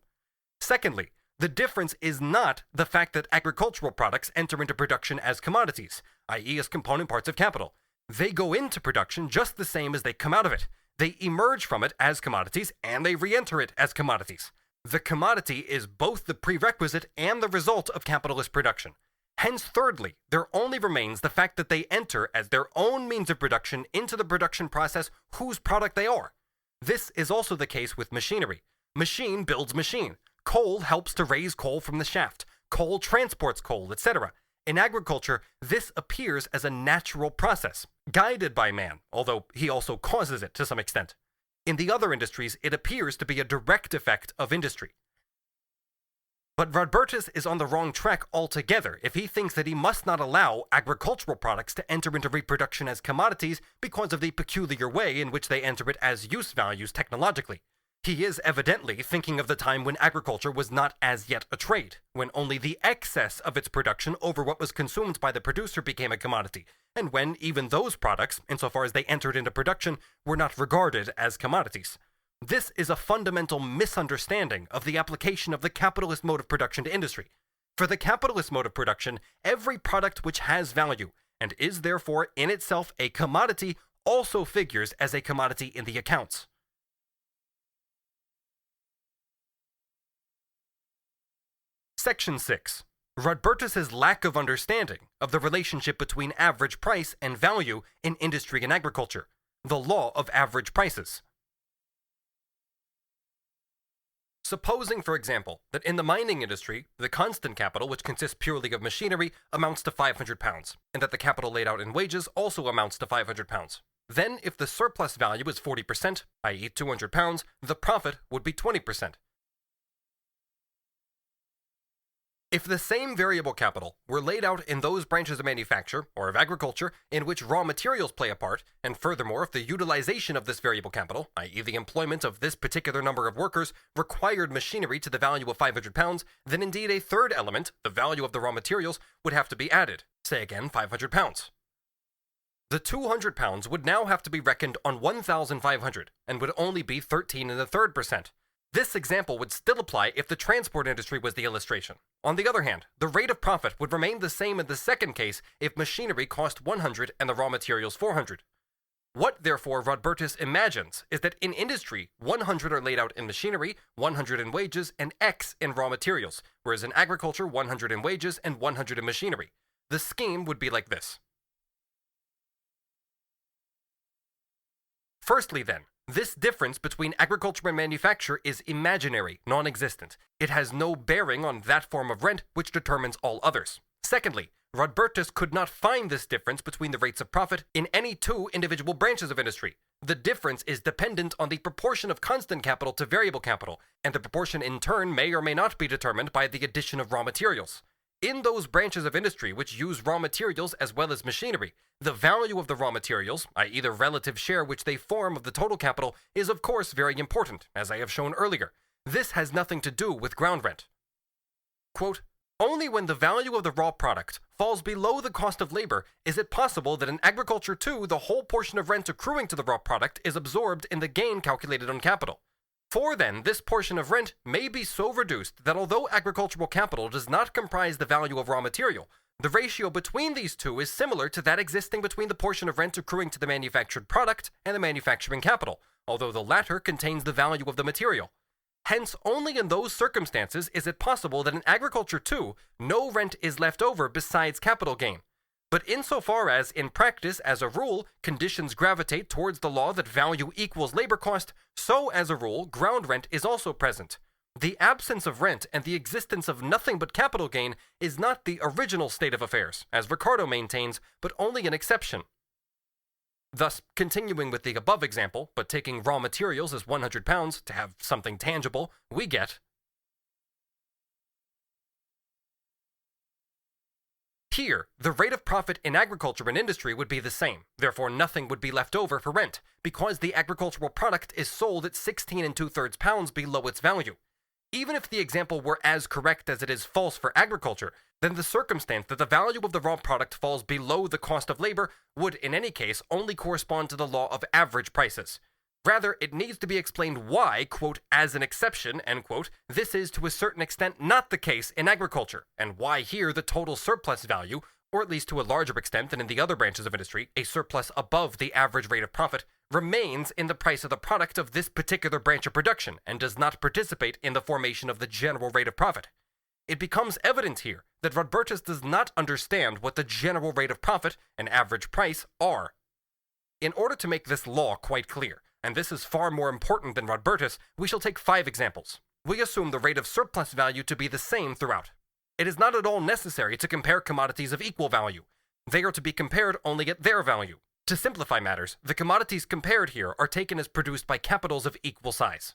Secondly, the difference is not the fact that agricultural products enter into production as commodities, i.e. as component parts of capital. They go into production just the same as they come out of it. They emerge from it as commodities, and they re-enter it as commodities. The commodity is both the prerequisite and the result of capitalist production. Hence, thirdly, there only remains the fact that they enter as their own means of production into the production process whose product they are. This is also the case with machinery. Machine builds machine. Coal helps to raise coal from the shaft. Coal transports coal, etc. In agriculture, this appears as a natural process, guided by man, although he also causes it to some extent. In the other industries, it appears to be a direct effect of industry. But Rodbertus is on the wrong track altogether if he thinks that he must not allow agricultural products to enter into reproduction as commodities because of the peculiar way in which they enter it as use values technologically. He is evidently thinking of the time when agriculture was not as yet a trade, when only the excess of its production over what was consumed by the producer became a commodity, and when even those products, insofar as they entered into production, were not regarded as commodities. This is a fundamental misunderstanding of the application of the capitalist mode of production to industry. For the capitalist mode of production, every product which has value, and is therefore in itself a commodity, also figures as a commodity in the accounts. Section 6. Rodbertus's lack of understanding of the relationship between average price and value in industry and agriculture. The law of average prices. Supposing, for example, that in the mining industry, the constant capital, which consists purely of machinery, amounts to £500, and that the capital laid out in wages also amounts to £500. Then, if the surplus value is 40%, i.e. £200, the profit would be 20%. If the same variable capital were laid out in those branches of manufacture, or of agriculture, in which raw materials play a part, and furthermore if the utilization of this variable capital, i.e. the employment of this particular number of workers, required machinery to the value of £500, then indeed a third element, the value of the raw materials, would have to be added, say again £500. The £200 would now have to be reckoned on 1,500, and would only be 13 1/3%. This example would still apply if the transport industry was the illustration. On the other hand, the rate of profit would remain the same in the second case if machinery cost 100 and the raw materials 400. What, therefore, Rodbertus imagines is that in industry, 100 are laid out in machinery, 100 in wages, and X in raw materials, whereas in agriculture, 100 in wages and 100 in machinery. The scheme would be like this. Firstly, then, this difference between agriculture and manufacture is imaginary, non-existent. It has no bearing on that form of rent which determines all others. Secondly, Rodbertus could not find this difference between the rates of profit in any two individual branches of industry. The difference is dependent on the proportion of constant capital to variable capital, and the proportion in turn may or may not be determined by the addition of raw materials. In those branches of industry which use raw materials as well as machinery, the value of the raw materials, i.e. the relative share which they form of the total capital, is of course very important, as I have shown earlier. This has nothing to do with ground rent. Quote, only when the value of the raw product falls below the cost of labor is it possible that in agriculture too the whole portion of rent accruing to the raw product is absorbed in the gain calculated on capital. For then, this portion of rent may be so reduced that although agricultural capital does not comprise the value of raw material, the ratio between these two is similar to that existing between the portion of rent accruing to the manufactured product and the manufacturing capital, although the latter contains the value of the material. Hence, only in those circumstances is it possible that in agriculture too, no rent is left over besides capital gain. But insofar as, in practice, as a rule, conditions gravitate towards the law that value equals labor cost, so, as a rule, ground rent is also present. The absence of rent and the existence of nothing but capital gain is not the original state of affairs, as Ricardo maintains, but only an exception. Thus, continuing with the above example, but taking raw materials as £100 to have something tangible, we get here, the rate of profit in agriculture and industry would be the same, therefore nothing would be left over for rent, because the agricultural product is sold at 16 2/3 below its value. Even if the example were as correct as it is false for agriculture, then the circumstance that the value of the raw product falls below the cost of labor would, in any case, only correspond to the law of average prices. Rather, it needs to be explained why, quote, as an exception, end quote, this is to a certain extent not the case in agriculture, and why here the total surplus value, or at least to a larger extent than in the other branches of industry, a surplus above the average rate of profit, remains in the price of the product of this particular branch of production, and does not participate in the formation of the general rate of profit. It becomes evident here that Rodbertus does not understand what the general rate of profit and average price are. In order to make this law quite clear, and this is far more important than Rodbertus, we shall take 5 examples. We assume the rate of surplus value to be the same throughout. It is not at all necessary to compare commodities of equal value. They are to be compared only at their value. To simplify matters, the commodities compared here are taken as produced by capitals of equal size.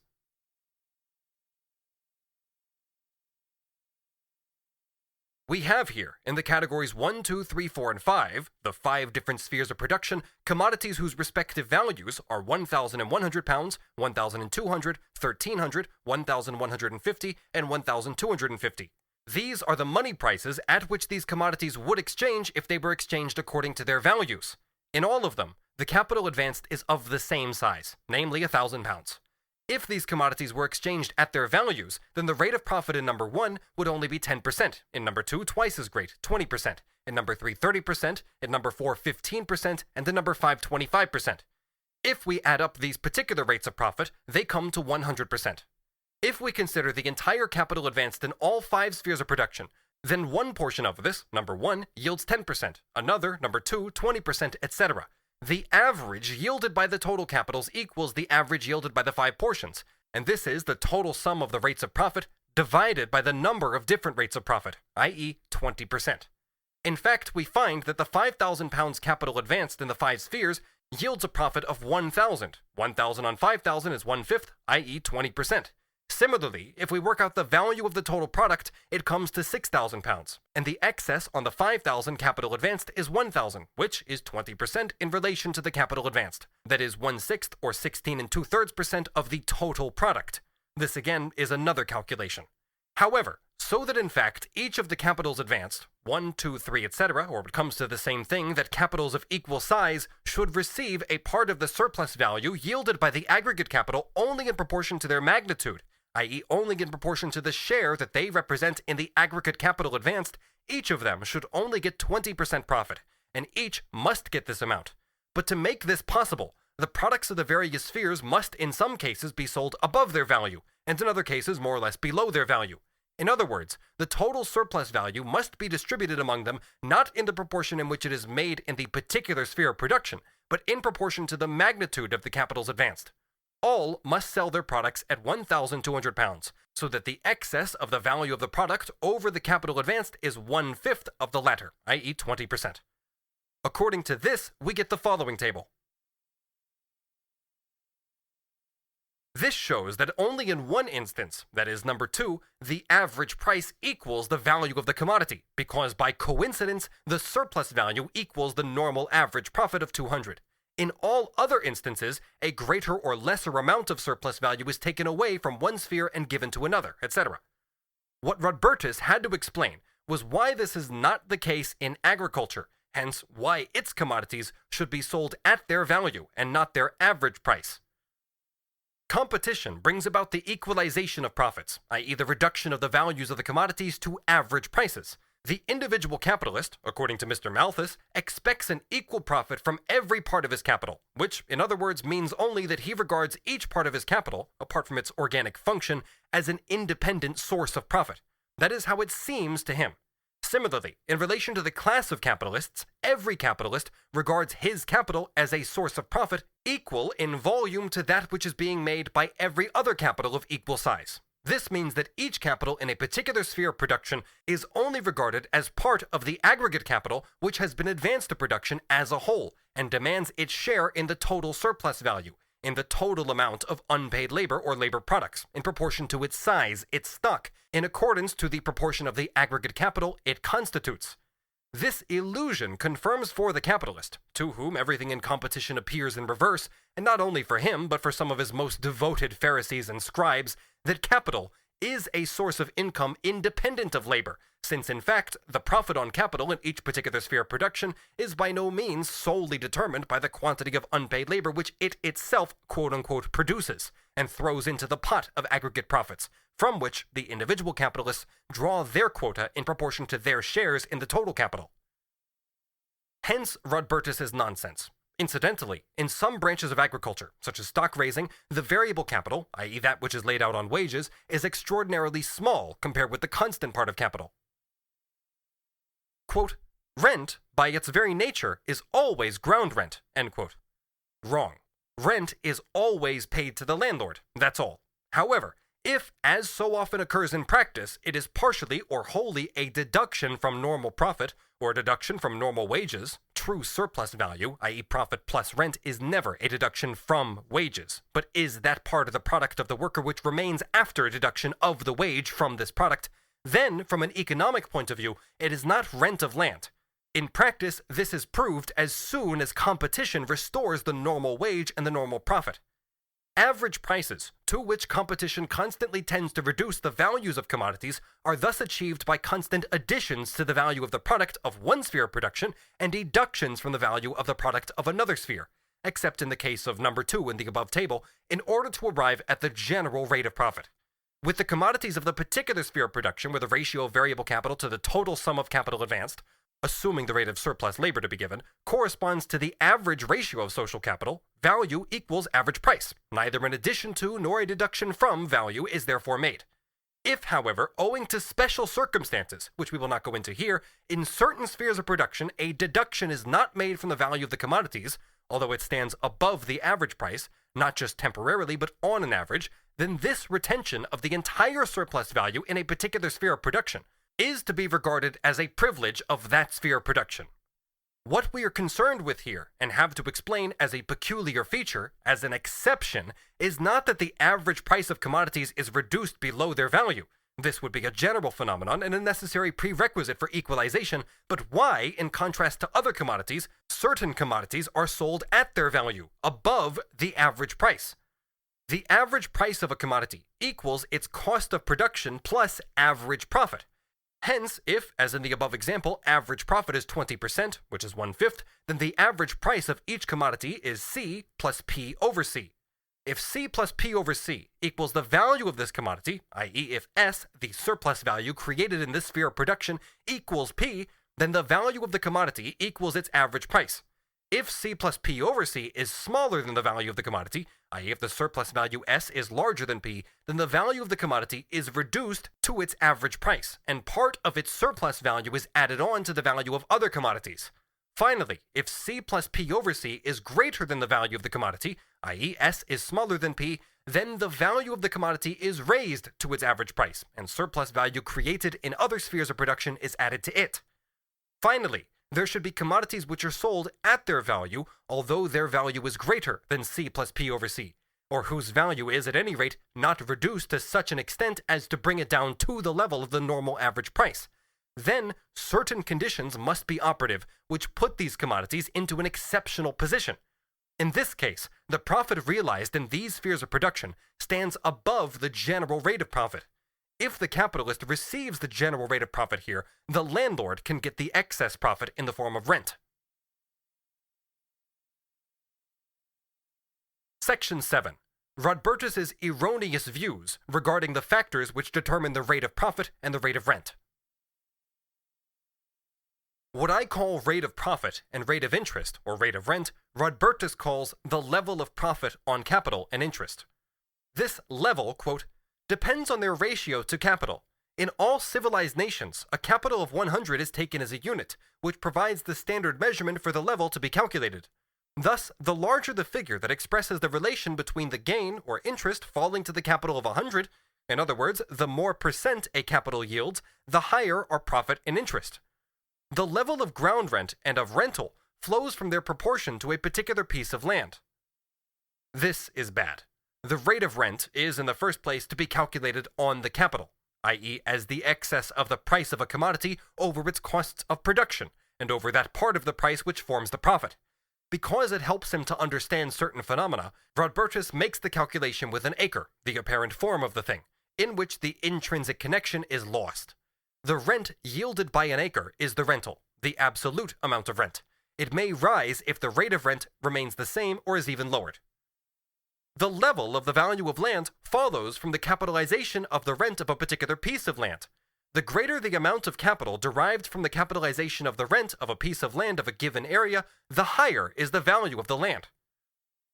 We have here, in the categories 1, 2, 3, 4, and 5, the 5 different spheres of production, commodities whose respective values are £1,100, £1,200, £1,300, £1,150, and £1,250. These are the money prices at which these commodities would exchange if they were exchanged according to their values. In all of them, the capital advanced is of the same size, namely £1,000. If these commodities were exchanged at their values, then the rate of profit in number 1 would only be 10%, in number 2 twice as great, 20%, in number 3 30%, in number 4 15%, and in number 5 25%. If we add up these particular rates of profit, they come to 100%. If we consider the entire capital advanced in all 5 spheres of production, then one portion of this, number 1, yields 10%, another, number 2, 20%, etc. The average yielded by the total capitals equals the average yielded by the 5 portions, and this is the total sum of the rates of profit divided by the number of different rates of profit, i.e. 20%. In fact, we find that the £5,000 capital advanced in the 5 spheres yields a profit of 1,000. 1,000 on 5,000 is 1/5, i.e. 20%. Similarly, if we work out the value of the total product, it comes to £6,000, and the excess on the 5,000 capital advanced is 1,000, which is 20% in relation to the capital advanced. That is 1/6 or 16 2/3% of the total product. This again is another calculation. However, so that in fact each of the capitals advanced, 1, 2, 3, etc., or it comes to the same thing that capitals of equal size should receive a part of the surplus value yielded by the aggregate capital only in proportion to their magnitude, i.e. only in proportion to the share that they represent in the aggregate capital advanced, each of them should only get 20% profit, and each must get this amount. But to make this possible, the products of the various spheres must in some cases be sold above their value, and in other cases more or less below their value. In other words, the total surplus value must be distributed among them not in the proportion in which it is made in the particular sphere of production, but in proportion to the magnitude of the capitals advanced. All must sell their products at £1,200, so that the excess of the value of the product over the capital advanced is 1/5 of the latter, i.e. 20%. According to this, we get the following table. This shows that only in one instance, that is number 2, the average price equals the value of the commodity, because by coincidence, the surplus value equals the normal average profit of 200. In all other instances, a greater or lesser amount of surplus value is taken away from one sphere and given to another, etc. What Rodbertus had to explain was why this is not the case in agriculture, hence why its commodities should be sold at their value and not their average price. Competition brings about the equalization of profits, i.e. the reduction of the values of the commodities to average prices. The individual capitalist, according to Mr. Malthus, expects an equal profit from every part of his capital, which, in other words, means only that he regards each part of his capital, apart from its organic function, as an independent source of profit. That is how it seems to him. Similarly, in relation to the class of capitalists, every capitalist regards his capital as a source of profit equal in volume to that which is being made by every other capital of equal size. This means that each capital in a particular sphere of production is only regarded as part of the aggregate capital which has been advanced to production as a whole, and demands its share in the total surplus value, in the total amount of unpaid labor or labor products, in proportion to its size, its stock, in accordance to the proportion of the aggregate capital it constitutes. This illusion confirms for the capitalist, to whom everything in competition appears in reverse, and not only for him, but for some of his most devoted Pharisees and scribes, that capital is a source of income independent of labor, since in fact, the profit on capital in each particular sphere of production is by no means solely determined by the quantity of unpaid labor which it itself quote-unquote produces, and throws into the pot of aggregate profits, from which the individual capitalists draw their quota in proportion to their shares in the total capital. Hence Rodbertus's nonsense. Incidentally, in some branches of agriculture, such as stock raising, the variable capital, i.e. that which is laid out on wages, is extraordinarily small compared with the constant part of capital. Quote, rent, by its very nature, is always ground rent, end quote. Wrong. Rent is always paid to the landlord, that's all. However, If, as so often occurs in practice, it is partially or wholly a deduction from normal profit, or a deduction from normal wages, true surplus value, i.e. profit plus rent, is never a deduction from wages, but is that part of the product of the worker which remains after a deduction of the wage from this product, then, from an economic point of view, it is not rent of land. In practice, this is proved as soon as competition restores the normal wage and the normal profit. Average prices, to which competition constantly tends to reduce the values of commodities, are thus achieved by constant additions to the value of the product of one sphere of production and deductions from the value of the product of another sphere, except in the case of number 2 in the above table, in order to arrive at the general rate of profit. With the commodities of the particular sphere of production where the ratio of variable capital to the total sum of capital advanced, assuming the rate of surplus labor to be given, corresponds to the average ratio of social capital, value equals average price. Neither an addition to nor a deduction from value is therefore made. If, however, owing to special circumstances, which we will not go into here, in certain spheres of production a deduction is not made from the value of the commodities, although it stands above the average price, not just temporarily but on an average, then this retention of the entire surplus value in a particular sphere of production is to be regarded as a privilege of that sphere of production. What we are concerned with here, and have to explain as a peculiar feature, as an exception, is not that the average price of commodities is reduced below their value. This would be a general phenomenon and a necessary prerequisite for equalization, but why, in contrast to other commodities, certain commodities are sold at their value, above the average price. The average price of a commodity equals its cost of production plus average profit. Hence, if, as in the above example, average profit is 20%, which is 1/5, then the average price of each commodity is C plus P over C. If C plus P over C equals the value of this commodity, i.e. if S, the surplus value created in this sphere of production, equals P, then the value of the commodity equals its average price. If C plus P over C is smaller than the value of the commodity, i.e. if the surplus value S is larger than P, then the value of the commodity is reduced to its average price, and part of its surplus value is added on to the value of other commodities. Finally, if C plus P over C is greater than the value of the commodity, i.e. S is smaller than P, then the value of the commodity is raised to its average price, and surplus value created in other spheres of production is added to it. Finally, there should be commodities which are sold at their value, although their value is greater than C plus P over C, or whose value is, at any rate, not reduced to such an extent as to bring it down to the level of the normal average price. Then, certain conditions must be operative, which put these commodities into an exceptional position. In this case, the profit realized in these spheres of production stands above the general rate of profit. If the capitalist receives the general rate of profit here, the landlord can get the excess profit in the form of rent. Section 7. Rodbertus's erroneous views regarding the factors which determine the rate of profit and the rate of rent. What I call rate of profit and rate of interest, or rate of rent, Rodbertus calls the level of profit on capital and interest. This level, quote, depends on their ratio to capital. In all civilized nations, a capital of 100 is taken as a unit, which provides the standard measurement for the level to be calculated. Thus, the larger the figure that expresses the relation between the gain or interest falling to the capital of 100, in other words, the more percent a capital yields, the higher are profit and interest. The level of ground rent and of rental flows from their proportion to a particular piece of land. This is bad. The rate of rent is, in the first place, to be calculated on the capital, i.e. as the excess of the price of a commodity over its costs of production, and over that part of the price which forms the profit. Because it helps him to understand certain phenomena, Rodbertus makes the calculation with an acre, the apparent form of the thing, in which the intrinsic connection is lost. The rent yielded by an acre is the rental, the absolute amount of rent. It may rise if the rate of rent remains the same or is even lowered. The level of the value of land follows from the capitalization of the rent of a particular piece of land. The greater the amount of capital derived from the capitalization of the rent of a piece of land of a given area, the higher is the value of the land.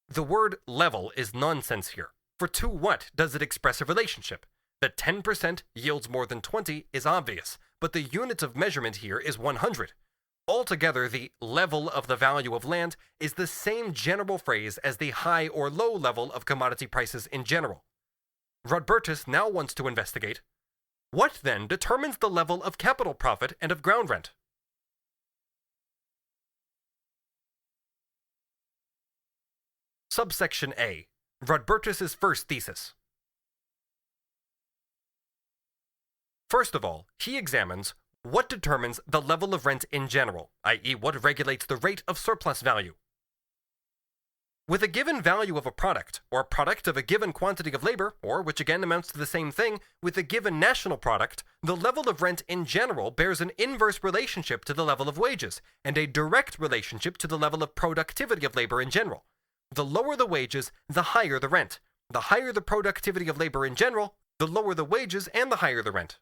The word level is nonsense here, for to what does it express a relationship? That 10% yields more than 20 is obvious, but the unit of measurement here is 100. Altogether, the level of the value of land is the same general phrase as the high or low level of commodity prices in general. Rodbertus now wants to investigate: what then determines the level of capital profit and of ground rent? Subsection A. Rodbertus's first thesis. First of all, he examines what determines the level of rent in general, i.e., what regulates the rate of surplus value. With a given value of a product, or a product of a given quantity of labor, or, which again amounts to the same thing, with a given national product, the level of rent in general bears an inverse relationship to the level of wages, and a direct relationship to the level of productivity of labor in general. The lower the wages, the higher the rent. The higher the productivity of labor in general, the lower the wages and the higher the rent.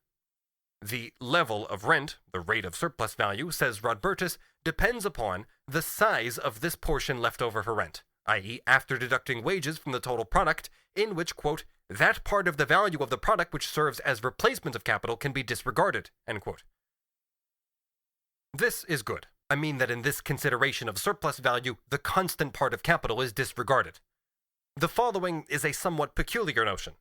The level of rent, the rate of surplus value, says Rodbertus, depends upon the size of this portion left over for rent, i.e., after deducting wages from the total product, in which, quote, that part of the value of the product which serves as replacement of capital can be disregarded, end quote. This is good. I mean that in this consideration of surplus value, the constant part of capital is disregarded. The following is a somewhat peculiar notion.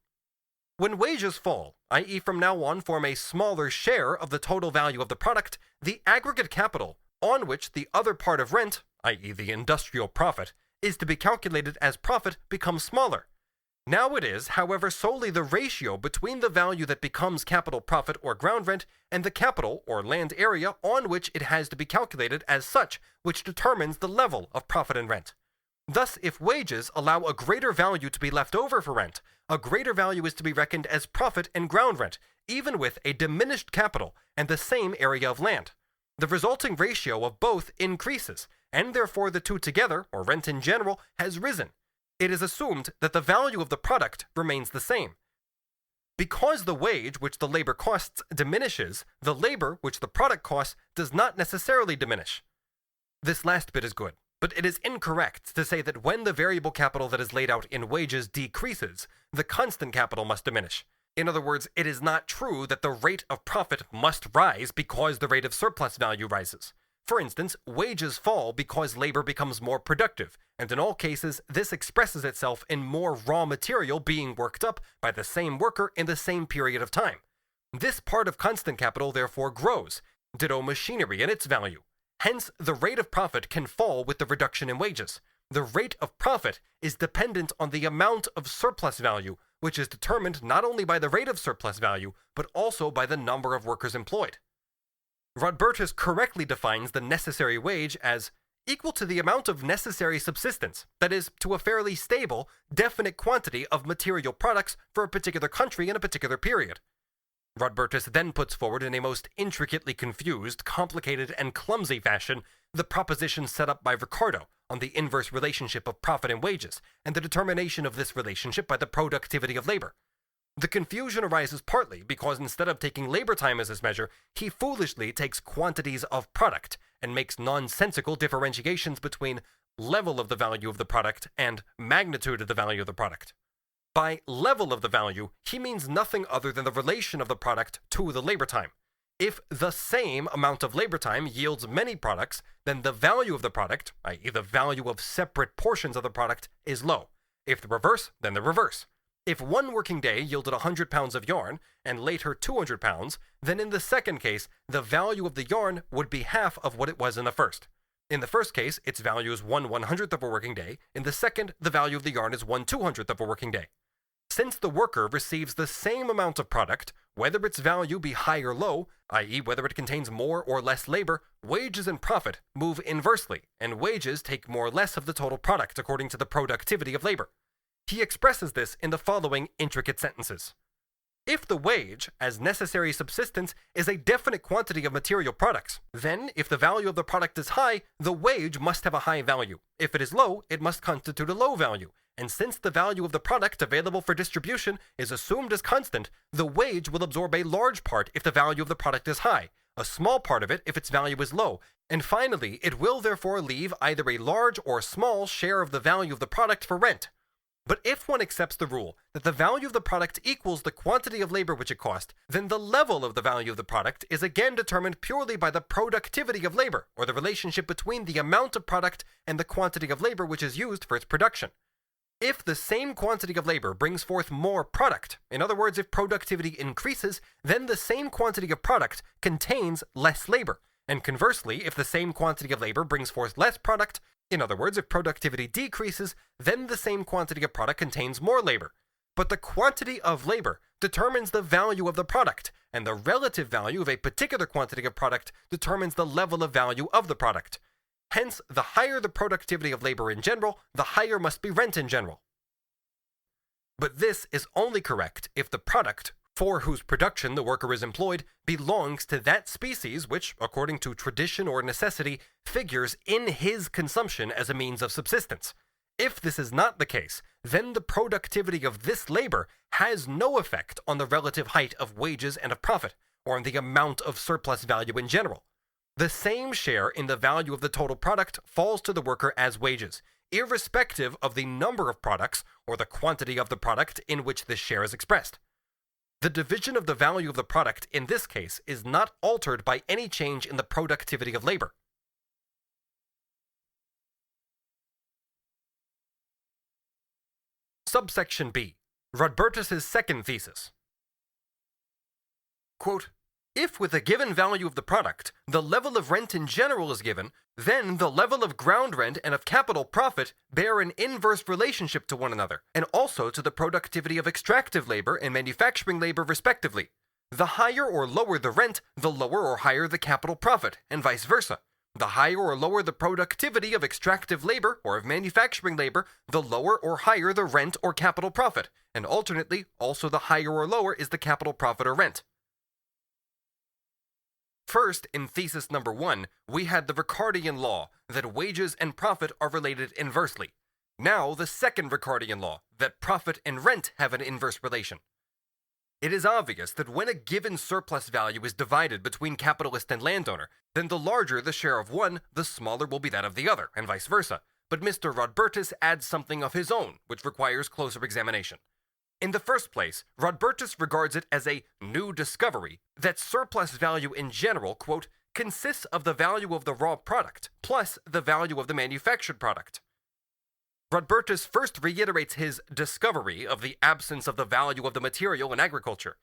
When wages fall, i.e. from now on form a smaller share of the total value of the product, the aggregate capital, on which the other part of rent, i.e. the industrial profit, is to be calculated as profit, becomes smaller. Now it is, however, solely the ratio between the value that becomes capital profit or ground rent and the capital or land area on which it has to be calculated as such, which determines the level of profit and rent. Thus, if wages allow a greater value to be left over for rent, a greater value is to be reckoned as profit and ground rent, even with a diminished capital and the same area of land. The resulting ratio of both increases, and therefore the two together, or rent in general, has risen. It is assumed that the value of the product remains the same. Because the wage which the labor costs diminishes, the labor which the product costs does not necessarily diminish. This last bit is good, but it is incorrect to say that when the variable capital that is laid out in wages decreases, the constant capital must diminish. In other words, it is not true that the rate of profit must rise because the rate of surplus value rises. For instance, wages fall because labor becomes more productive, and in all cases, this expresses itself in more raw material being worked up by the same worker in the same period of time. This part of constant capital therefore grows, ditto machinery in its value. Hence, the rate of profit can fall with the reduction in wages. The rate of profit is dependent on the amount of surplus value, which is determined not only by the rate of surplus value, but also by the number of workers employed. Rodbertus correctly defines the necessary wage as equal to the amount of necessary subsistence, that is, to a fairly stable, definite quantity of material products for a particular country in a particular period. Rodbertus then puts forward in a most intricately confused, complicated, and clumsy fashion the proposition set up by Ricardo on the inverse relationship of profit and wages, and the determination of this relationship by the productivity of labor. The confusion arises partly because instead of taking labor time as his measure, he foolishly takes quantities of product and makes nonsensical differentiations between level of the value of the product and magnitude of the value of the product. By level of the value, he means nothing other than the relation of the product to the labor time. If the same amount of labor time yields many products, then the value of the product, i.e. the value of separate portions of the product, is low. If the reverse, then the reverse. If one working day yielded 100 pounds of yarn, and later 200 pounds, then in the second case, the value of the yarn would be half of what it was in the first. In the first case, its value is 1/100th of a working day. In the second, the value of the yarn is 1/200th of a working day. Since the worker receives the same amount of product, whether its value be high or low, i.e. whether it contains more or less labor, wages and profit move inversely, and wages take more or less of the total product according to the productivity of labor. He expresses this in the following intricate sentences. If the wage, as necessary subsistence, is a definite quantity of material products, then if the value of the product is high, the wage must have a high value. If it is low, it must constitute a low value. And since the value of the product available for distribution is assumed as constant, the wage will absorb a large part if the value of the product is high, a small part of it if its value is low, and finally, it will therefore leave either a large or small share of the value of the product for rent. But if one accepts the rule that the value of the product equals the quantity of labor which it cost, then the level of the value of the product is again determined purely by the productivity of labor, or the relationship between the amount of product and the quantity of labor which is used for its production. if the same quantity of labor brings forth more product, in other words, if productivity increases, then the same quantity of product contains less labor. And conversely, if the same quantity of labor brings forth less product, in other words, if productivity decreases, then the same quantity of product contains more labor. But the quantity of labor determines the value of the product, and the relative value of a particular quantity of product determines the level of value of the product. Hence, the higher the productivity of labor in general, the higher must be rent in general. But this is only correct if the product, for whose production the worker is employed, belongs to that species which, according to tradition or necessity, figures in his consumption as a means of subsistence. If this is not the case, then the productivity of this labor has no effect on the relative height of wages and of profit, or on the amount of surplus value in general. The same share in the value of the total product falls to the worker as wages, irrespective of the number of products or the quantity of the product in which this share is expressed. The division of the value of the product in this case is not altered by any change in the productivity of labor. Subsection B. Rodbertus's second thesis. Quote, if with a given value of the product, the level of rent in general is given, then the level of ground rent and of capital profit bear an inverse relationship to one another, and also to the productivity of extractive labor and manufacturing labor respectively. The higher or lower the rent, the lower or higher the capital profit, and vice versa. The higher or lower the productivity of extractive labor or of manufacturing labor, the lower or higher the rent or capital profit, and alternately, also the higher or lower is the capital profit or rent. First, in thesis number 1, we had the Ricardian law that wages and profit are related inversely. Now, the second Ricardian law, that profit and rent have an inverse relation. It is obvious that when a given surplus value is divided between capitalist and landowner, then the larger the share of one, the smaller will be that of the other, and vice versa. But Mr. Rodbertus adds something of his own, which requires closer examination. In the first place, Rodbertus regards it as a new discovery that surplus value in general, quote, consists of the value of the raw product plus the value of the manufactured product. Rodbertus first reiterates his discovery of the absence of the value of the material in agriculture,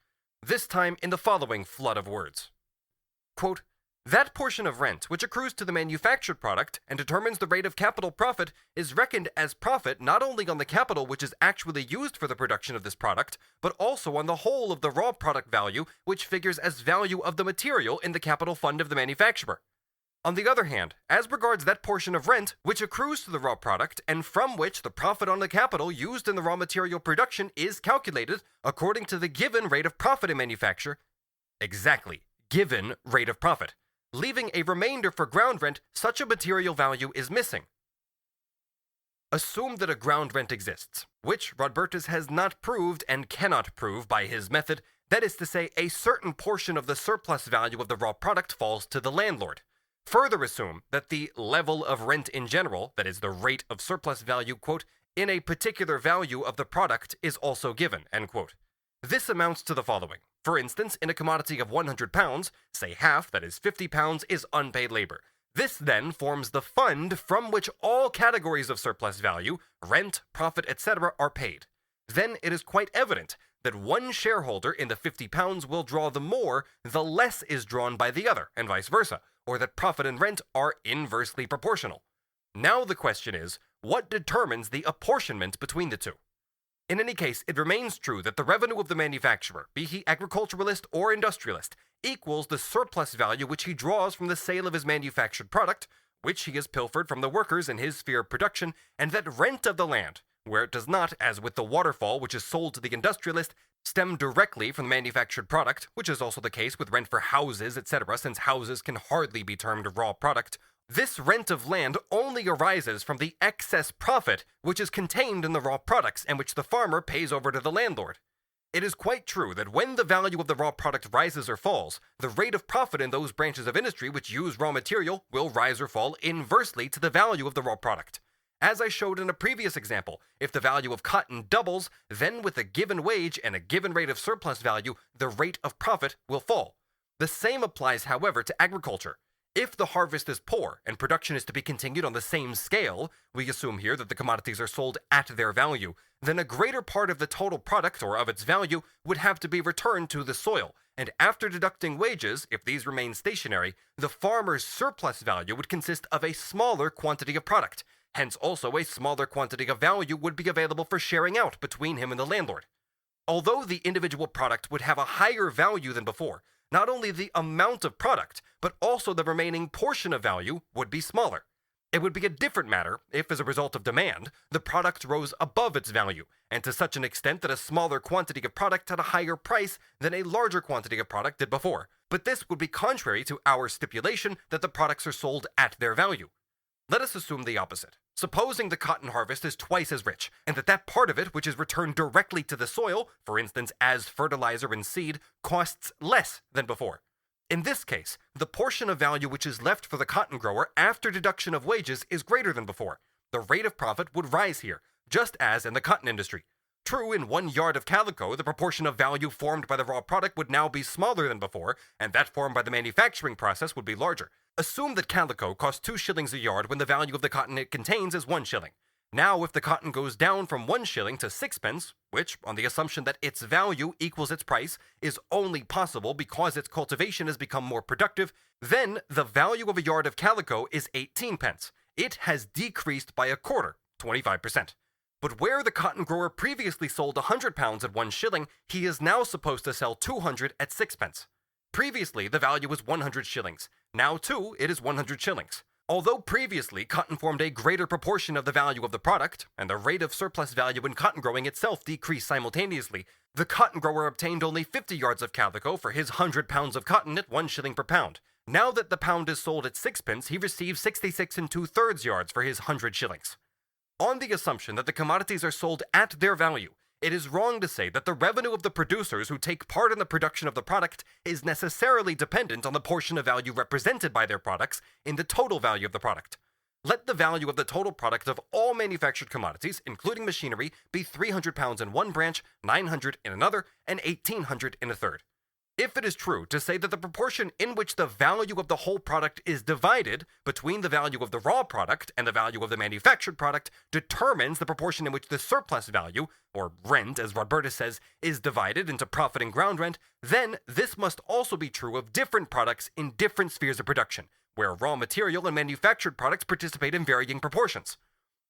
this time in the following flood of words. Quote, that portion of rent which accrues to the manufactured product and determines the rate of capital profit is reckoned as profit not only on the capital which is actually used for the production of this product, but also on the whole of the raw product value which figures as value of the material in the capital fund of the manufacturer. On the other hand, as regards that portion of rent which accrues to the raw product and from which the profit on the capital used in the raw material production is calculated according to the given rate of profit in manufacture, exactly, given rate of profit, leaving a remainder for ground rent, such a material value is missing. Assume that a ground rent exists, which Rodbertus has not proved and cannot prove by his method, that is to say, a certain portion of the surplus value of the raw product falls to the landlord. Further assume that the level of rent in general, that is the rate of surplus value, quote, in a particular value of the product is also given, end quote. This amounts to the following. For instance, in a commodity of 100 pounds, say half, that is 50 pounds, is unpaid labor. This then forms the fund from which all categories of surplus value, rent, profit, etc. are paid. Then it is quite evident that one shareholder in the 50 pounds will draw the more, the less is drawn by the other, and vice versa, or that profit and rent are inversely proportional. Now the question is, what determines the apportionment between the two? In any case, it remains true that the revenue of the manufacturer, be he agriculturalist or industrialist, equals the surplus value which he draws from the sale of his manufactured product, which he has pilfered from the workers in his sphere of production, and that rent of the land, where it does not, as with the waterfall which is sold to the industrialist, stem directly from the manufactured product, which is also the case with rent for houses, etc., since houses can hardly be termed raw product. This rent of land only arises from the excess profit which is contained in the raw products and which the farmer pays over to the landlord. It is quite true that when the value of the raw product rises or falls, the rate of profit in those branches of industry which use raw material will rise or fall inversely to the value of the raw product. As I showed in a previous example, if the value of cotton doubles, then with a given wage and a given rate of surplus value, the rate of profit will fall. The same applies, however, to agriculture. If the harvest is poor and production is to be continued on the same scale, we assume here that the commodities are sold at their value, then a greater part of the total product or of its value would have to be returned to the soil, and after deducting wages, if these remain stationary, the farmer's surplus value would consist of a smaller quantity of product. Hence also a smaller quantity of value would be available for sharing out between him and the landlord. Although the individual product would have a higher value than before, not only the amount of product, but also the remaining portion of value would be smaller. It would be a different matter if, as a result of demand, the product rose above its value, and to such an extent that a smaller quantity of product had a higher price than a larger quantity of product did before. But this would be contrary to our stipulation that the products are sold at their value. Let us assume the opposite. Supposing the cotton harvest is twice as rich, and that part of it which is returned directly to the soil, for instance as fertilizer and seed, costs less than before. In this case, the portion of value which is left for the cotton grower after deduction of wages is greater than before. The rate of profit would rise here, just as in the cotton industry. True, in 1 yard of calico, the proportion of value formed by the raw product would now be smaller than before, and that formed by the manufacturing process would be larger. Assume that calico costs 2 shillings a yard when the value of the cotton it contains is 1 shilling. Now, if the cotton goes down from 1 shilling to 6 pence, which, on the assumption that its value equals its price, is only possible because its cultivation has become more productive, then the value of a yard of calico is 18 pence. It has decreased by a quarter, 25%. But where the cotton grower previously sold 100 pounds at 1 shilling, he is now supposed to sell 200 at 6 pence. Previously, the value was 100 shillings. Now, too, it is 100 shillings. Although previously cotton formed a greater proportion of the value of the product, and the rate of surplus value in cotton growing itself decreased simultaneously, the cotton grower obtained only 50 yards of calico for his 100 pounds of cotton at 1 shilling per pound. Now that the pound is sold at 6 pence, he receives 66 2/3 yards for his 100 shillings. On the assumption that the commodities are sold at their value, it is wrong to say that the revenue of the producers who take part in the production of the product is necessarily dependent on the portion of value represented by their products in the total value of the product. Let the value of the total product of all manufactured commodities, including machinery, be 300 pounds in one branch, 900 in another, and 1800 in a third. If it is true to say that the proportion in which the value of the whole product is divided between the value of the raw product and the value of the manufactured product determines the proportion in which the surplus value, or rent as Roberta says, is divided into profit and ground rent, then this must also be true of different products in different spheres of production, where raw material and manufactured products participate in varying proportions.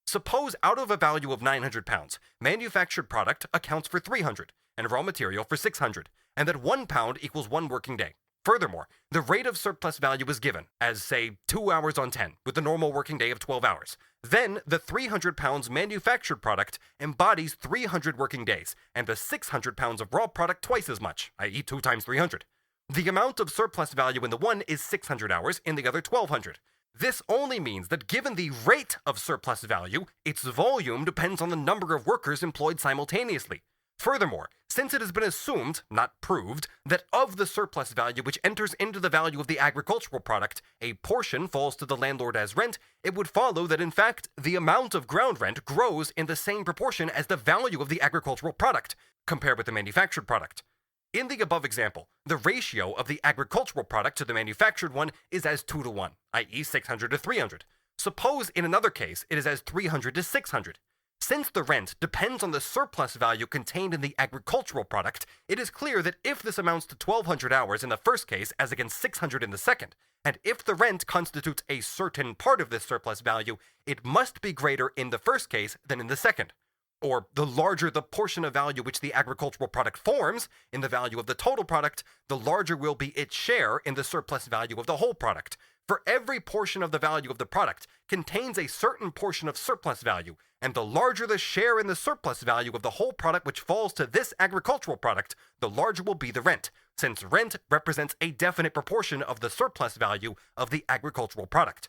Suppose out of a value of 900 pounds, manufactured product accounts for 300, and raw material for 600, and that 1 pound equals 1 working day. Furthermore, the rate of surplus value is given, as say 2 hours on 10, with the normal working day of 12 hours. Then the 300 pounds manufactured product embodies 300 working days, and the 600 pounds of raw product twice as much, i.e. 2 times 300. The amount of surplus value in the one is 600 hours, in the other 1200. This only means that given the rate of surplus value, its volume depends on the number of workers employed simultaneously. Furthermore, since it has been assumed, not proved, that of the surplus value which enters into the value of the agricultural product, a portion falls to the landlord as rent, it would follow that in fact the amount of ground rent grows in the same proportion as the value of the agricultural product, compared with the manufactured product. In the above example, the ratio of the agricultural product to the manufactured one is as 2 to 1, i.e. 600 to 300. Suppose in another case it is as 300 to 600. Since the rent depends on the surplus value contained in the agricultural product, it is clear that if this amounts to 1200 hours in the first case as against 600 in the second, and if the rent constitutes a certain part of this surplus value, it must be greater in the first case than in the second. Or the larger the portion of value which the agricultural product forms in the value of the total product, the larger will be its share in the surplus value of the whole product. For every portion of the value of the product contains a certain portion of surplus value, and the larger the share in the surplus value of the whole product which falls to this agricultural product, the larger will be the rent, since rent represents a definite proportion of the surplus value of the agricultural product.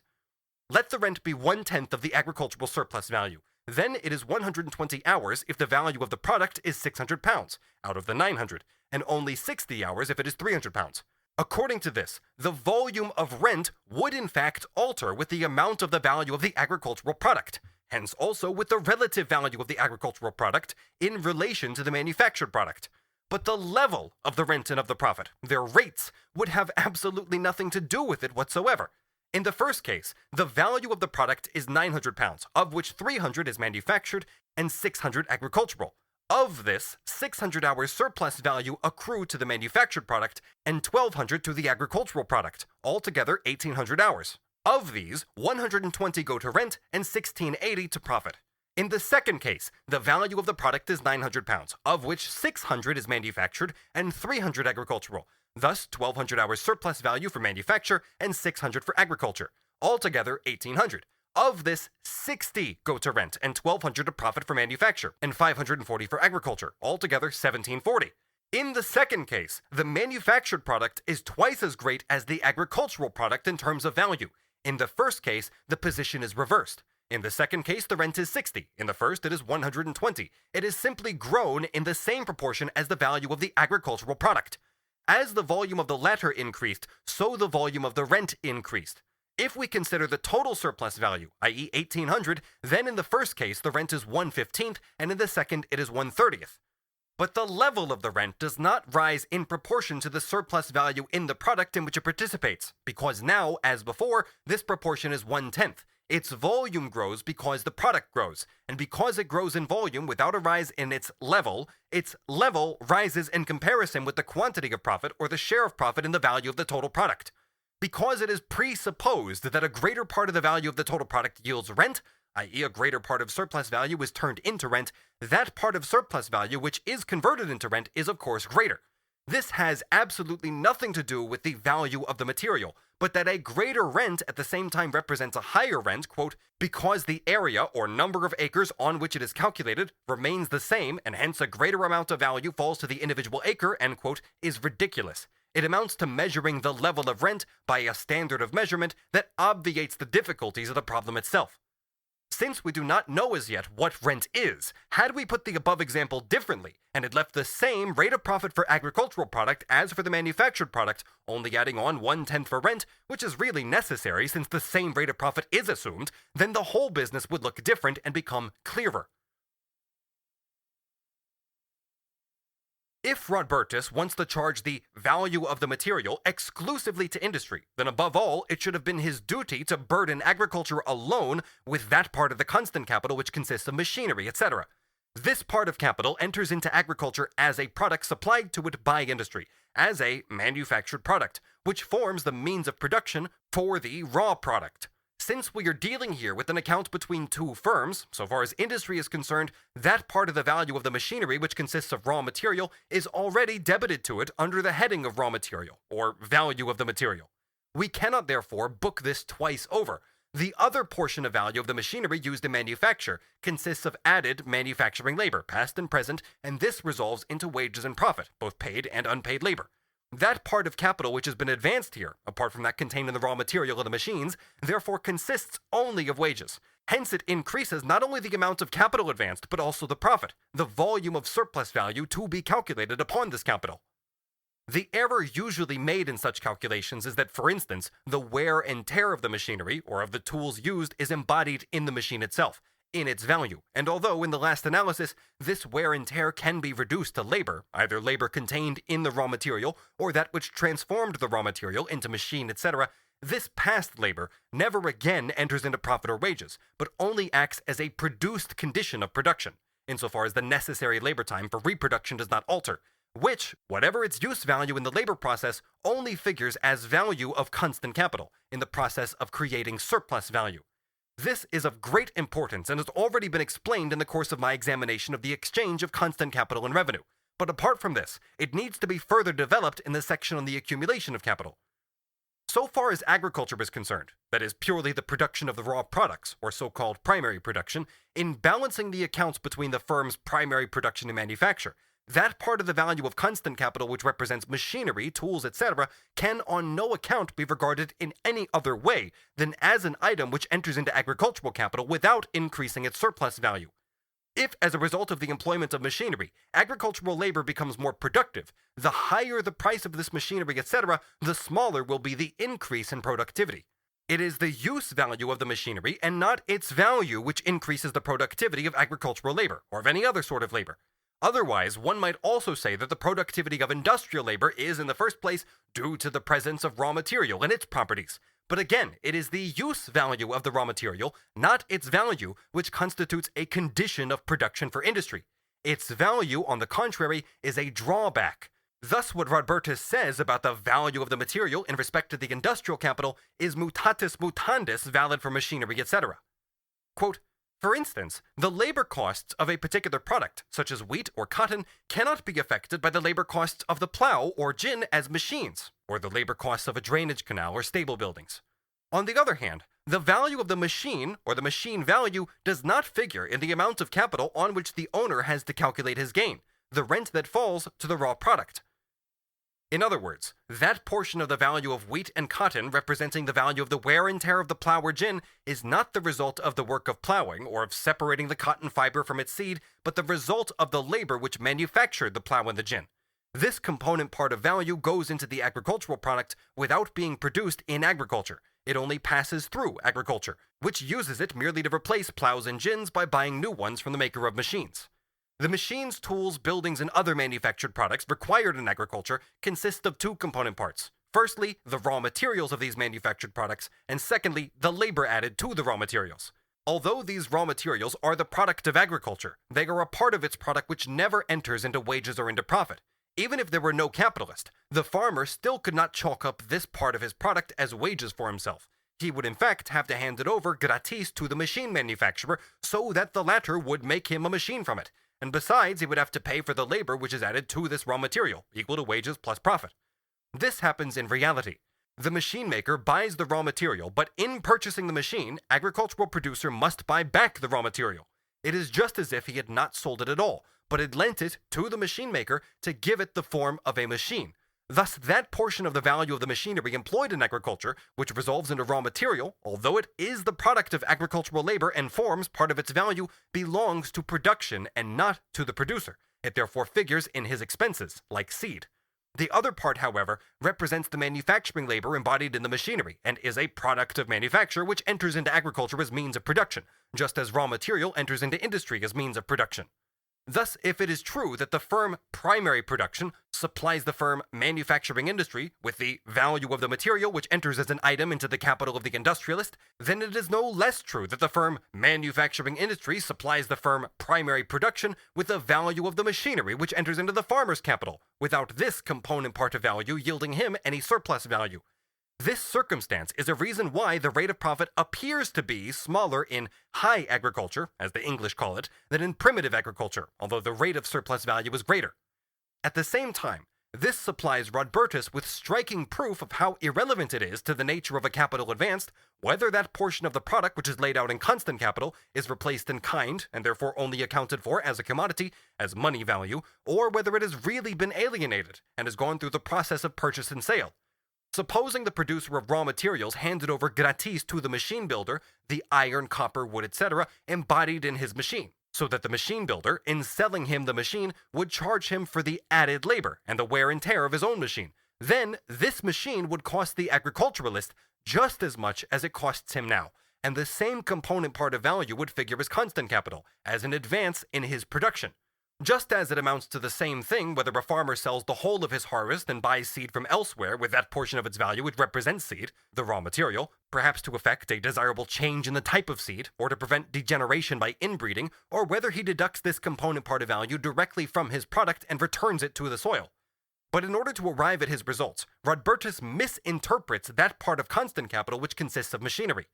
Let the rent be 1/10 of the agricultural surplus value. Then it is 120 hours if the value of the product is 600 pounds, out of the 900, and only 60 hours if it is 300 pounds. According to this, the volume of rent would in fact alter with the amount of the value of the agricultural product, hence also with the relative value of the agricultural product in relation to the manufactured product. But the level of the rent and of the profit, their rates, would have absolutely nothing to do with it whatsoever. In the first case, the value of the product is £900, of which 300 is manufactured and 600 agricultural. Of this, 600 hours surplus value accrue to the manufactured product and 1,200 to the agricultural product, altogether 1,800 hours. Of these, 120 go to rent and 1,680 to profit. In the second case, the value of the product is £900, of which 600 is manufactured and 300 agricultural. Thus, 1,200 hours surplus value for manufacture and 600 for agriculture. Altogether, 1,800. Of this, 60 go to rent and 1,200 to profit for manufacture and 540 for agriculture. Altogether, 1,740. In the second case, the manufactured product is twice as great as the agricultural product in terms of value. In the first case, the position is reversed. In the second case, the rent is 60. In the first, it is 120. It is simply grown in the same proportion as the value of the agricultural product. As the volume of the latter increased, so the volume of the rent increased. If we consider the total surplus value, i.e. 1,800, then in the first case, the rent is 1/15, and in the second, it is 1/30. But the level of the rent does not rise in proportion to the surplus value in the product in which it participates, because now, as before, this proportion is 1/10. Its volume grows because the product grows, and because it grows in volume without a rise in its level rises in comparison with the quantity of profit or the share of profit in the value of the total product. Because it is presupposed that a greater part of the value of the total product yields rent, i.e. a greater part of surplus value is turned into rent, that part of surplus value which is converted into rent is of course greater. This has absolutely nothing to do with the value of the material, but that a greater rent at the same time represents a higher rent, quote, because the area or number of acres on which it is calculated remains the same and hence a greater amount of value falls to the individual acre, end quote, is ridiculous. It amounts to measuring the level of rent by a standard of measurement that obviates the difficulties of the problem itself. Since we do not know as yet what rent is, had we put the above example differently and had left the same rate of profit for agricultural product as for the manufactured product, only adding on 1/10 for rent, which is really necessary since the same rate of profit is assumed, then the whole business would look different and become clearer. If Rodbertus wants to charge the value of the material exclusively to industry, then above all, it should have been his duty to burden agriculture alone with that part of the constant capital which consists of machinery, etc. This part of capital enters into agriculture as a product supplied to it by industry, as a manufactured product, which forms the means of production for the raw product. Since we are dealing here with an account between two firms, so far as industry is concerned, that part of the value of the machinery which consists of raw material is already debited to it under the heading of raw material, or value of the material. We cannot therefore book this twice over. The other portion of value of the machinery used in manufacture consists of added manufacturing labor, past and present, and this resolves into wages and profit, both paid and unpaid labor. That part of capital which has been advanced here, apart from that contained in the raw material of the machines, therefore consists only of wages. Hence it increases not only the amount of capital advanced, but also the profit, the volume of surplus value to be calculated upon this capital. The error usually made in such calculations is that, for instance, the wear and tear of the machinery or of the tools used is embodied in the machine itself, in its value, and although in the last analysis this wear and tear can be reduced to labor, either labor contained in the raw material or that which transformed the raw material into machine, etc., this past labor never again enters into profit or wages, but only acts as a produced condition of production, insofar as the necessary labor time for reproduction does not alter, which, whatever its use value in the labor process, only figures as value of constant capital in the process of creating surplus value. This is of great importance and has already been explained in the course of my examination of the exchange of constant capital and revenue. But apart from this, it needs to be further developed in the section on the accumulation of capital. So far as agriculture is concerned, that is purely the production of the raw products, or so-called primary production, in balancing the accounts between the firm's primary production and manufacture, that part of the value of constant capital which represents machinery, tools, etc., can on no account be regarded in any other way than as an item which enters into agricultural capital without increasing its surplus value. If, as a result of the employment of machinery, agricultural labor becomes more productive, the higher the price of this machinery, etc., the smaller will be the increase in productivity. It is the use value of the machinery and not its value which increases the productivity of agricultural labor, or of any other sort of labor. Otherwise, one might also say that the productivity of industrial labor is in the first place due to the presence of raw material and its properties. But again, it is the use value of the raw material, not its value, which constitutes a condition of production for industry. Its value, on the contrary, is a drawback. Thus, what Rodbertus says about the value of the material in respect to the industrial capital is mutatis mutandis valid for machinery, etc. Quote, for instance, the labor costs of a particular product, such as wheat or cotton, cannot be affected by the labor costs of the plow or gin as machines, or the labor costs of a drainage canal or stable buildings. On the other hand, the value of the machine, or the machine value, does not figure in the amount of capital on which the owner has to calculate his gain, the rent that falls to the raw product. In other words, that portion of the value of wheat and cotton representing the value of the wear and tear of the plow or gin is not the result of the work of plowing or of separating the cotton fiber from its seed, but the result of the labor which manufactured the plow and the gin. This component part of value goes into the agricultural product without being produced in agriculture. It only passes through agriculture, which uses it merely to replace plows and gins by buying new ones from the maker of machines. The machines, tools, buildings, and other manufactured products required in agriculture consist of two component parts. Firstly, the raw materials of these manufactured products, and secondly, the labor added to the raw materials. Although these raw materials are the product of agriculture, they are a part of its product which never enters into wages or into profit. Even if there were no capitalist, the farmer still could not chalk up this part of his product as wages for himself. He would in fact have to hand it over gratis to the machine manufacturer so that the latter would make him a machine from it. And besides, he would have to pay for the labor which is added to this raw material, equal to wages plus profit. This happens in reality. The machine maker buys the raw material, but in purchasing the machine, agricultural producer must buy back the raw material. It is just as if he had not sold it at all, but had lent it to the machine maker to give it the form of a machine. Thus, that portion of the value of the machinery employed in agriculture, which resolves into raw material, although it is the product of agricultural labor and forms part of its value, belongs to production and not to the producer. It therefore figures in his expenses, like seed. The other part, however, represents the manufacturing labor embodied in the machinery, and is a product of manufacture which enters into agriculture as means of production, just as raw material enters into industry as means of production. Thus, if it is true that the firm primary production supplies the firm manufacturing industry with the value of the material which enters as an item into the capital of the industrialist, then it is no less true that the firm manufacturing industry supplies the firm primary production with the value of the machinery which enters into the farmer's capital, without this component part of value yielding him any surplus value. This circumstance is a reason why the rate of profit appears to be smaller in high agriculture, as the English call it, than in primitive agriculture, although the rate of surplus value is greater. At the same time, this supplies Rodbertus with striking proof of how irrelevant it is to the nature of a capital advanced, whether that portion of the product which is laid out in constant capital is replaced in kind, and therefore only accounted for as a commodity, as money value, or whether it has really been alienated, and has gone through the process of purchase and sale. Supposing the producer of raw materials handed over gratis to the machine builder the iron, copper, wood, etc., embodied in his machine, so that the machine builder, in selling him the machine, would charge him for the added labor and the wear and tear of his own machine. Then, this machine would cost the agriculturalist just as much as it costs him now, and the same component part of value would figure as constant capital, as an advance in his production. Just as it amounts to the same thing whether a farmer sells the whole of his harvest and buys seed from elsewhere with that portion of its value which represents seed, the raw material, perhaps to effect a desirable change in the type of seed, or to prevent degeneration by inbreeding, or whether he deducts this component part of value directly from his product and returns it to the soil. But in order to arrive at his results, Rodbertus misinterprets that part of constant capital which consists of machinery.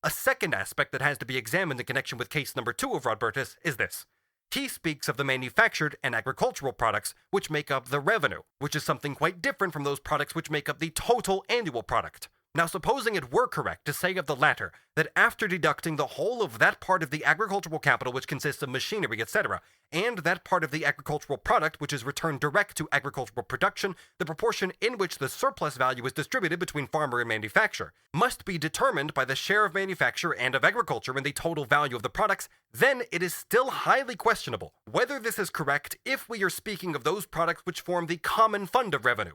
A second aspect that has to be examined in connection with case number 2 of Rodbertus is this. He speaks of the manufactured and agricultural products which make up the revenue, which is something quite different from those products which make up the total annual product. Now, supposing it were correct to say of the latter that after deducting the whole of that part of the agricultural capital which consists of machinery, etc., and that part of the agricultural product which is returned direct to agricultural production, the proportion in which the surplus value is distributed between farmer and manufacturer must be determined by the share of manufacture and of agriculture in the total value of the products, then it is still highly questionable whether this is correct if we are speaking of those products which form the common fund of revenue.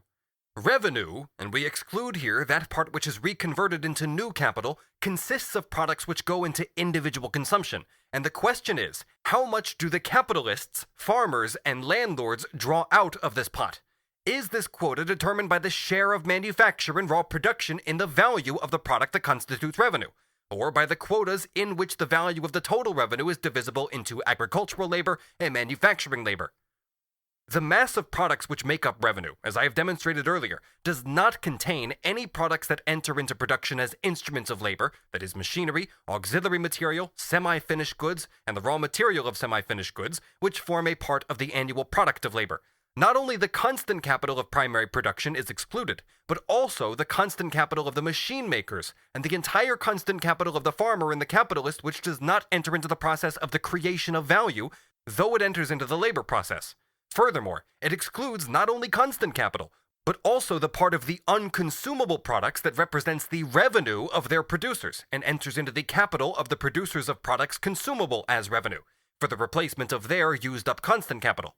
Revenue, and we exclude here that part which is reconverted into new capital, consists of products which go into individual consumption. And the question is, how much do the capitalists, farmers, and landlords draw out of this pot? Is this quota determined by the share of manufacture and raw production in the value of the product that constitutes revenue, or by the quotas in which the value of the total revenue is divisible into agricultural labor and manufacturing labor? The mass of products which make up revenue, as I have demonstrated earlier, does not contain any products that enter into production as instruments of labor, that is machinery, auxiliary material, semi-finished goods, and the raw material of semi-finished goods, which form a part of the annual product of labor. Not only the constant capital of primary production is excluded, but also the constant capital of the machine makers, and the entire constant capital of the farmer and the capitalist, which does not enter into the process of the creation of value, though it enters into the labor process. Furthermore, it excludes not only constant capital, but also the part of the unconsumable products that represents the revenue of their producers, and enters into the capital of the producers of products consumable as revenue, for the replacement of their used-up constant capital.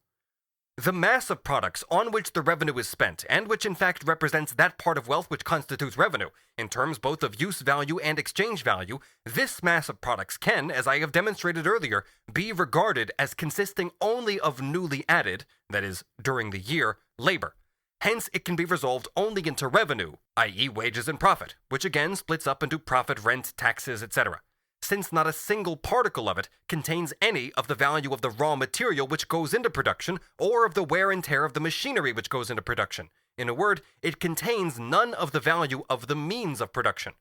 The mass of products on which the revenue is spent, and which in fact represents that part of wealth which constitutes revenue, in terms both of use value and exchange value, this mass of products can, as I have demonstrated earlier, be regarded as consisting only of newly added, that is, during the year, labor. Hence, it can be resolved only into revenue, i.e. wages and profit, which again splits up into profit, rent, taxes, etc. Since not a single particle of it contains any of the value of the raw material which goes into production, or of the wear and tear of the machinery which goes into production. In a word, it contains none of the value of the means of production.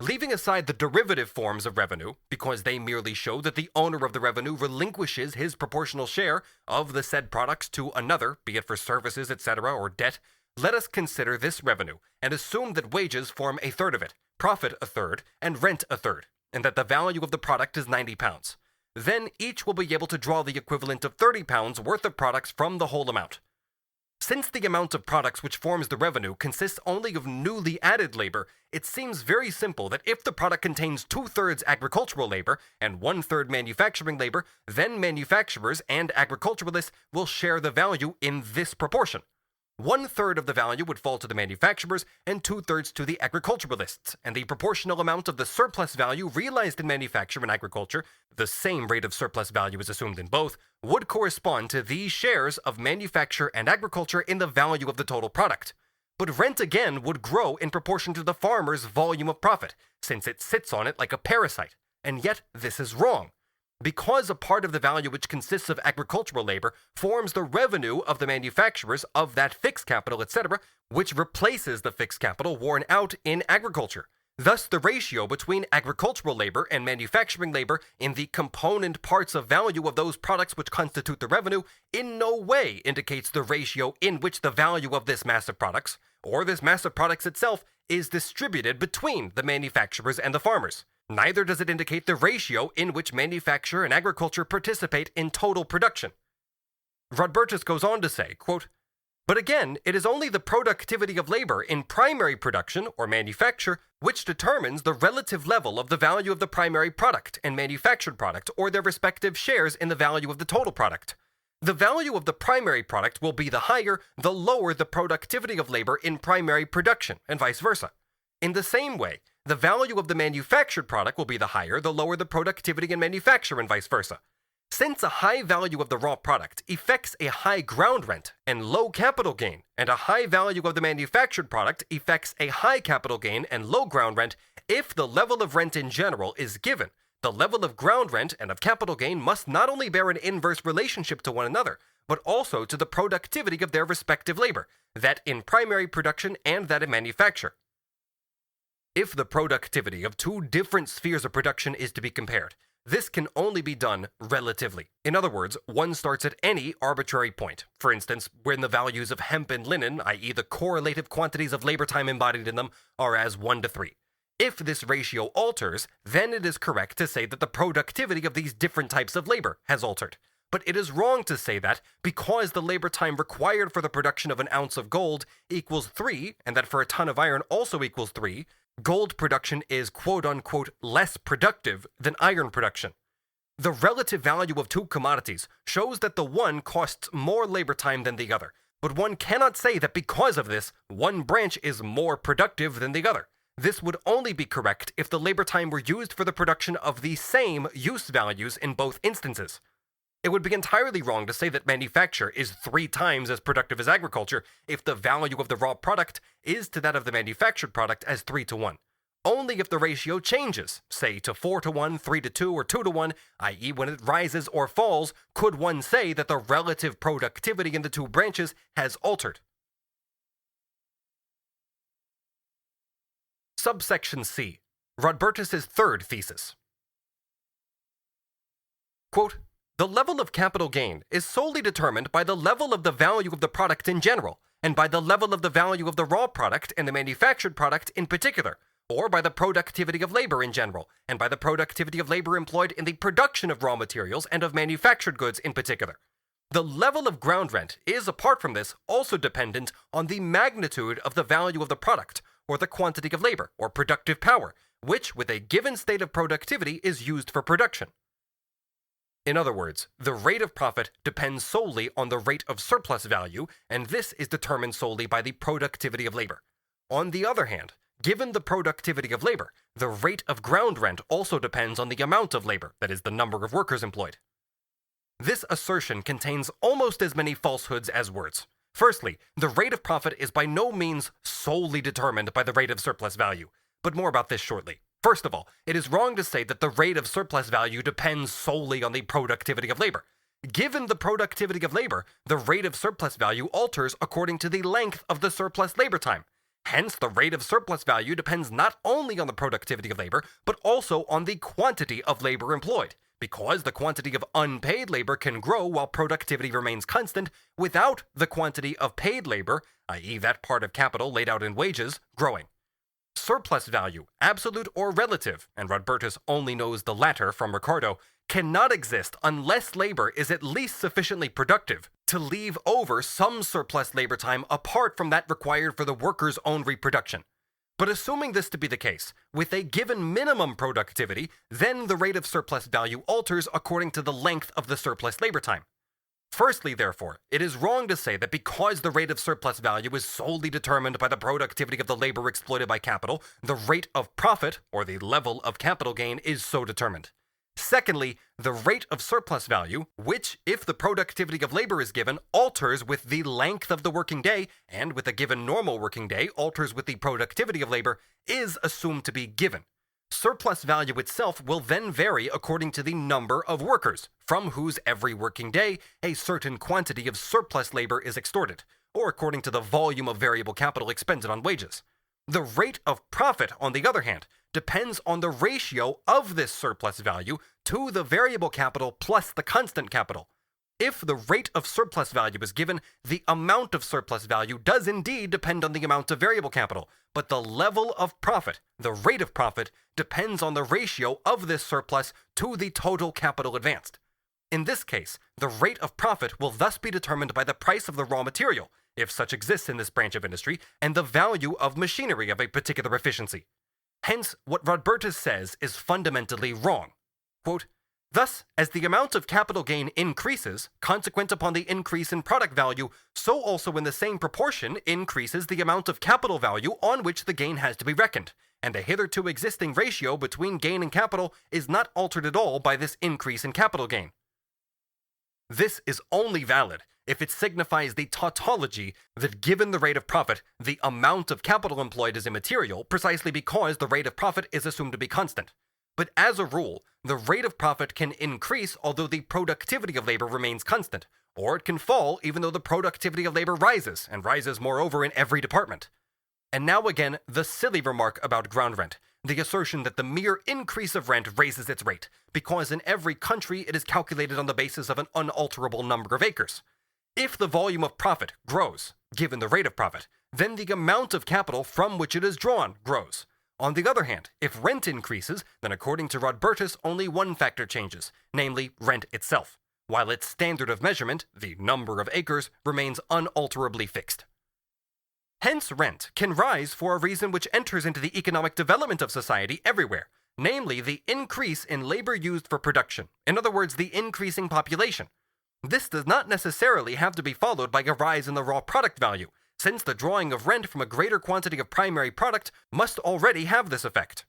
Leaving aside the derivative forms of revenue, because they merely show that the owner of the revenue relinquishes his proportional share of the said products to another, be it for services, etc., or debt, let us consider this revenue, and assume that wages form a third of it, profit a third, and rent a third, and that the value of the product is £90. Then each will be able to draw the equivalent of £30 worth of products from the whole amount. Since the amount of products which forms the revenue consists only of newly added labor, it seems very simple that if the product contains 2/3 agricultural labor and 1/3 manufacturing labor, then manufacturers and agriculturalists will share the value in this proportion. 1/3 of the value would fall to the manufacturers and 2/3 to the agriculturalists, and the proportional amount of the surplus value realized in manufacture and agriculture, the same rate of surplus value is assumed in both, would correspond to these shares of manufacture and agriculture in the value of the total product. But rent again would grow in proportion to the farmer's volume of profit, since it sits on it like a parasite, and yet this is wrong. Because a part of the value which consists of agricultural labor forms the revenue of the manufacturers of that fixed capital, etc., which replaces the fixed capital worn out in agriculture. Thus, the ratio between agricultural labor and manufacturing labor in the component parts of value of those products which constitute the revenue in no way indicates the ratio in which the value of this mass of products, or this mass of products itself, is distributed between the manufacturers and the farmers. Neither does it indicate the ratio in which manufacture and agriculture participate in total production. Rodbertus goes on to say, quote, "But again, it is only the productivity of labor in primary production or manufacture which determines the relative level of the value of the primary product and manufactured product or their respective shares in the value of the total product. The value of the primary product will be the higher, the lower the productivity of labor in primary production, and vice versa. In the same way, the value of the manufactured product will be the higher, the lower the productivity in manufacture, and vice versa. Since a high value of the raw product effects a high ground rent and low capital gain, and a high value of the manufactured product effects a high capital gain and low ground rent, if the level of rent in general is given, the level of ground rent and of capital gain must not only bear an inverse relationship to one another, but also to the productivity of their respective labor, that in primary production and that in manufacture. If the productivity of two different spheres of production is to be compared, this can only be done relatively. In other words, one starts at any arbitrary point. For instance, when the values of hemp and linen, i.e. the correlative quantities of labor time embodied in them, are as 1:3. If this ratio alters, then it is correct to say that the productivity of these different types of labor has altered. But it is wrong to say that because the labor time required for the production of an ounce of gold equals 3, and that for a ton of iron also equals 3, gold production is quote-unquote less productive than iron production. The relative value of two commodities shows that the one costs more labor time than the other, But one cannot say that because of this, one branch is more productive than the other. This would only be correct if the labor time were used for the production of the same use values in both instances. It would be entirely wrong to say that manufacture is 3 times as productive as agriculture if the value of the raw product is to that of the manufactured product as 3 to 1. Only if the ratio changes, say to 4 to 1, 3 to 2, or 2 to 1, i.e. when it rises or falls, could one say that the relative productivity in the two branches has altered. Subsection C. Rodbertus's third thesis. Quote, "The level of capital gain is solely determined by the level of the value of the product in general, and by the level of the value of the raw product and the manufactured product in particular, or by the productivity of labor in general, and by the productivity of labor employed in the production of raw materials and of manufactured goods in particular. The level of ground rent is, apart from this, also dependent on the magnitude of the value of the product, or the quantity of labor, or productive power, which, with a given state of productivity, is used for production." In other words, the rate of profit depends solely on the rate of surplus value, and this is determined solely by the productivity of labor. On the other hand, given the productivity of labor, the rate of ground rent also depends on the amount of labor, that is, the number of workers employed. This assertion contains almost as many falsehoods as words. Firstly, the rate of profit is by no means solely determined by the rate of surplus value, but more about this shortly. First of all, it is wrong to say that the rate of surplus value depends solely on the productivity of labor. Given the productivity of labor, the rate of surplus value alters according to the length of the surplus labor time. Hence, the rate of surplus value depends not only on the productivity of labor, but also on the quantity of labor employed, because the quantity of unpaid labor can grow while productivity remains constant without the quantity of paid labor, i.e. that part of capital laid out in wages, growing. Surplus value, absolute or relative, and Rodbertus only knows the latter from Ricardo, cannot exist unless labor is at least sufficiently productive to leave over some surplus labor time apart from that required for the worker's own reproduction. But assuming this to be the case, with a given minimum productivity, then the rate of surplus value alters according to the length of the surplus labor time. Firstly, therefore, it is wrong to say that because the rate of surplus value is solely determined by the productivity of the labor exploited by capital, the rate of profit, or the level of capital gain, is so determined. Secondly, the rate of surplus value, which, if the productivity of labor is given, alters with the length of the working day, and with a given normal working day alters with the productivity of labor, is assumed to be given. Surplus value itself will then vary according to the number of workers, from whose every working day a certain quantity of surplus labor is extorted, or according to the volume of variable capital expended on wages. The rate of profit, on the other hand, depends on the ratio of this surplus value to the variable capital plus the constant capital. If the rate of surplus value is given, the amount of surplus value does indeed depend on the amount of variable capital, but the level of profit, the rate of profit, depends on the ratio of this surplus to the total capital advanced. In this case, the rate of profit will thus be determined by the price of the raw material, if such exists in this branch of industry, and the value of machinery of a particular efficiency. Hence, what Rodbertus says is fundamentally wrong. Quote, "Thus, as the amount of capital gain increases, consequent upon the increase in product value, so also in the same proportion increases the amount of capital value on which the gain has to be reckoned, and the hitherto existing ratio between gain and capital is not altered at all by this increase in capital gain." This is only valid if it signifies the tautology that given the rate of profit, the amount of capital employed is immaterial, precisely because the rate of profit is assumed to be constant. But as a rule, the rate of profit can increase although the productivity of labor remains constant, or it can fall even though the productivity of labor rises, and rises moreover in every department. And now again, the silly remark about ground rent, the assertion that the mere increase of rent raises its rate, because in every country it is calculated on the basis of an unalterable number of acres. If the volume of profit grows, given the rate of profit, then the amount of capital from which it is drawn grows. On the other hand, if rent increases, then according to Rodbertus, only one factor changes, namely rent itself, while its standard of measurement, the number of acres, remains unalterably fixed. Hence, rent can rise for a reason which enters into the economic development of society everywhere, namely the increase in labor used for production, in other words, the increasing population. This does not necessarily have to be followed by a rise in the raw product value, since the drawing of rent from a greater quantity of primary product must already have this effect.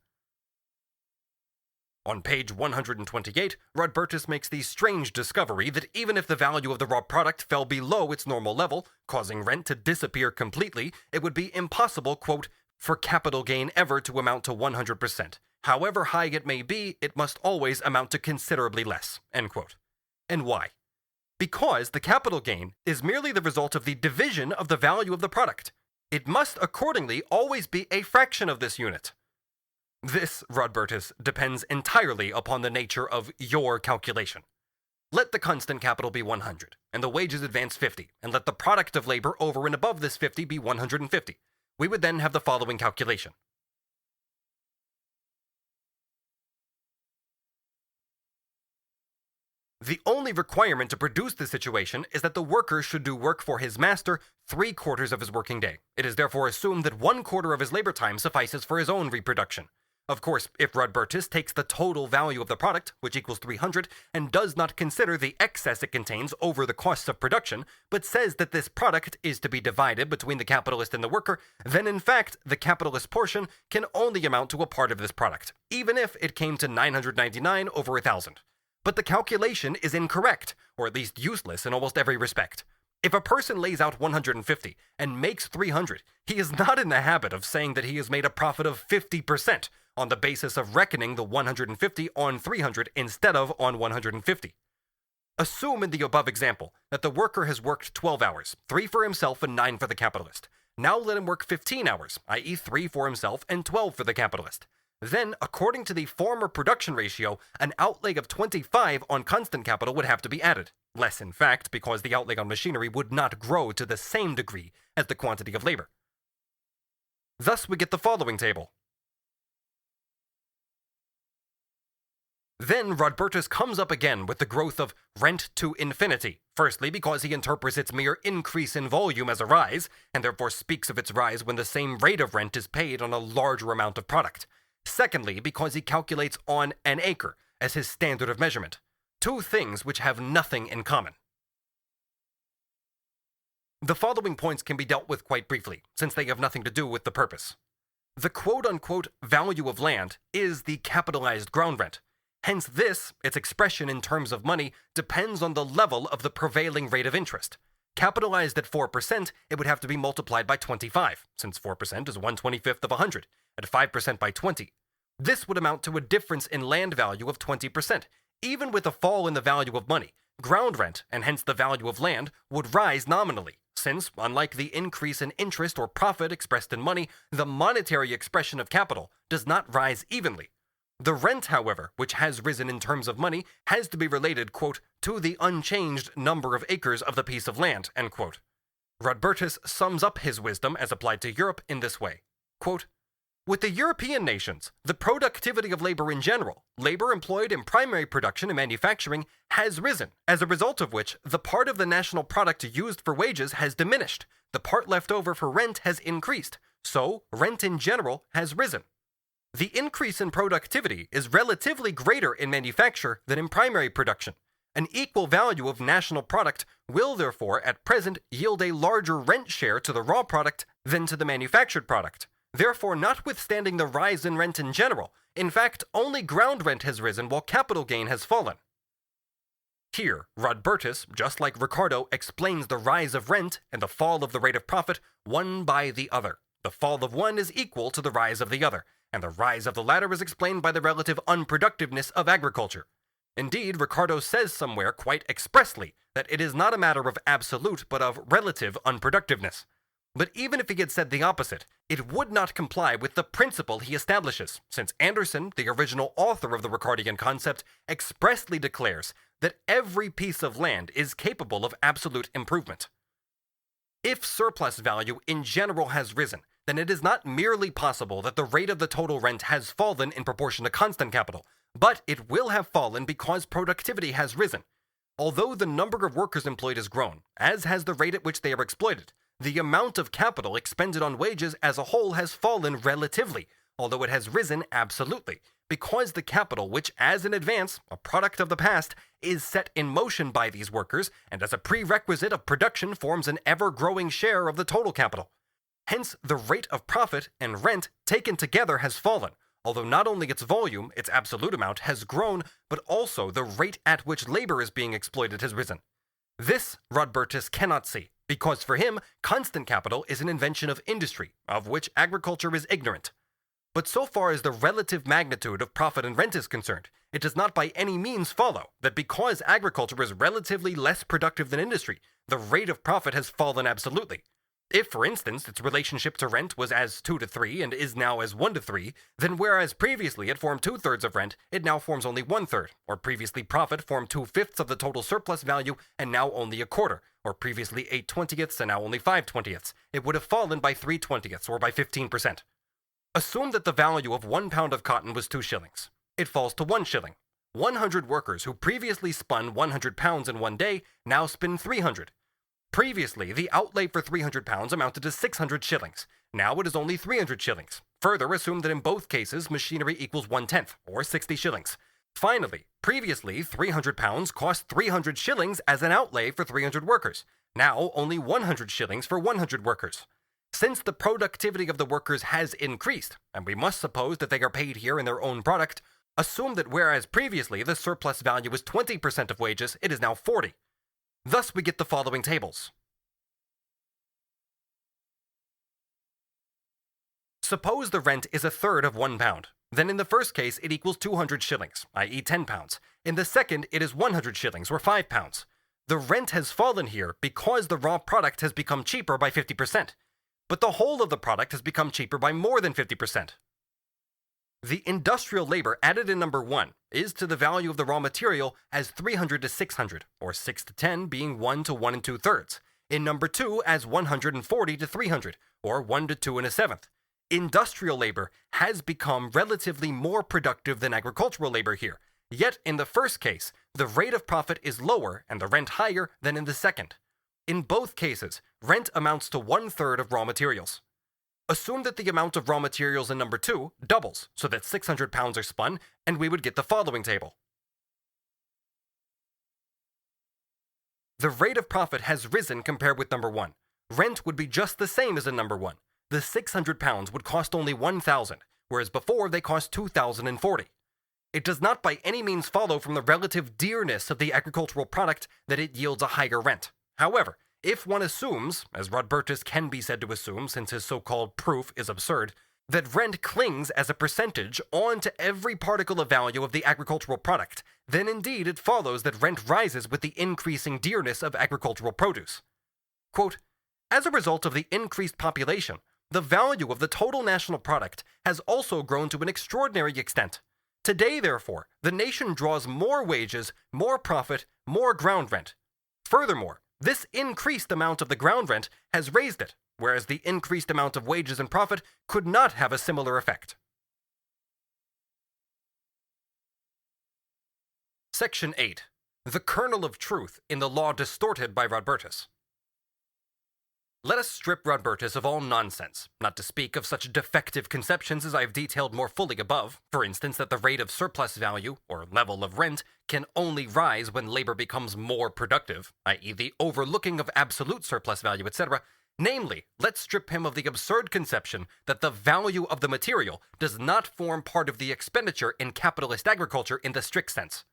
On page 128, Rodbertus makes the strange discovery that even if the value of the raw product fell below its normal level, causing rent to disappear completely, it would be impossible, quote, for capital gain ever to amount to 100%. However high it may be, it must always amount to considerably less, end quote. And why? Because the capital gain is merely the result of the division of the value of the product. It must accordingly always be a fraction of this unit. This, Rodbertus, depends entirely upon the nature of your calculation. Let the constant capital be 100, and the wages advance 50, and let the product of labor over and above this 50 be 150. We would then have the following calculation. The only requirement to produce this situation is that the worker should do work for his master 3/4 of his working day. It is therefore assumed that 1/4 of his labor time suffices for his own reproduction. Of course, if Rodbertus takes the total value of the product, which equals 300, and does not consider the excess it contains over the costs of production, but says that this product is to be divided between the capitalist and the worker, then in fact, the capitalist portion can only amount to a part of this product, even if it came to 999 over 1,000. But the calculation is incorrect, or at least useless in almost every respect. If a person lays out 150 and makes 300, he is not in the habit of saying that he has made a profit of 50%, on the basis of reckoning the 150 on 300 instead of on 150. Assume in the above example that the worker has worked 12 hours, 3 for himself and 9 for the capitalist. Now let him work 15 hours, i.e. 3 for himself and 12 for the capitalist. Then, according to the former production ratio, an outlay of 25 on constant capital would have to be added. Less, in fact, because the outlay on machinery would not grow to the same degree as the quantity of labor. Thus, we get the following table. Then Rodbertus comes up again with the growth of rent to infinity, firstly because he interprets its mere increase in volume as a rise, and therefore speaks of its rise when the same rate of rent is paid on a larger amount of product. Secondly, because he calculates on an acre as his standard of measurement, two things which have nothing in common. The following points can be dealt with quite briefly, since they have nothing to do with the purpose. The quote-unquote value of land is the capitalized ground rent. Hence this, its expression in terms of money, depends on the level of the prevailing rate of interest. Capitalized at 4%, it would have to be multiplied by 25, since 4% is 1/25 of 100, at 5% by 20. This would amount to a difference in land value of 20%. Even with a fall in the value of money, ground rent, and hence the value of land, would rise nominally, since, unlike the increase in interest or profit expressed in money, the monetary expression of capital does not rise evenly. The rent, however, which has risen in terms of money, has to be related, quote, to the unchanged number of acres of the piece of land, end quote. Rodbertus sums up his wisdom as applied to Europe in this way, quote, with the European nations, the productivity of labor in general, labor employed in primary production and manufacturing, has risen, as a result of which the part of the national product used for wages has diminished, the part left over for rent has increased, so rent in general has risen. The increase in productivity is relatively greater in manufacture than in primary production. An equal value of national product will therefore at present yield a larger rent share to the raw product than to the manufactured product. Therefore, notwithstanding the rise in rent in general, in fact, only ground rent has risen while capital gain has fallen. Here, Rodbertus, just like Ricardo, explains the rise of rent and the fall of the rate of profit one by the other. The fall of one is equal to the rise of the other, and the rise of the latter is explained by the relative unproductiveness of agriculture. Indeed, Ricardo says somewhere quite expressly that it is not a matter of absolute but of relative unproductiveness. But even if he had said the opposite, it would not comply with the principle he establishes, since Anderson, the original author of the Ricardian concept, expressly declares that every piece of land is capable of absolute improvement. If surplus value in general has risen, then it is not merely possible that the rate of the total rent has fallen in proportion to constant capital, but it will have fallen because productivity has risen. Although the number of workers employed has grown, as has the rate at which they are exploited, the amount of capital expended on wages as a whole has fallen relatively, although it has risen absolutely, because the capital which as an advance, a product of the past, is set in motion by these workers, and as a prerequisite of production forms an ever-growing share of the total capital. Hence, the rate of profit and rent taken together has fallen, although not only its volume, its absolute amount, has grown, but also the rate at which labor is being exploited has risen. This Rodbertus cannot see, because for him, constant capital is an invention of industry, of which agriculture is ignorant. But so far as the relative magnitude of profit and rent is concerned, it does not by any means follow that because agriculture is relatively less productive than industry, the rate of profit has fallen absolutely. If, for instance, its relationship to rent was as 2 to 3 and is now as 1 to 3, then whereas previously it formed 2/3 of rent, it now forms only 1/3, or previously profit formed 2/5 of the total surplus value and now only 1/4, or previously 8/20 and now only 5/20, it would have fallen by 3/20, or by 15%. Assume that the value of 1 pound of cotton was 2 shillings. It falls to 1 shilling. 100 workers who previously spun 100 pounds in one day now spin 300. Previously, the outlay for 300 pounds amounted to 600 shillings. Now it is only 300 shillings. Further, assume that in both cases, machinery equals 1/10, or 60 shillings. Finally, previously, 300 pounds cost 300 shillings as an outlay for 300 workers. Now, only 100 shillings for 100 workers. Since the productivity of the workers has increased, and we must suppose that they are paid here in their own product, assume that whereas previously the surplus value was 20% of wages, it is now 40. Thus we get the following tables. Suppose the rent is 1/3 of 1 pound. Then in the first case it equals 200 shillings, i.e. 10 pounds. In the second it is 100 shillings, or 5 pounds. The rent has fallen here because the raw product has become cheaper by 50%. But the whole of the product has become cheaper by more than 50%. The industrial labor added in number 1 is to the value of the raw material as 300 to 600, or 6 to 10 being 1 to 1 2/3. In number 2 as 140 to 300, or 1 to 2 1/7. Industrial labor has become relatively more productive than agricultural labor here, yet in the first case, the rate of profit is lower and the rent higher than in the second. In both cases, rent amounts to 1/3 of raw materials. Assume that the amount of raw materials in number 2 doubles, so that 600 pounds are spun, and we would get the following table. The rate of profit has risen compared with number 1. Rent would be just the same as in number 1. The 600 pounds would cost only 1,000, whereas before they cost 2,040. It does not by any means follow from the relative dearness of the agricultural product that it yields a higher rent. However, if one assumes, as Rodbertus can be said to assume since his so-called proof is absurd, that rent clings as a percentage on to every particle of value of the agricultural product, then indeed it follows that rent rises with the increasing dearness of agricultural produce. Quote, as a result of the increased population, the value of the total national product has also grown to an extraordinary extent. Today, therefore, the nation draws more wages, more profit, more ground rent. Furthermore, this increased amount of the ground rent has raised it, whereas the increased amount of wages and profit could not have a similar effect. Section 8. The kernel of truth in the law distorted by Rodbertus. Let us strip Rodbertus of all nonsense, not to speak of such defective conceptions as I have detailed more fully above, for instance that the rate of surplus value, or level of rent, can only rise when labor becomes more productive, i.e. the overlooking of absolute surplus value, etc. Namely, let's strip him of the absurd conception that the value of the material does not form part of the expenditure in capitalist agriculture in the strict sense.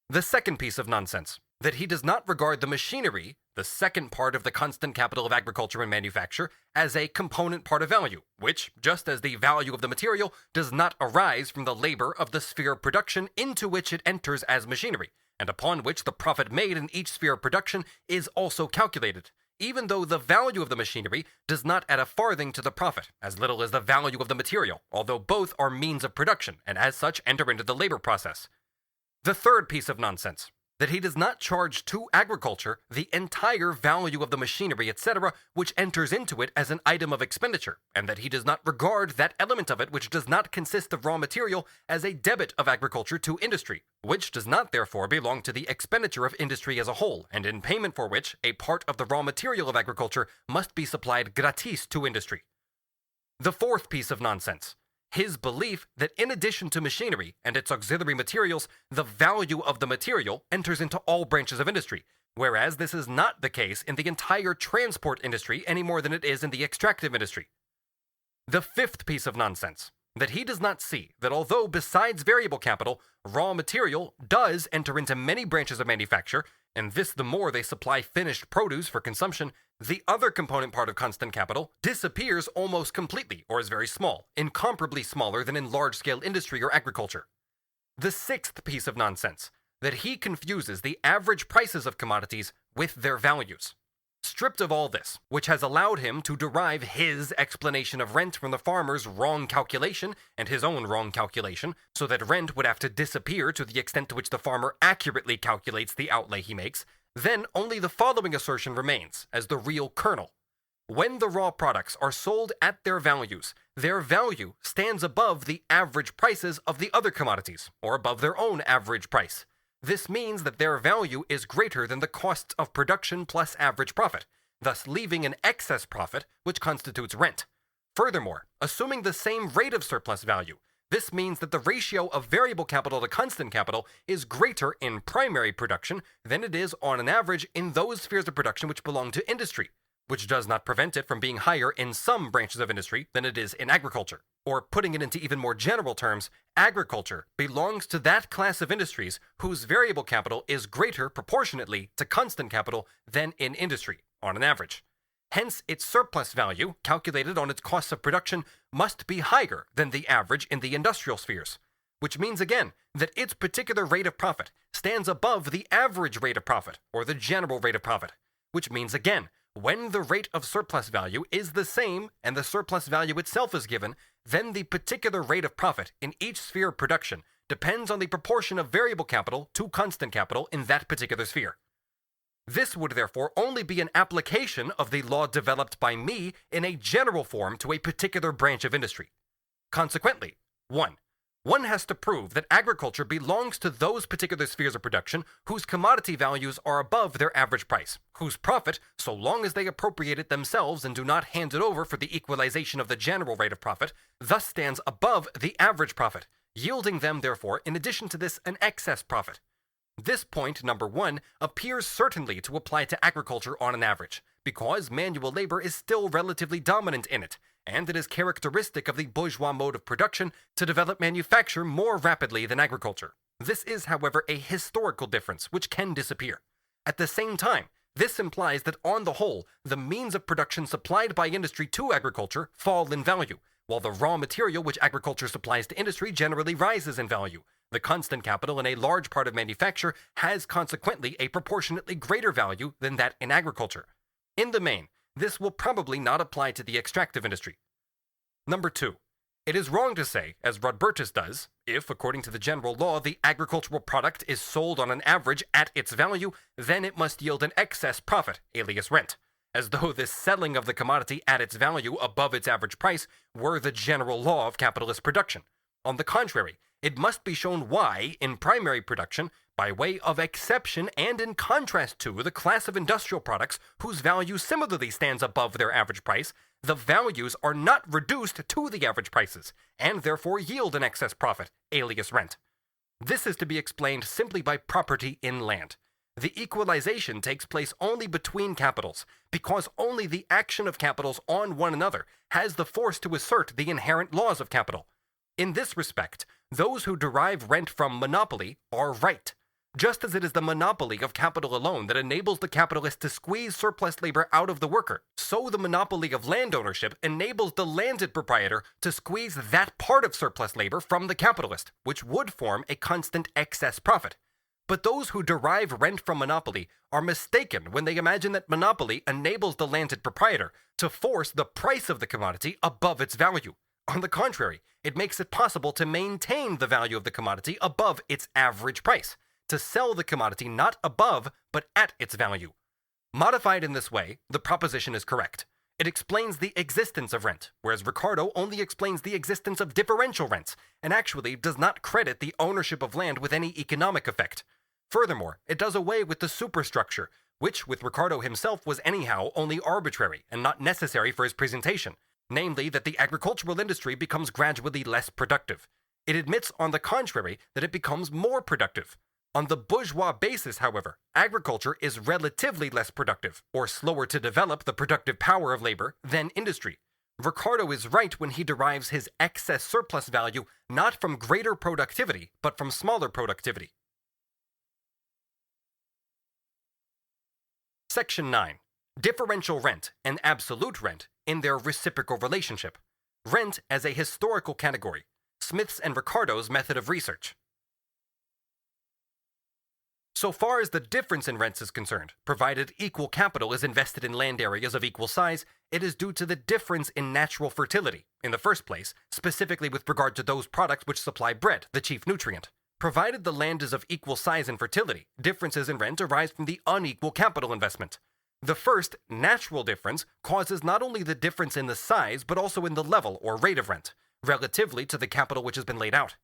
The second piece of nonsense, that he does not regard the machinery, the second part of the constant capital of agriculture and manufacture, as a component part of value, which, just as the value of the material, does not arise from the labor of the sphere of production into which it enters as machinery, and upon which the profit made in each sphere of production is also calculated, even though the value of the machinery does not add a farthing to the profit, as little as the value of the material, although both are means of production, and as such enter into the labor process. The third piece of nonsense, that he does not charge to agriculture the entire value of the machinery, etc., which enters into it as an item of expenditure, and that he does not regard that element of it which does not consist of raw material as a debit of agriculture to industry, which does not therefore belong to the expenditure of industry as a whole, and in payment for which a part of the raw material of agriculture must be supplied gratis to industry. The fourth piece of nonsense, his belief that in addition to machinery and its auxiliary materials, the value of the material enters into all branches of industry, whereas this is not the case in the entire transport industry any more than it is in the extractive industry. The fifth piece of nonsense, that he does not see that although besides variable capital, raw material does enter into many branches of manufacture, and this the more they supply finished produce for consumption, the other component part of constant capital disappears almost completely or is very small, incomparably smaller than in large-scale industry or agriculture. The sixth piece of nonsense, that he confuses the average prices of commodities with their values. Stripped of all this, which has allowed him to derive his explanation of rent from the farmer's wrong calculation and his own wrong calculation, so that rent would have to disappear to the extent to which the farmer accurately calculates the outlay he makes, then only the following assertion remains as the real kernel. When the raw products are sold at their values, their value stands above the average prices of the other commodities, or above their own average price. This means that their value is greater than the costs of production plus average profit, thus leaving an excess profit, which constitutes rent. Furthermore, assuming the same rate of surplus value, this means that the ratio of variable capital to constant capital is greater in primary production than it is on an average in those spheres of production which belong to industry, which does not prevent it from being higher in some branches of industry than it is in agriculture. Or putting it into even more general terms, agriculture belongs to that class of industries whose variable capital is greater proportionately to constant capital than in industry, on an average. Hence, its surplus value, calculated on its costs of production, must be higher than the average in the industrial spheres, which means again that its particular rate of profit stands above the average rate of profit, or the general rate of profit, which means again, when the rate of surplus value is the same and the surplus value itself is given, then the particular rate of profit in each sphere of production depends on the proportion of variable capital to constant capital in that particular sphere. This would therefore only be an application of the law developed by me in a general form to a particular branch of industry. Consequently, 1. One has to prove that agriculture belongs to those particular spheres of production whose commodity values are above their average price, whose profit, so long as they appropriate it themselves and do not hand it over for the equalization of the general rate of profit, thus stands above the average profit, yielding them, therefore, in addition to this, an excess profit. This point, number 1, appears certainly to apply to agriculture on an average, because manual labor is still relatively dominant in it, and it is characteristic of the bourgeois mode of production to develop manufacture more rapidly than agriculture. This is, however, a historical difference which can disappear. At the same time, this implies that on the whole, the means of production supplied by industry to agriculture fall in value, while the raw material which agriculture supplies to industry generally rises in value. The constant capital in a large part of manufacture has consequently a proportionately greater value than that in agriculture. In the main, this will probably not apply to the extractive industry. Number 2. It is wrong to say, as Rodbertus does, if, according to the general law, the agricultural product is sold on an average at its value, then it must yield an excess profit, alias rent, as though this selling of the commodity at its value above its average price were the general law of capitalist production. On the contrary, it must be shown why, in primary production, by way of exception and in contrast to the class of industrial products whose value similarly stands above their average price, the values are not reduced to the average prices, and therefore yield an excess profit, alias rent. This is to be explained simply by property in land. The equalization takes place only between capitals, because only the action of capitals on one another has the force to assert the inherent laws of capital. In this respect, those who derive rent from monopoly are right, just as it is the monopoly of capital alone that enables the capitalist to squeeze surplus labor out of the worker, so the monopoly of land ownership enables the landed proprietor to squeeze that part of surplus labor from the capitalist, which would form a constant excess profit. But those who derive rent from monopoly are mistaken when they imagine that monopoly enables the landed proprietor to force the price of the commodity above its value. On the contrary, it makes it possible to maintain the value of the commodity above its average price, to sell the commodity not above, but at its value. Modified in this way, the proposition is correct. It explains the existence of rent, whereas Ricardo only explains the existence of differential rents, and actually does not credit the ownership of land with any economic effect. Furthermore, it does away with the superstructure, which with Ricardo himself was anyhow only arbitrary and not necessary for his presentation, namely that the agricultural industry becomes gradually less productive. It admits, on the contrary, that it becomes more productive. On the bourgeois basis, however, agriculture is relatively less productive, or slower to develop the productive power of labor, than industry. Ricardo is right when he derives his excess surplus value not from greater productivity, but from smaller productivity. Section 9. Differential rent and absolute rent in their reciprocal relationship. Rent as a historical category. Smith's and Ricardo's method of research. So far as the difference in rents is concerned, provided equal capital is invested in land areas of equal size, it is due to the difference in natural fertility, in the first place, specifically with regard to those products which supply bread, the chief nutrient. Provided the land is of equal size and fertility, differences in rent arise from the unequal capital investment. The first, natural difference, causes not only the difference in the size, but also in the level or rate of rent, relatively to the capital which has been laid out.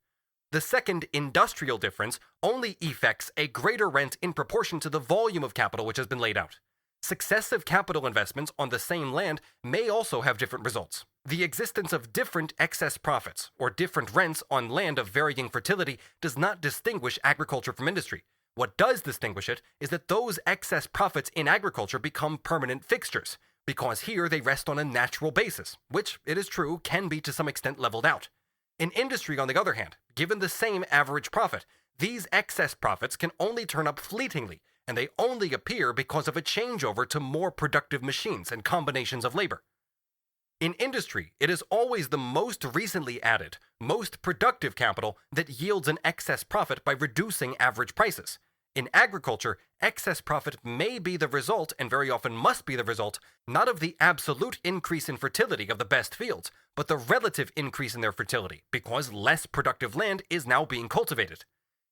The second, industrial difference, only effects a greater rent in proportion to the volume of capital which has been laid out. Successive capital investments on the same land may also have different results. The existence of different excess profits or different rents on land of varying fertility does not distinguish agriculture from industry. What does distinguish it is that those excess profits in agriculture become permanent fixtures, because here they rest on a natural basis, which, it is true, can be to some extent leveled out. In industry, on the other hand, given the same average profit, these excess profits can only turn up fleetingly, and they only appear because of a changeover to more productive machines and combinations of labor. In industry, it is always the most recently added, most productive capital that yields an excess profit by reducing average prices. In agriculture, excess profit may be the result, and very often must be the result, not of the absolute increase in fertility of the best fields, but the relative increase in their fertility, because less productive land is now being cultivated.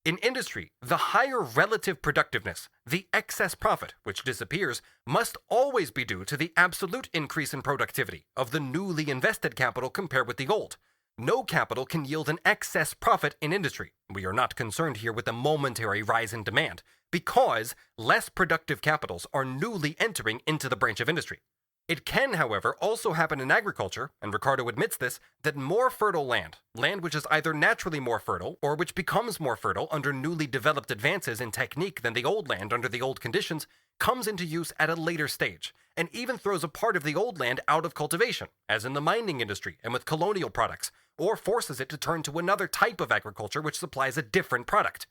In industry, the higher relative productiveness, the excess profit, which disappears, must always be due to the absolute increase in productivity of the newly invested capital compared with the old. No capital can yield an excess profit in industry. We are not concerned here with a momentary rise in demand, because less productive capitals are newly entering into the branch of industry. It can, however, also happen in agriculture, and Ricardo admits this, that more fertile land which is either naturally more fertile or which becomes more fertile under newly developed advances in technique than the old land under the old conditions, comes into use at a later stage, and even throws a part of the old land out of cultivation, as in the mining industry and with colonial products, or forces it to turn to another type of agriculture which supplies a different product.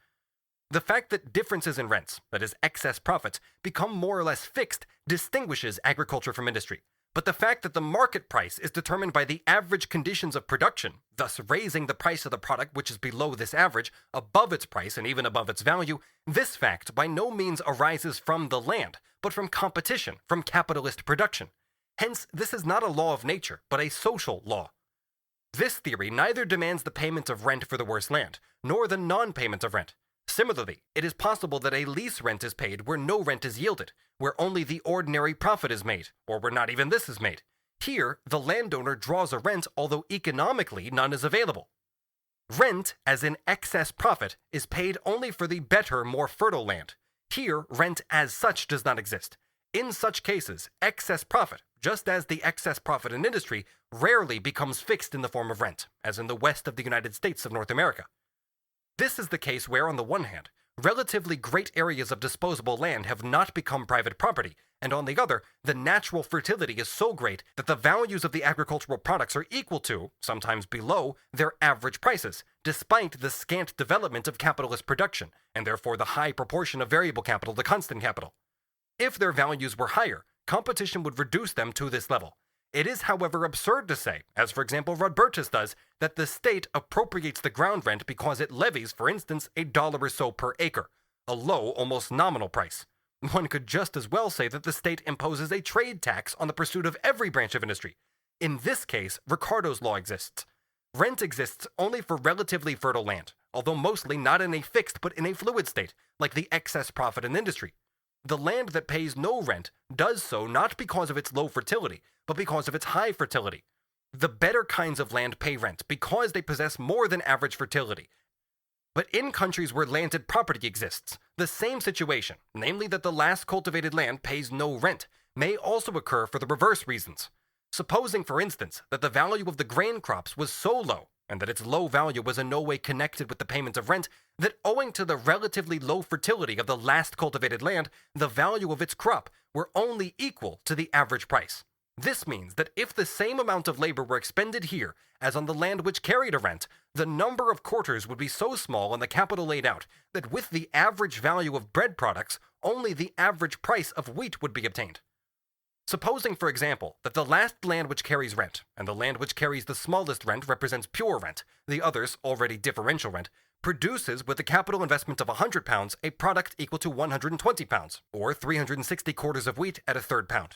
The fact that differences in rents, that is, excess profits, become more or less fixed distinguishes agriculture from industry. But the fact that the market price is determined by the average conditions of production, thus raising the price of the product which is below this average, above its price and even above its value, this fact by no means arises from the land, but from competition, from capitalist production. Hence, this is not a law of nature, but a social law. This theory neither demands the payment of rent for the worse land, nor the non-payment of rent. Similarly, it is possible that a lease rent is paid where no rent is yielded, where only the ordinary profit is made, or where not even this is made. Here, the landowner draws a rent, although economically none is available. Rent, as in excess profit, is paid only for the better, more fertile land. Here, rent as such does not exist. In such cases, excess profit, just as the excess profit in industry, rarely becomes fixed in the form of rent, as in the west of the United States of North America. This is the case where, on the one hand, relatively great areas of disposable land have not become private property, and on the other, the natural fertility is so great that the values of the agricultural products are equal to, sometimes below, their average prices, despite the scant development of capitalist production, and therefore the high proportion of variable capital to constant capital. If their values were higher, competition would reduce them to this level. It is, however, absurd to say, as for example Rodbertus does, that the state appropriates the ground rent because it levies, for instance, $1 or so per acre, a low, almost nominal price. One could just as well say that the state imposes a trade tax on the pursuit of every branch of industry. In this case, Ricardo's law exists. Rent exists only for relatively fertile land, although mostly not in a fixed but in a fluid state, like the excess profit in industry. The land that pays no rent does so not because of its low fertility, but because of its high fertility. The better kinds of land pay rent because they possess more than average fertility. But in countries where landed property exists, the same situation, namely that the last cultivated land pays no rent, may also occur for the reverse reasons. Supposing, for instance, that the value of the grain crops was so low, and that its low value was in no way connected with the payment of rent, that owing to the relatively low fertility of the last cultivated land, the value of its crop were only equal to the average price. This means that if the same amount of labor were expended here as on the land which carried a rent, the number of quarters would be so small and the capital laid out that with the average value of bread products, only the average price of wheat would be obtained. Supposing, for example, that the last land which carries rent, and the land which carries the smallest rent represents pure rent, the others, already differential rent, produces with a capital investment of £100 a product equal to £120, or 360 quarters of wheat at a third pound.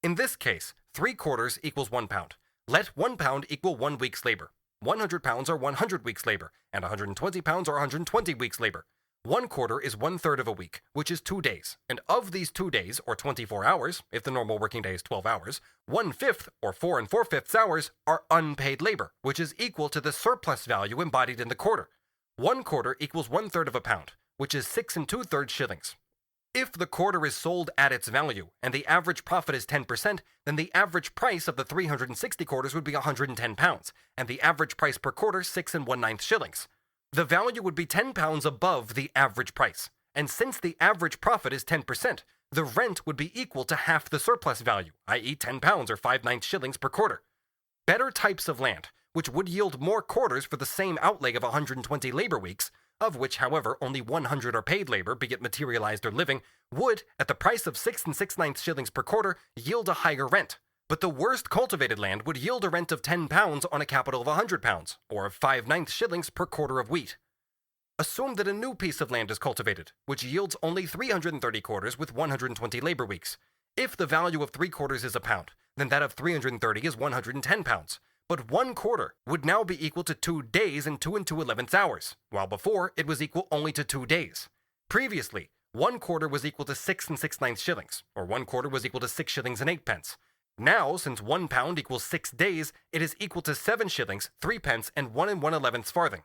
In this case, 3 quarters equals 1 pound. Let 1 pound equal 1 week's labor. 100 pounds are 100 weeks' labor, and 120 pounds are 120 weeks' labor. 1 quarter is 1/3 of a week, which is 2 days, and of these 2 days, or 24 hours, if the normal working day is 12 hours, 1/5, or 4 4/5 hours, are unpaid labor, which is equal to the surplus value embodied in the quarter. 1 quarter equals 1/3 of a pound, which is 6 2/3 shillings. If the quarter is sold at its value, and the average profit is 10%, then the average price of the 360 quarters would be £110, and the average price per quarter 6 1/9 shillings. The value would be £10 above the average price, and since the average profit is 10%, the rent would be equal to half the surplus value, i.e. £10 or 5/9 shillings per quarter. Better types of land, which would yield more quarters for the same outlay of 120 labor weeks, of which, however, only 100 are paid labor, be it materialized or living, would, at the price of 6 6/9 shillings per quarter, yield a higher rent. But the worst cultivated land would yield a rent of £10 on a capital of £100, or of 5/9 shillings per quarter of wheat. Assume that a new piece of land is cultivated, which yields only 330 quarters with 120 labor weeks. If the value of 3 quarters is a pound, then that of 330 is 110 pounds. But 1 quarter would now be equal to 2 days and 2 2/11 hours, while before it was equal only to 2 days. Previously, 1 quarter was equal to 6 6/9 shillings, or 1 quarter was equal to 6 shillings and 8 pence. Now, since 1 pound equals 6 days, it is equal to 7 shillings, 3 pence, and 1 1/11 farthing.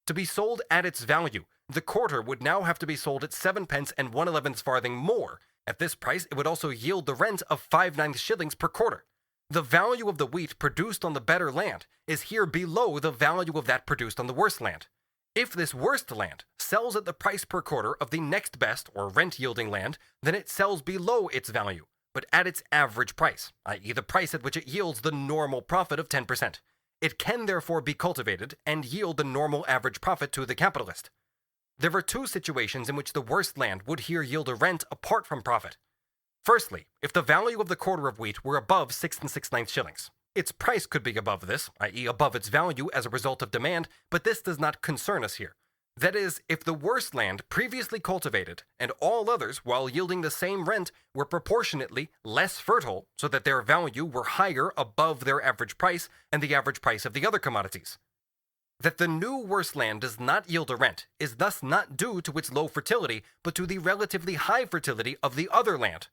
To be sold at its value, the quarter would now have to be sold at 7 pence and 1/11 farthing more. At this price, it would also yield the rent of 5/9 shillings per quarter. The value of the wheat produced on the better land is here below the value of that produced on the worse land. If this worst land sells at the price per quarter of the next best or rent-yielding land, then it sells below its value, but at its average price, i.e. the price at which it yields the normal profit of 10%. It can therefore be cultivated and yield the normal average profit to the capitalist. There are 2 situations in which the worst land would here yield a rent apart from profit. Firstly, if the value of the quarter of wheat were above 6 6/9 shillings. Its price could be above this, i.e. above its value as a result of demand, but this does not concern us here. That is, if the worst land previously cultivated, and all others, while yielding the same rent, were proportionately less fertile, so that their value were higher above their average price and the average price of the other commodities. That the new worse land does not yield a rent is thus not due to its low fertility, but to the relatively high fertility of the other land.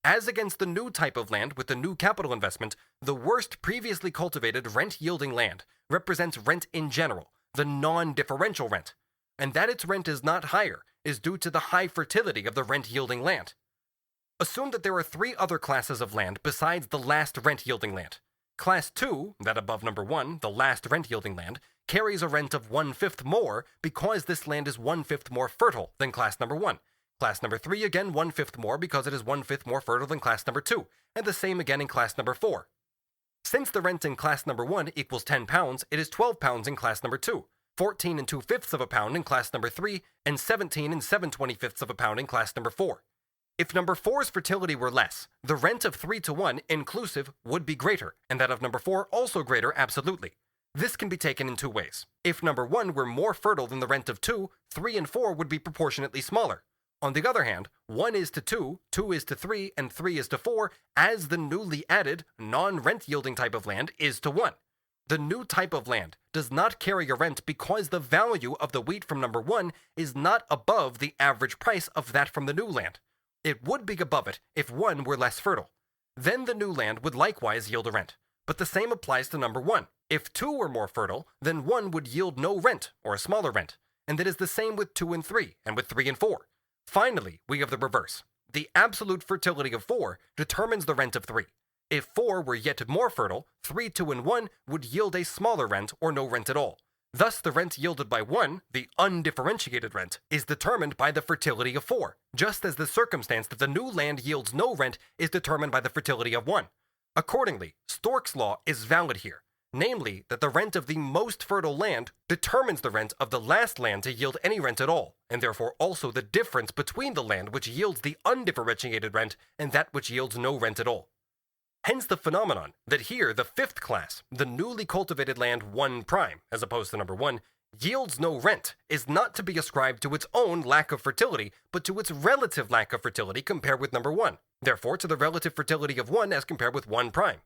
As against the new type of land with the new capital investment, the worst previously cultivated rent-yielding land represents rent in general, the non-differential rent, and that its rent is not higher is due to the high fertility of the rent-yielding land. Assume that there are 3 other classes of land besides the last rent-yielding land. Class 2, that above number 1, the last rent-yielding land, carries a rent of 1/5 more because this land is 1/5 more fertile than class number 1. Class number 3 again 1/5 more because it is 1/5 more fertile than class number 2, and the same again in class number 4. Since the rent in class number 1 equals 10 pounds, it is 12 pounds in class number 2, 14 2/5 of a pound in class number 3, and 17 7/25 of a pound in class number 4. If number 4's fertility were less, the rent of 3 to 1 inclusive would be greater, and that of number 4 also greater absolutely. This can be taken in 2 ways. If number 1 were more fertile than the rent of 2, 3 and 4 would be proportionately smaller. On the other hand, 1 is to 2, 2 is to 3, and 3 is to 4, as the newly added, non-rent-yielding type of land is to 1. The new type of land does not carry a rent because the value of the wheat from number 1 is not above the average price of that from the new land. It would be above it if 1 were less fertile. Then the new land would likewise yield a rent. But the same applies to number 1. If 2 were more fertile, then 1 would yield no rent, or a smaller rent. And it is the same with 2 and 3, and with 3 and 4. Finally, we have the reverse. The absolute fertility of 4 determines the rent of 3. If 4 were yet more fertile, 3, 2, and 1 would yield a smaller rent or no rent at all. Thus, the rent yielded by 1, the undifferentiated rent, is determined by the fertility of 4, just as the circumstance that the new land yields no rent is determined by the fertility of 1. Accordingly, Stork's law is valid here, namely that the rent of the most fertile land determines the rent of the last land to yield any rent at all, and therefore also the difference between the land which yields the undifferentiated rent and that which yields no rent at all. Hence the phenomenon that here the fifth class, the newly cultivated land 1 prime, as opposed to number 1, yields no rent, is not to be ascribed to its own lack of fertility, but to its relative lack of fertility compared with number 1, therefore to the relative fertility of 1 as compared with 1 prime.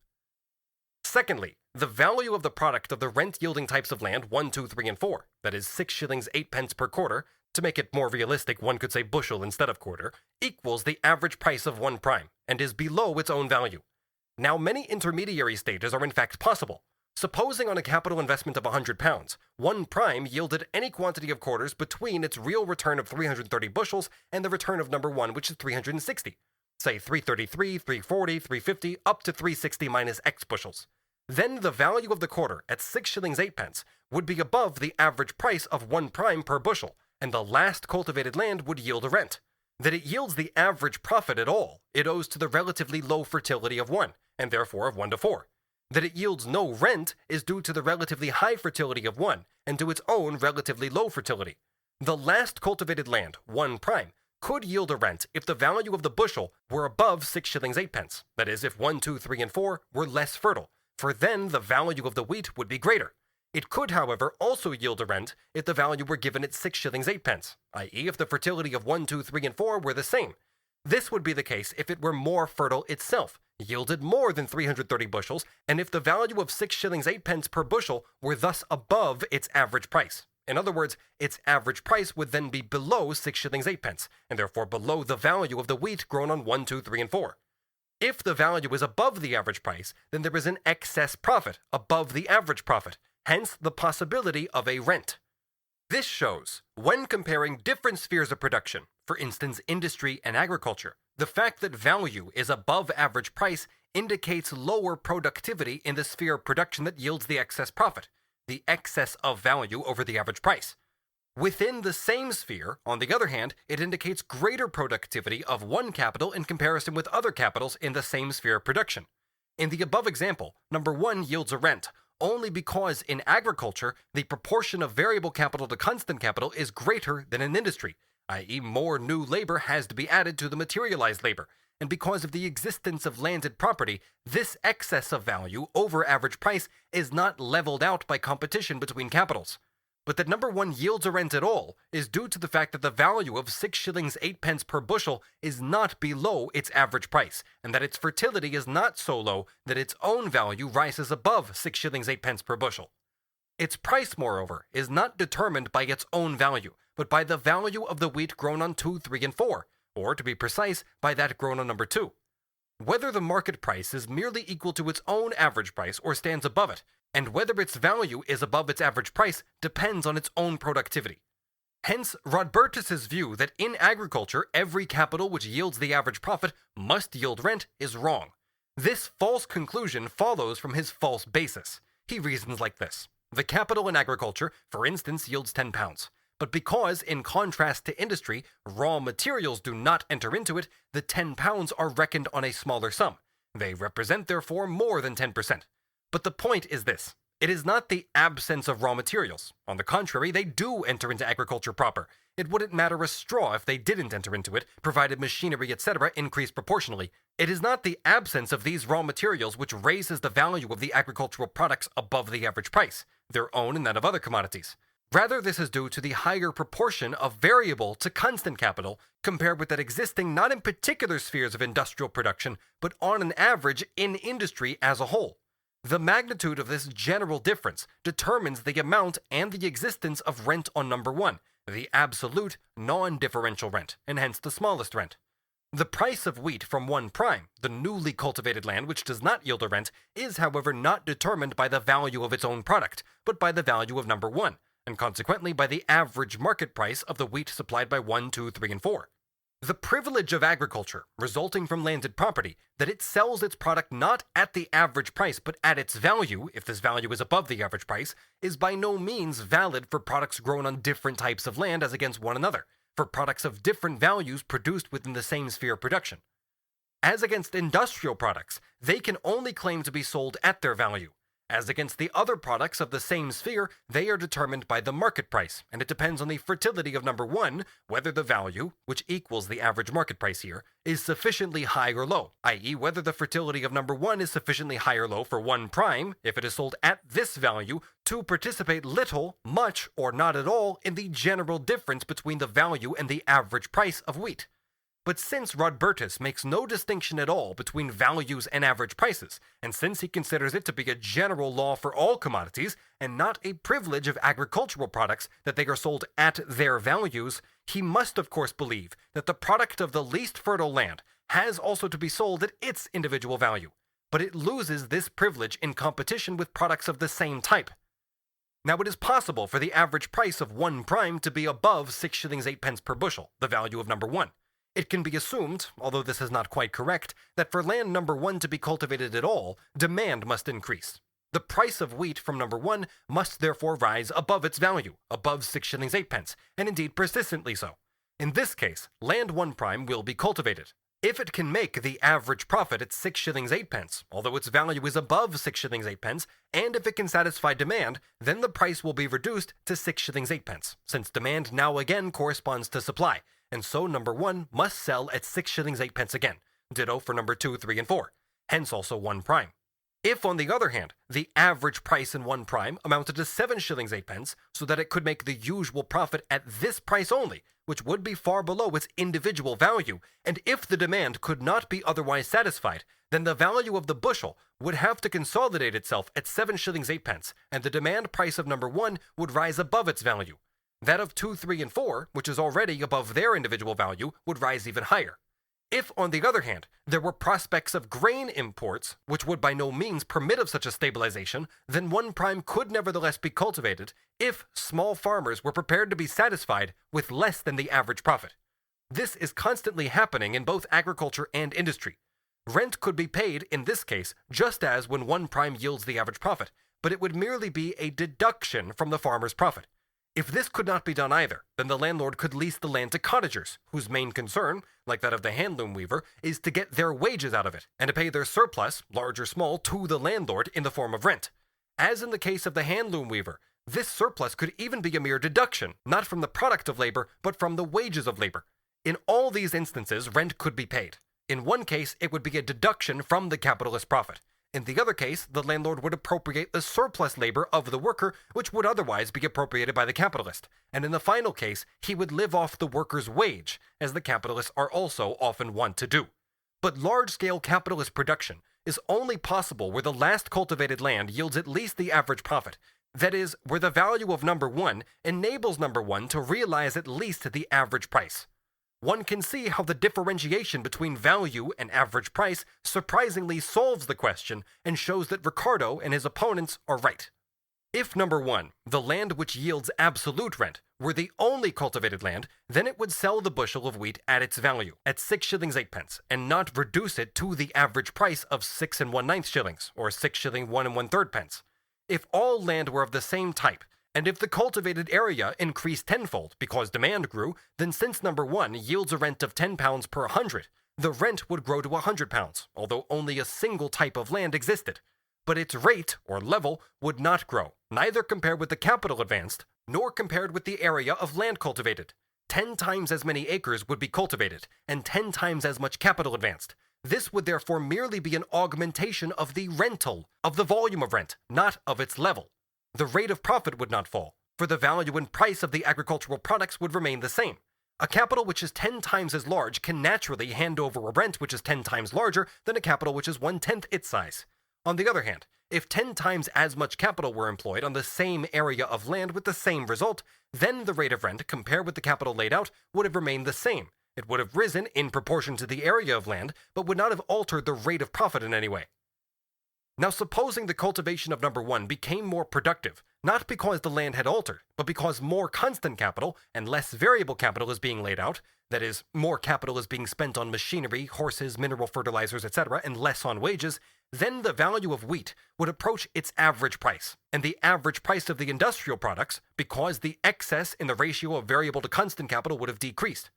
Secondly, the value of the product of the rent-yielding types of land 1, 2, 3, and 4, that is 6 shillings 8 pence per quarter, to make it more realistic one could say bushel instead of quarter, equals the average price of 1 prime, and is below its own value. Now, many intermediary stages are in fact possible. Supposing on a capital investment of £100, 1 prime yielded any quantity of quarters between its real return of 330 bushels and the return of number 1, which is 360. Say 333, 340, 350, up to 360 minus X bushels. Then the value of the quarter at 6 shillings 8 pence would be above the average price of 1 prime per bushel, and the last cultivated land would yield a rent. That it yields the average profit at all, it owes to the relatively low fertility of 1, and therefore of 1 to 4. That it yields no rent is due to the relatively high fertility of 1, and to its own relatively low fertility. The last cultivated land, 1 prime, could yield a rent if the value of the bushel were above 6 shillings 8 pence, that is, if 1, 2, 3, and 4 were less fertile, for then the value of the wheat would be greater. It could, however, also yield a rent if the value were given at 6 shillings 8 pence, i.e. if the fertility of 1, 2, 3, and 4 were the same. This would be the case if it were more fertile itself, yielded more than 330 bushels, and if the value of 6 shillings 8 pence per bushel were thus above its average price. In other words, its average price would then be below 6 shillings 8 pence, and therefore below the value of the wheat grown on 1, 2, 3, and 4. If the value is above the average price, then there is an excess profit above the average profit, hence the possibility of a rent. This shows, when comparing different spheres of production, for instance industry and agriculture, the fact that value is above average price indicates lower productivity in the sphere of production that yields the excess profit, the excess of value over the average price. Within the same sphere, on the other hand, it indicates greater productivity of one capital in comparison with other capitals in the same sphere of production. In the above example, number 1 yields a rent, only because in agriculture, the proportion of variable capital to constant capital is greater than in industry, i.e. more new labor has to be added to the materialized labor, and because of the existence of landed property, this excess of value over average price is not leveled out by competition between capitals. But that number 1 yields a rent at all is due to the fact that the value of 6 shillings 8 pence per bushel is not below its average price, and that its fertility is not so low that its own value rises above 6 shillings 8 pence per bushel. Its price, moreover, is not determined by its own value, but by the value of the wheat grown on 2, 3, and 4, or to be precise, by that grown on number 2. Whether the market price is merely equal to its own average price or stands above it, and whether its value is above its average price depends on its own productivity. Hence, Rodbertus's view that in agriculture every capital which yields the average profit must yield rent is wrong. This false conclusion follows from his false basis. He reasons like this. The capital in agriculture, for instance, yields £10. But because, in contrast to industry, raw materials do not enter into it, the £10 are reckoned on a smaller sum. They represent, therefore, more than 10%. But the point is this. It is not the absence of raw materials. On the contrary, they do enter into agriculture proper. It wouldn't matter a straw if they didn't enter into it, provided machinery, etc. increased proportionally. It is not the absence of these raw materials which raises the value of the agricultural products above the average price, their own and that of other commodities. Rather, this is due to the higher proportion of variable to constant capital compared with that existing not in particular spheres of industrial production, but on an average in industry as a whole. The magnitude of this general difference determines the amount and the existence of rent on number 1, the absolute, non-differential rent, and hence the smallest rent. The price of wheat from 1 prime, the newly cultivated land which does not yield a rent, is however not determined by the value of its own product, but by the value of number 1, and consequently by the average market price of the wheat supplied by 1, 2, 3, and 4. The privilege of agriculture, resulting from landed property, that it sells its product not at the average price but at its value, if this value is above the average price, is by no means valid for products grown on different types of land as against one another, for products of different values produced within the same sphere of production. As against industrial products, they can only claim to be sold at their value. As against the other products of the same sphere, they are determined by the market price, and it depends on the fertility of number one, whether the value, which equals the average market price here, is sufficiently high or low, i.e. whether the fertility of number one is sufficiently high or low for one prime, if it is sold at this value, to participate little, much, or not at all in the general difference between the value and the average price of wheat. But since Rodbertus makes no distinction at all between values and average prices, and since he considers it to be a general law for all commodities, and not a privilege of agricultural products that they are sold at their values, he must of course believe that the product of the least fertile land has also to be sold at its individual value, but it loses this privilege in competition with products of the same type. Now it is possible for the average price of one prime to be above 6 shillings 8 pence per bushel, the value of number one. It can be assumed, although this is not quite correct, that for land number one to be cultivated at all, demand must increase. The price of wheat from number one must therefore rise above its value, above 6 shillings 8 pence, and indeed persistently so. In this case, land one prime will be cultivated. If it can make the average profit at 6 shillings 8 pence, although its value is above 6 shillings 8 pence, and if it can satisfy demand, then the price will be reduced to 6 shillings 8 pence, since demand now again corresponds to supply. And so number one must sell at 6 shillings 8 pence again. Ditto for number 2, 3, and 4. Hence also one prime. If, on the other hand, the average price in one prime amounted to 7 shillings 8 pence, so that it could make the usual profit at this price only, which would be far below its individual value, and if the demand could not be otherwise satisfied, then the value of the bushel would have to consolidate itself at 7 shillings 8 pence, and the demand price of number one would rise above its value. That of 2, 3, and 4, which is already above their individual value, would rise even higher. If, on the other hand, there were prospects of grain imports, which would by no means permit of such a stabilization, then one prime could nevertheless be cultivated if small farmers were prepared to be satisfied with less than the average profit. This is constantly happening in both agriculture and industry. Rent could be paid, in this case, just as when one prime yields the average profit, but it would merely be a deduction from the farmer's profit. If this could not be done either, then the landlord could lease the land to cottagers, whose main concern, like that of the handloom weaver, is to get their wages out of it, and to pay their surplus, large or small, to the landlord in the form of rent. As in the case of the handloom weaver, this surplus could even be a mere deduction, not from the product of labor, but from the wages of labor. In all these instances, rent could be paid. In one case, it would be a deduction from the capitalist profit. In the other case, the landlord would appropriate the surplus labor of the worker, which would otherwise be appropriated by the capitalist. And in the final case, he would live off the worker's wage, as the capitalists are also often wont to do. But large-scale capitalist production is only possible where the last cultivated land yields at least the average profit. That is, where the value of number one enables number one to realize at least the average price. One can see how the differentiation between value and average price surprisingly solves the question and shows that Ricardo and his opponents are right. If number one, the land which yields absolute rent, were the only cultivated land, then it would sell the bushel of wheat at its value, at 6 shillings 8 pence, and not reduce it to the average price of 6 1/9 shillings, or 6 shilling 1 1/3 pence. If all land were of the same type, and if the cultivated area increased tenfold because demand grew, then since number one yields a rent of £10 per 100, the rent would grow to £100, although only a single type of land existed. But its rate, or level, would not grow, neither compared with the capital advanced, nor compared with the area of land cultivated. 10 times as many acres would be cultivated, and 10 times as much capital advanced. This would therefore merely be an augmentation of the rental, of the volume of rent, not of its level. The rate of profit would not fall, for the value and price of the agricultural products would remain the same. A capital which is 10 times as large can naturally hand over a rent which is 10 times larger than a capital which is 1/10 its size. On the other hand, if 10 times as much capital were employed on the same area of land with the same result, then the rate of rent, compared with the capital laid out, would have remained the same. It would have risen in proportion to the area of land, but would not have altered the rate of profit in any way. Now supposing the cultivation of number one became more productive, not because the land had altered, but because more constant capital and less variable capital is being laid out, that is, more capital is being spent on machinery, horses, mineral fertilizers, etc., and less on wages, then the value of wheat would approach its average price, and the average price of the industrial products, because the excess in the ratio of variable to constant capital would have decreased.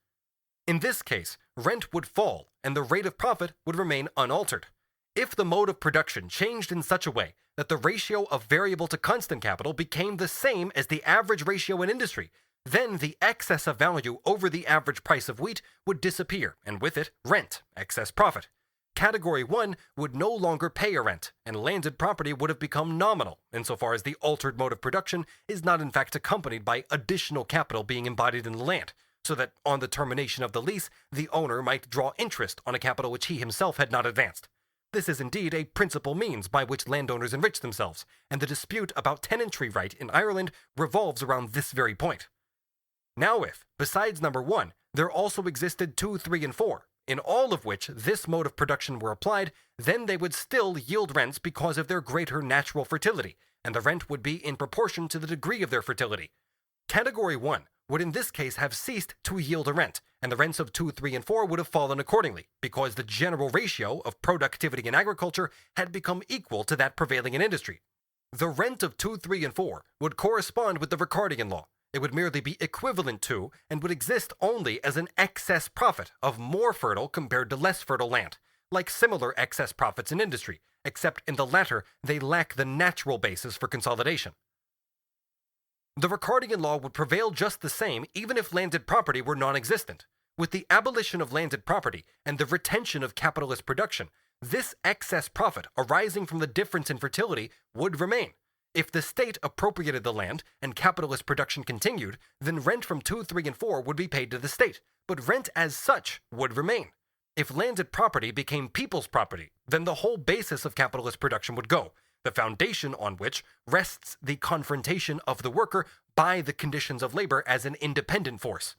In this case, rent would fall, and the rate of profit would remain unaltered. If the mode of production changed in such a way that the ratio of variable to constant capital became the same as the average ratio in industry, then the excess of value over the average price of wheat would disappear, and with it, rent, excess profit. Category 1 would no longer pay a rent, and landed property would have become nominal, insofar as the altered mode of production is not in fact accompanied by additional capital being embodied in the land, so that on the termination of the lease, the owner might draw interest on a capital which he himself had not advanced. This is indeed a principal means by which landowners enrich themselves, and the dispute about tenantry right in Ireland revolves around this very point. Now if, besides number 1, there also existed 2, 3, and 4, in all of which this mode of production were applied, then they would still yield rents because of their greater natural fertility, and the rent would be in proportion to the degree of their fertility. Category 1 would in this case have ceased to yield a rent, and the rents of 2, 3, and 4 would have fallen accordingly, because the general ratio of productivity in agriculture had become equal to that prevailing in industry. The rent of 2, 3, and 4 would correspond with the Ricardian law. It would merely be equivalent to and would exist only as an excess profit of more fertile compared to less fertile land, like similar excess profits in industry, except in the latter they lack the natural basis for consolidation. The Ricardian law would prevail just the same even if landed property were non-existent. With the abolition of landed property and the retention of capitalist production, this excess profit arising from the difference in fertility would remain. If the state appropriated the land and capitalist production continued, then rent from 2, 3, and 4 would be paid to the state, but rent as such would remain. If landed property became people's property, then the whole basis of capitalist production would go, the foundation on which rests the confrontation of the worker by the conditions of labor as an independent force.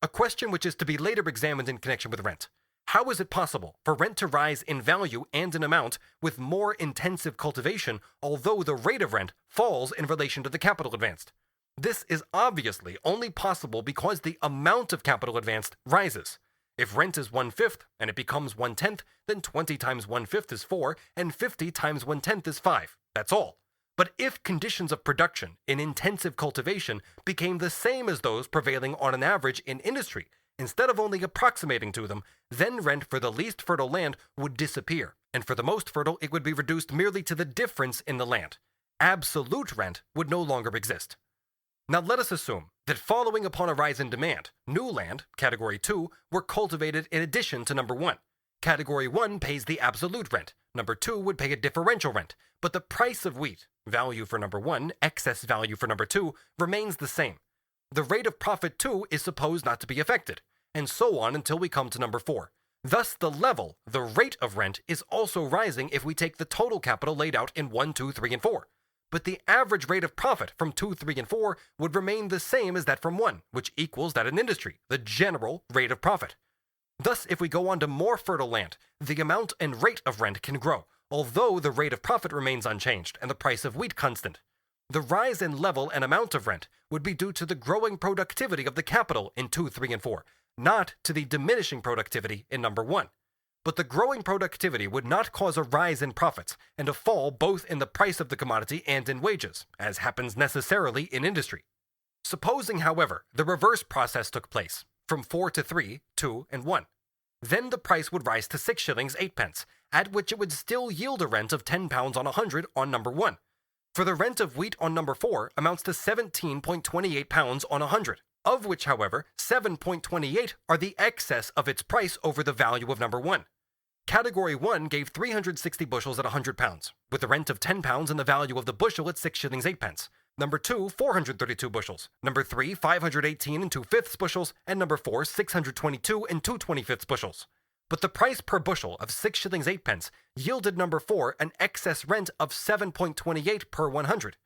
A question which is to be later examined in connection with rent. How is it possible for rent to rise in value and in amount with more intensive cultivation, although the rate of rent falls in relation to the capital advanced? This is obviously only possible because the amount of capital advanced rises. If rent is 1/5 and it becomes 1/10, then 20 times 1/5 is 4, and 50 times 1/10 is 5. That's all. But if conditions of production in intensive cultivation became the same as those prevailing on an average in industry, instead of only approximating to them, then rent for the least fertile land would disappear, and for the most fertile it would be reduced merely to the difference in the land. Absolute rent would no longer exist. Now let us assume that following upon a rise in demand, new land, category 2, were cultivated in addition to number 1. Category 1 pays the absolute rent, number 2 would pay a differential rent, but the price of wheat, value for number 1, excess value for number 2, remains the same. The rate of profit too is supposed not to be affected, and so on until we come to number 4. Thus the level, the rate of rent, is also rising if we take the total capital laid out in 1, 2, 3, and 4. But the average rate of profit from 2, 3, and 4 would remain the same as that from 1, which equals that in industry, the general rate of profit. Thus, if we go on to more fertile land, the amount and rate of rent can grow, although the rate of profit remains unchanged and the price of wheat constant. The rise in level and amount of rent would be due to the growing productivity of the capital in 2, 3, and 4, not to the diminishing productivity in number 1. But the growing productivity would not cause a rise in profits and a fall both in the price of the commodity and in wages, as happens necessarily in industry. Supposing, however, the reverse process took place, from 4 to 3, 2, and 1. Then the price would rise to 6 shillings 8 pence, at which it would still yield a rent of £10 on 100 on number 1. For the rent of wheat on number 4 amounts to £17.28 on 100, of which, however, 7.28 are the excess of its price over the value of number 1. Category 1 gave 360 bushels at £100, with the rent of £10 and the value of the bushel at 6 shillings 8 pence. Number 2, 432 bushels. Number 3, 518 2/5 bushels. And number 4, 622 2/25 bushels. But the price per bushel of 6 shillings 8 pence yielded number 4 an excess rent of 7.28 per 100.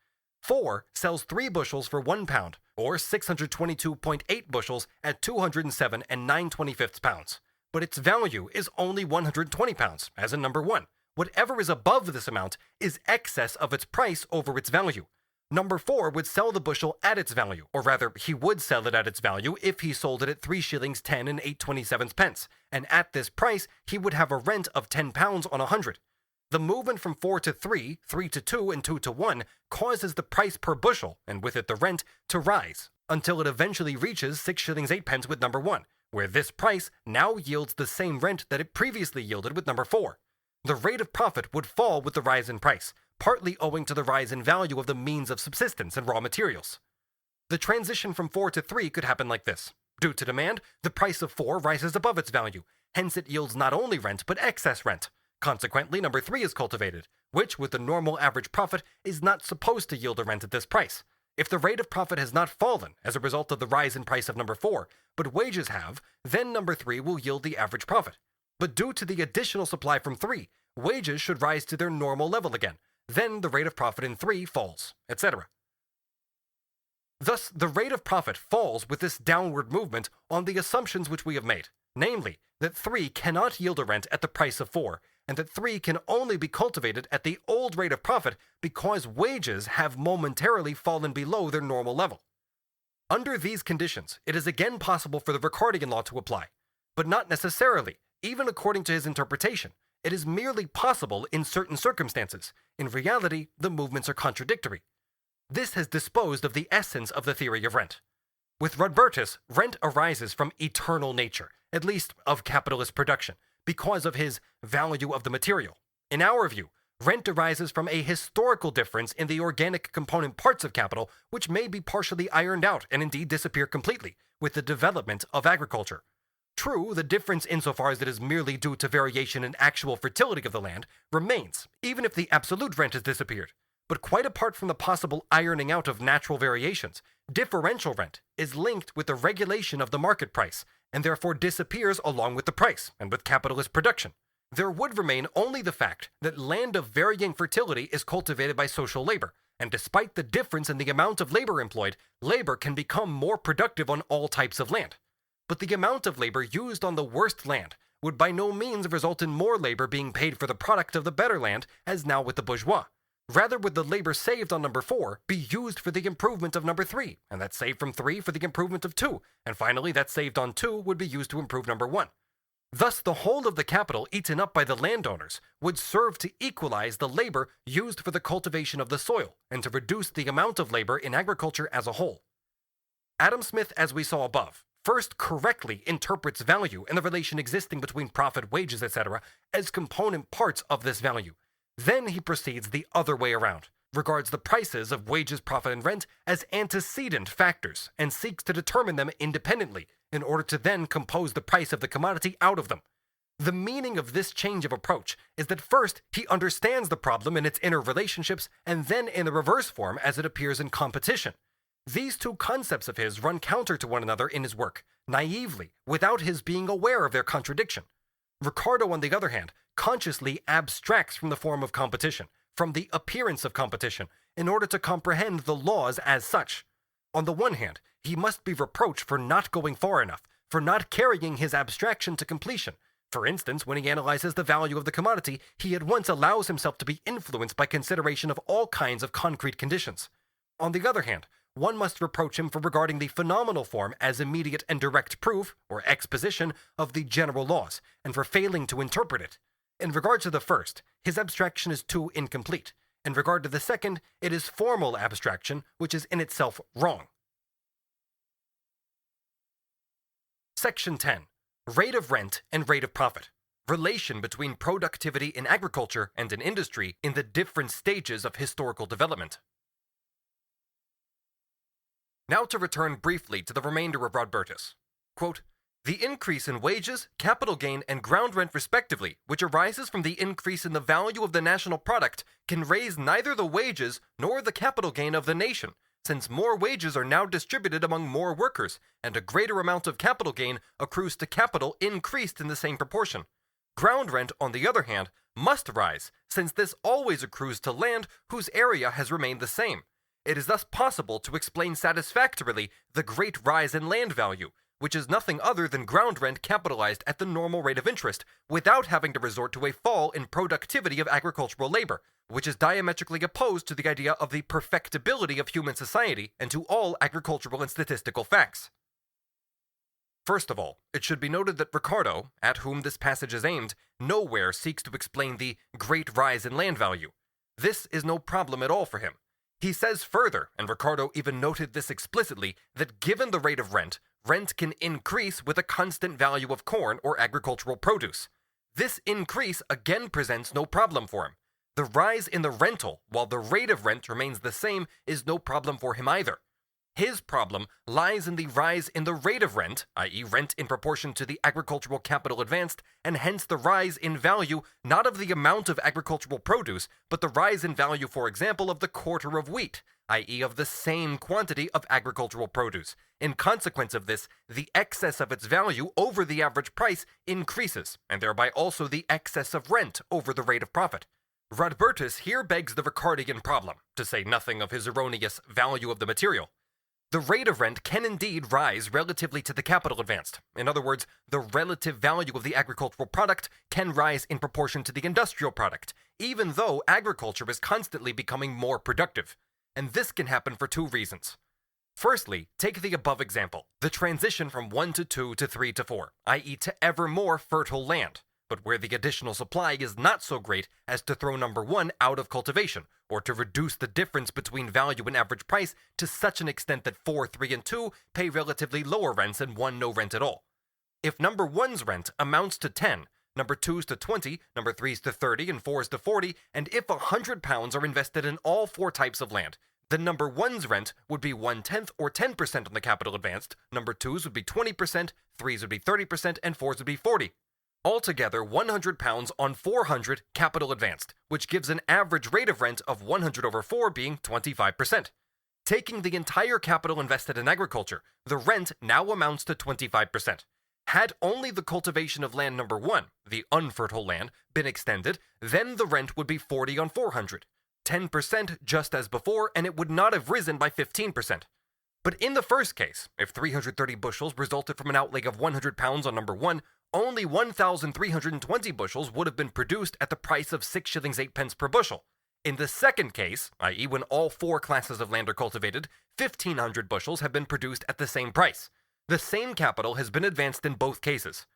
4 sells 3 bushels for £1, or 622.8 bushels at 207 9/25 pounds. But its value is only £120, as in number 1. Whatever is above this amount is excess of its price over its value. Number 4 would sell the bushel at its value, or rather, he would sell it at its value if he sold it at 3 shillings 10 and 8/27 pence, and at this price he would have a rent of £10 on 100. The movement from 4 to 3, 3 to 2, and 2 to 1 causes the price per bushel, and with it the rent, to rise, until it eventually reaches 6 shillings 8 pence with number 1, where this price now yields the same rent that it previously yielded with number 4. The rate of profit would fall with the rise in price, partly owing to the rise in value of the means of subsistence and raw materials. The transition from 4 to 3 could happen like this. Due to demand, the price of 4 rises above its value, hence it yields not only rent but excess rent. Consequently, number 3 is cultivated, which, with the normal average profit, is not supposed to yield a rent at this price. If the rate of profit has not fallen as a result of the rise in price of number 4, but wages have, then number 3 will yield the average profit. But due to the additional supply from 3, wages should rise to their normal level again. Then the rate of profit in 3 falls, etc. Thus, the rate of profit falls with this downward movement on the assumptions which we have made, namely, that 3 cannot yield a rent at the price of 4, and that 3 can only be cultivated at the old rate of profit because wages have momentarily fallen below their normal level. Under these conditions, it is again possible for the Ricardian law to apply, but not necessarily, even according to his interpretation. It is merely possible in certain circumstances. In reality, the movements are contradictory. This has disposed of the essence of the theory of rent. With Rodbertus, rent arises from eternal nature, at least of capitalist production, because of his value of the material. In our view, rent arises from a historical difference in the organic component parts of capital, which may be partially ironed out and indeed disappear completely with the development of agriculture. True, the difference insofar as it is merely due to variation in actual fertility of the land remains, even if the absolute rent has disappeared. But quite apart from the possible ironing out of natural variations, differential rent is linked with the regulation of the market price, and therefore disappears along with the price and with capitalist production. There would remain only the fact that land of varying fertility is cultivated by social labor, and despite the difference in the amount of labor employed, labor can become more productive on all types of land. But the amount of labor used on the worst land would by no means result in more labor being paid for the product of the better land, as now with the bourgeois. Rather would the labor saved on number 4 be used for the improvement of number 3, and that saved from 3 for the improvement of 2, and finally that saved on 2 would be used to improve number 1. Thus the whole of the capital eaten up by the landowners would serve to equalize the labor used for the cultivation of the soil, and to reduce the amount of labor in agriculture as a whole. Adam Smith, as we saw above, first correctly interprets value and the relation existing between profit, wages, etc. as component parts of this value. Then he proceeds the other way around, regards the prices of wages, profit, and rent as antecedent factors, and seeks to determine them independently, in order to then compose the price of the commodity out of them. The meaning of this change of approach is that first he understands the problem in its inner relationships, and then in the reverse form as it appears in competition. These two concepts of his run counter to one another in his work, naively, without his being aware of their contradiction. Ricardo, on the other hand, consciously abstracts from the form of competition, from the appearance of competition, in order to comprehend the laws as such. On the one hand, he must be reproached for not going far enough, for not carrying his abstraction to completion. For instance, when he analyzes the value of the commodity, he at once allows himself to be influenced by consideration of all kinds of concrete conditions. On the other hand, one must reproach him for regarding the phenomenal form as immediate and direct proof, or exposition, of the general laws, and for failing to interpret it. In regard to the first, his abstraction is too incomplete. In regard to the second, it is formal abstraction, which is in itself wrong. Section 10. Rate of rent and rate of profit. Relation between productivity in agriculture and in industry in the different stages of historical development. Now to return briefly to the remainder of Rodbertus. Quote, the increase in wages, capital gain, and ground rent respectively, which arises from the increase in the value of the national product, can raise neither the wages nor the capital gain of the nation, since more wages are now distributed among more workers, and a greater amount of capital gain accrues to capital increased in the same proportion. Ground rent, on the other hand, must rise, since this always accrues to land whose area has remained the same. It is thus possible to explain satisfactorily the great rise in land value, which is nothing other than ground rent capitalized at the normal rate of interest, without having to resort to a fall in productivity of agricultural labor, which is diametrically opposed to the idea of the perfectibility of human society and to all agricultural and statistical facts. First of all, it should be noted that Ricardo, at whom this passage is aimed, nowhere seeks to explain the great rise in land value. This is no problem at all for him. He says further, and Ricardo even noted this explicitly, that given the rate of rent, rent can increase with a constant value of corn or agricultural produce. This increase again presents no problem for him. The rise in the rental, while the rate of rent remains the same, is no problem for him either. His problem lies in the rise in the rate of rent, i.e. rent in proportion to the agricultural capital advanced, and hence the rise in value not of the amount of agricultural produce, but the rise in value, for example, of the quarter of wheat, i.e. of the same quantity of agricultural produce. In consequence of this, the excess of its value over the average price increases, and thereby also the excess of rent over the rate of profit. Rodbertus here begs the Ricardian problem, to say nothing of his erroneous value of the material. The rate of rent can indeed rise relatively to the capital advanced. In other words, the relative value of the agricultural product can rise in proportion to the industrial product, even though agriculture is constantly becoming more productive. And this can happen for two reasons. Firstly, take the above example, the transition from 1 to 2 to 3 to 4, i.e. to ever more fertile land, but where the additional supply is not so great as to throw number 1 out of cultivation, or to reduce the difference between value and average price to such an extent that 4, 3, and 2 pay relatively lower rents and 1 no rent at all. If number 1's rent amounts to 10, number 2's to 20, number 3's to 30, and 4's to 40, and if £100 are invested in all 4 types of land, then number 1's rent would be 1/10 or 10% on the capital advanced, number 2's would be 20%, 3's would be 30%, and 4's would be 40%. Altogether, £100 on 400 capital advanced, which gives an average rate of rent of 100 over 4 being 25%. Taking the entire capital invested in agriculture, the rent now amounts to 25%. Had only the cultivation of land number 1, the unfertile land, been extended, then the rent would be 40 on 400, 10% just as before, and it would not have risen by 15%. But in the first case, if 330 bushels resulted from an outlay of £100 on number 1, only 1,320 bushels would have been produced at the price of 6 shillings 8 pence per bushel. In the second case, i.e. when all 4 classes of land are cultivated, 1,500 bushels have been produced at the same price. The same capital has been advanced in both cases.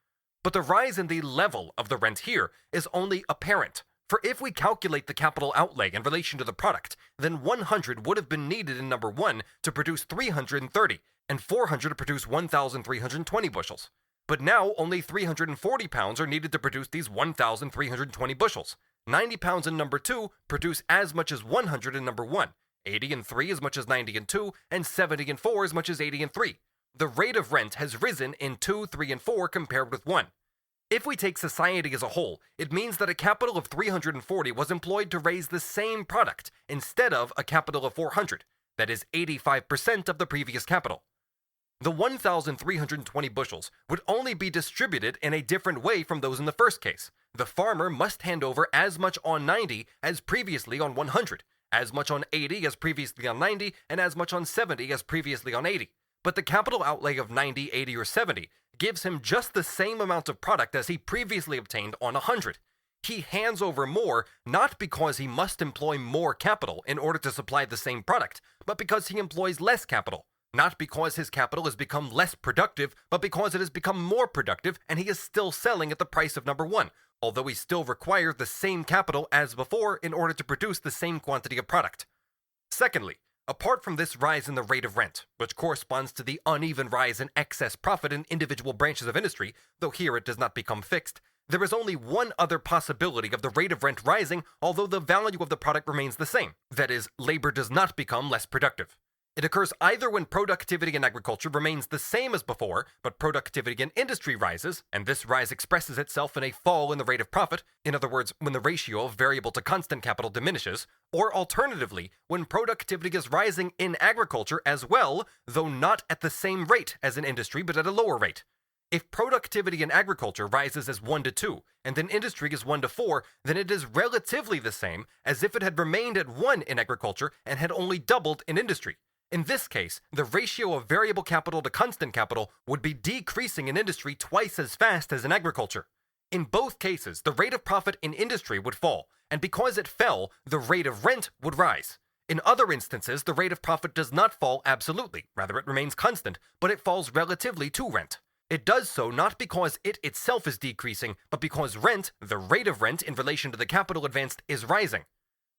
But the rise in the level of the rent here is only apparent, for if we calculate the capital outlay in relation to the product, then 100 would have been needed in number 1 to produce 330, and 400 to produce 1,320 bushels. But now only £340 are needed to produce these 1,320 bushels. 90 pounds in number 2 produce as much as 100 in number 1, 80 in 3 as much as 90 in 2, and 70 in 4 as much as 80 in 3. The rate of rent has risen in 2, 3, and 4 compared with 1. If we take society as a whole, it means that a capital of 340 was employed to raise the same product instead of a capital of 400, that is 85% of the previous capital. The 1,320 bushels would only be distributed in a different way from those in the first case. The farmer must hand over as much on 90 as previously on 100, as much on 80 as previously on 90, and as much on 70 as previously on 80. But the capital outlay of 90, 80, or 70 gives him just the same amount of product as he previously obtained on 100. He hands over more not because he must employ more capital in order to supply the same product, but because he employs less capital. Not because his capital has become less productive, but because it has become more productive and he is still selling at the price of number 1, although he still requires the same capital as before in order to produce the same quantity of product. Secondly, apart from this rise in the rate of rent, which corresponds to the uneven rise in excess profit in individual branches of industry, though here it does not become fixed, there is only one other possibility of the rate of rent rising, although the value of the product remains the same. That is, labor does not become less productive. It occurs either when productivity in agriculture remains the same as before, but productivity in industry rises, and this rise expresses itself in a fall in the rate of profit, in other words, when the ratio of variable to constant capital diminishes, or alternatively, when productivity is rising in agriculture as well, though not at the same rate as in industry, but at a lower rate. If productivity in agriculture rises as 1 to 2, and then industry is 1 to 4, then it is relatively the same as if it had remained at 1 in agriculture and had only doubled in industry. In this case, the ratio of variable capital to constant capital would be decreasing in industry twice as fast as in agriculture. In both cases, the rate of profit in industry would fall, and because it fell, the rate of rent would rise. In other instances, the rate of profit does not fall absolutely, rather it remains constant, but it falls relatively to rent. It does so not because it itself is decreasing, but because rent, the rate of rent in relation to the capital advanced, is rising.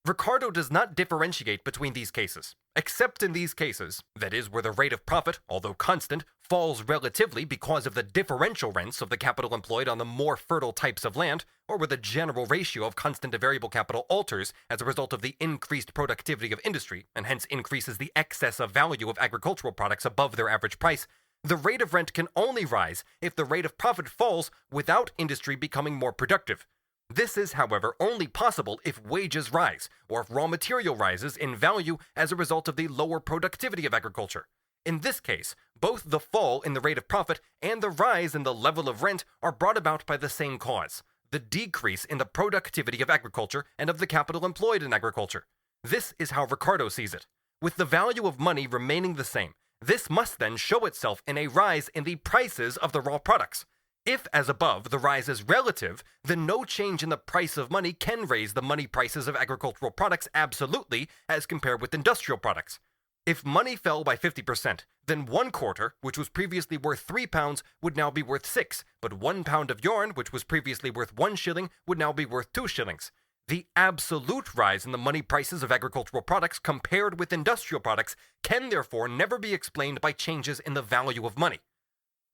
Ricardo does not differentiate between these cases, except in these cases, that is, where the rate of profit, although constant, falls relatively because of the differential rents of the capital employed on the more fertile types of land, or where the general ratio of constant to variable capital alters as a result of the increased productivity of industry, and hence increases the excess of value of agricultural products above their average price. The rate of rent can only rise if the rate of profit falls without industry becoming more productive. This is, however, only possible if wages rise, or if raw material rises in value as a result of the lower productivity of agriculture. In this case, both the fall in the rate of profit and the rise in the level of rent are brought about by the same cause, the decrease in the productivity of agriculture and of the capital employed in agriculture. This is how Ricardo sees it. With the value of money remaining the same, this must then show itself in a rise in the prices of the raw products. If, as above, the rise is relative, then no change in the price of money can raise the money prices of agricultural products absolutely as compared with industrial products. If money fell by 50%, then 1 quarter, which was previously worth £3, would now be worth 6, but 1 pound of yarn, which was previously worth 1 shilling, would now be worth 2 shillings. The absolute rise in the money prices of agricultural products compared with industrial products can therefore never be explained by changes in the value of money.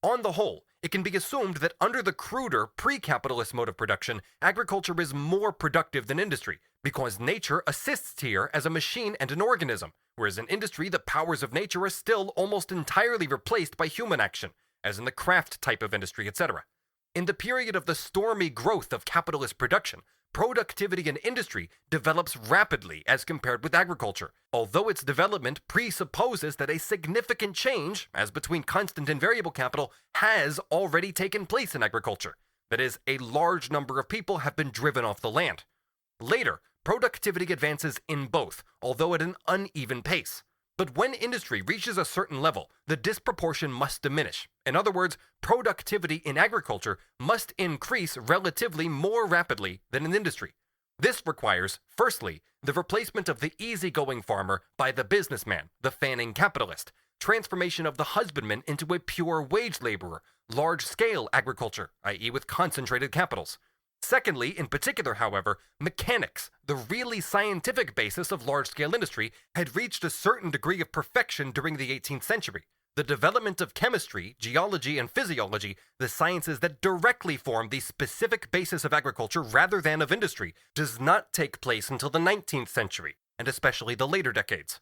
On the whole, it can be assumed that under the cruder, pre-capitalist mode of production, agriculture is more productive than industry, because nature assists here as a machine and an organism, whereas in industry the powers of nature are still almost entirely replaced by human action, as in the craft type of industry, etc. In the period of the stormy growth of capitalist production, productivity in industry develops rapidly as compared with agriculture, although its development presupposes that a significant change, as between constant and variable capital, has already taken place in agriculture. That is, a large number of people have been driven off the land. Later, productivity advances in both, although at an uneven pace. But when industry reaches a certain level, the disproportion must diminish. In other words, productivity in agriculture must increase relatively more rapidly than in industry. This requires, firstly, the replacement of the easygoing farmer by the businessman, the fanning capitalist, transformation of the husbandman into a pure wage laborer, large-scale agriculture, i.e. with concentrated capitals. Secondly, in particular, however, mechanics, the really scientific basis of large-scale industry, had reached a certain degree of perfection during the 18th century. The development of chemistry, geology, and physiology, the sciences that directly form the specific basis of agriculture rather than of industry, does not take place until the 19th century, and especially the later decades.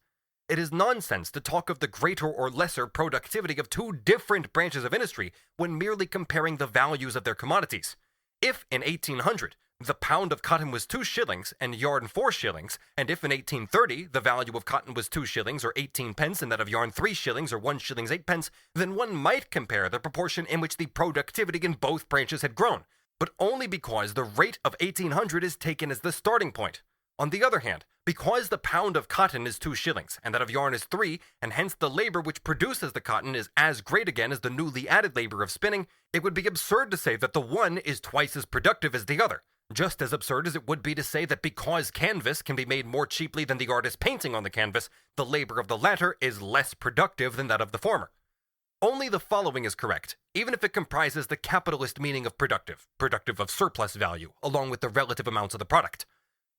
It is nonsense to talk of the greater or lesser productivity of two different branches of industry when merely comparing the values of their commodities. If in 1800 the pound of cotton was 2 shillings and yarn 4 shillings, and if in 1830 the value of cotton was 2 shillings or 18 pence and that of yarn 3 shillings or 1 shillings 8 pence, then one might compare the proportion in which the productivity in both branches had grown, but only because the rate of 1800 is taken as the starting point. On the other hand, because the pound of cotton is 2 shillings and that of yarn is 3, and hence the labor which produces the cotton is as great again as the newly added labor of spinning, it would be absurd to say that the one is twice as productive as the other. Just as absurd as it would be to say that because canvas can be made more cheaply than the artist painting on the canvas, the labor of the latter is less productive than that of the former. Only the following is correct, even if it comprises the capitalist meaning of productive of surplus value, along with the relative amounts of the product.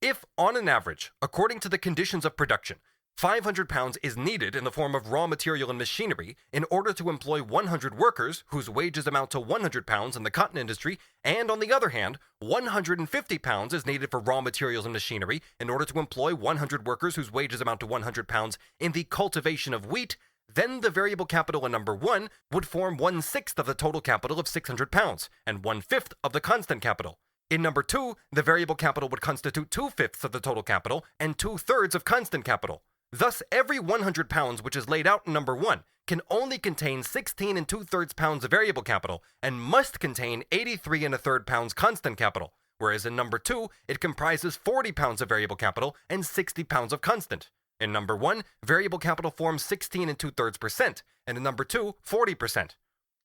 If, on an average, according to the conditions of production, 500 pounds is needed in the form of raw material and machinery in order to employ 100 workers whose wages amount to 100 pounds in the cotton industry, and on the other hand, 150 pounds is needed for raw materials and machinery in order to employ 100 workers whose wages amount to 100 pounds in the cultivation of wheat, then the variable capital in number 1 would form 1/6 of the total capital of 600 pounds, and 1/5 of the constant capital. In number 2, the variable capital would constitute 2/5 of the total capital and 2/3 of constant capital. Thus, every 100 pounds which is laid out in number 1 can only contain 16 2/3 pounds of variable capital and must contain 83 1/3 pounds constant capital, whereas in number 2 it comprises 40 pounds of variable capital and 60 pounds of constant. In number 1, variable capital forms 16 2/3%, and in number 2, 40%.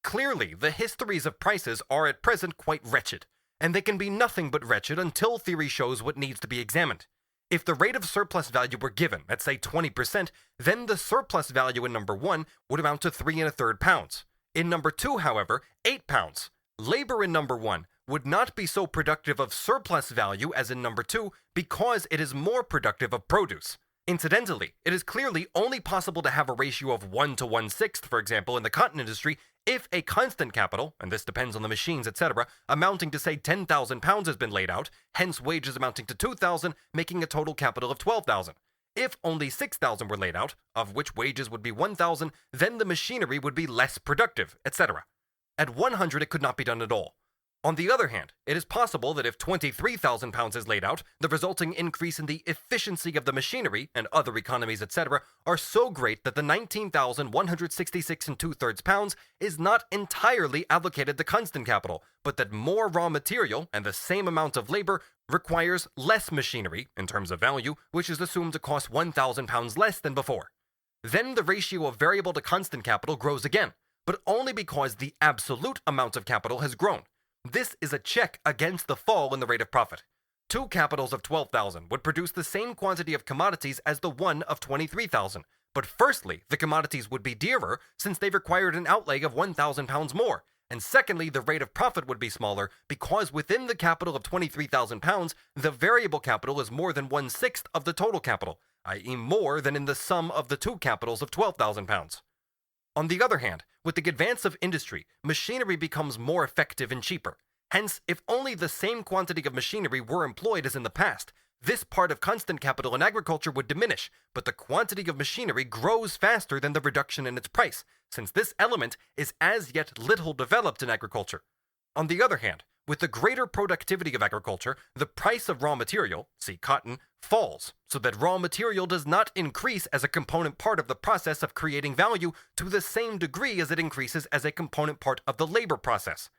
Clearly, the histories of prices are at present quite wretched, and they can be nothing but wretched until theory shows what needs to be examined. If the rate of surplus value were given at, say, 20%, then the surplus value in number 1 would amount to 3 1/3 pounds. In number 2, however, 8 pounds. Labor in number 1 would not be so productive of surplus value as in number 2 because it is more productive of produce. Incidentally, it is clearly only possible to have a ratio of 1 to 1/6, for example, in the cotton industry if a constant capital, and this depends on the machines, etc., amounting to say 10,000 pounds has been laid out, hence wages amounting to 2,000, making a total capital of 12,000. If only 6,000 were laid out, of which wages would be 1,000, then the machinery would be less productive, etc. At 100 it could not be done at all. On the other hand, it is possible that if 23,000 pounds is laid out, the resulting increase in the efficiency of the machinery and other economies, etc., are so great that the 19,166 2/3 pounds is not entirely allocated to constant capital, but that more raw material and the same amount of labor requires less machinery in terms of value, which is assumed to cost 1,000 pounds less than before. Then the ratio of variable to constant capital grows again, but only because the absolute amount of capital has grown. This is a check against the fall in the rate of profit. 2 capitals of 12,000 would produce the same quantity of commodities as the one of 23,000. But firstly, the commodities would be dearer since they required an outlay of 1,000 pounds more. And secondly, the rate of profit would be smaller because within the capital of 23,000 pounds, the variable capital is more than 1/6 of the total capital, i.e. more than in the sum of the 2 capitals of 12,000 pounds. On the other hand, with the advance of industry, machinery becomes more effective and cheaper. Hence, if only the same quantity of machinery were employed as in the past, this part of constant capital in agriculture would diminish, but the quantity of machinery grows faster than the reduction in its price, since this element is as yet little developed in agriculture. On the other hand, with the greater productivity of agriculture, the price of raw material, see cotton, falls, so that raw material does not increase as a component part of the process of creating value to the same degree as it increases as a component part of the labor process.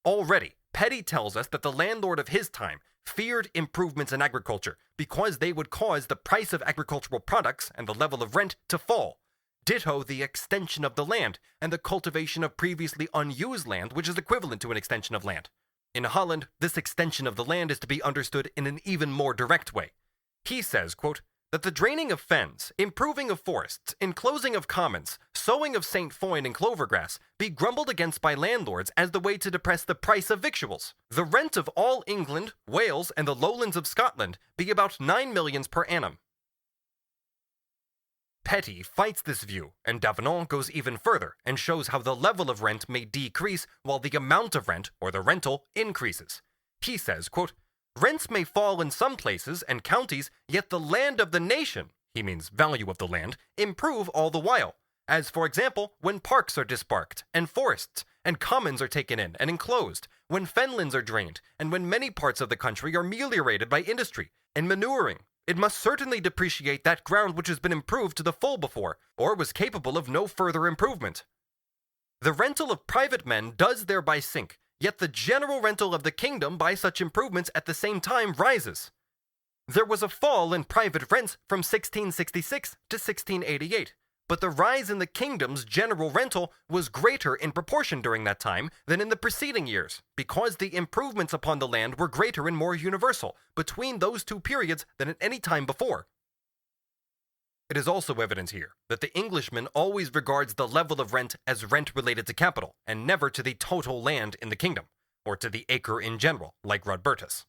Already, Petty tells us that the landlord of his time feared improvements in agriculture because they would cause the price of agricultural products and the level of rent to fall. Ditto the extension of the land and the cultivation of previously unused land, which is equivalent to an extension of land. In Holland, this extension of the land is to be understood in an even more direct way. He says, quote, that the draining of fens, improving of forests, enclosing of commons, sowing of St. Foin and clovergrass, be grumbled against by landlords as the way to depress the price of victuals. The rent of all England, Wales, and the lowlands of Scotland be about 9 millions per annum. Petty fights this view, and Davenant goes even further and shows how the level of rent may decrease while the amount of rent, or the rental, increases. He says, quote, rents may fall in some places and counties, yet the land of the nation, he means value of the land, improve all the while. As, for example, when parks are disparked, and forests, and commons are taken in and enclosed, when fenlands are drained, and when many parts of the country are meliorated by industry and manuring. It must certainly depreciate that ground which has been improved to the full before, or was capable of no further improvement. The rental of private men does thereby sink, yet the general rental of the kingdom by such improvements at the same time rises. There was a fall in private rents from 1666 to 1688, but the rise in the kingdom's general rental was greater in proportion during that time than in the preceding years, because the improvements upon the land were greater and more universal between those two periods than at any time before. It is also evident here that the Englishman always regards the level of rent as rent related to capital, and never to the total land in the kingdom, or to the acre in general, like Rodbertus.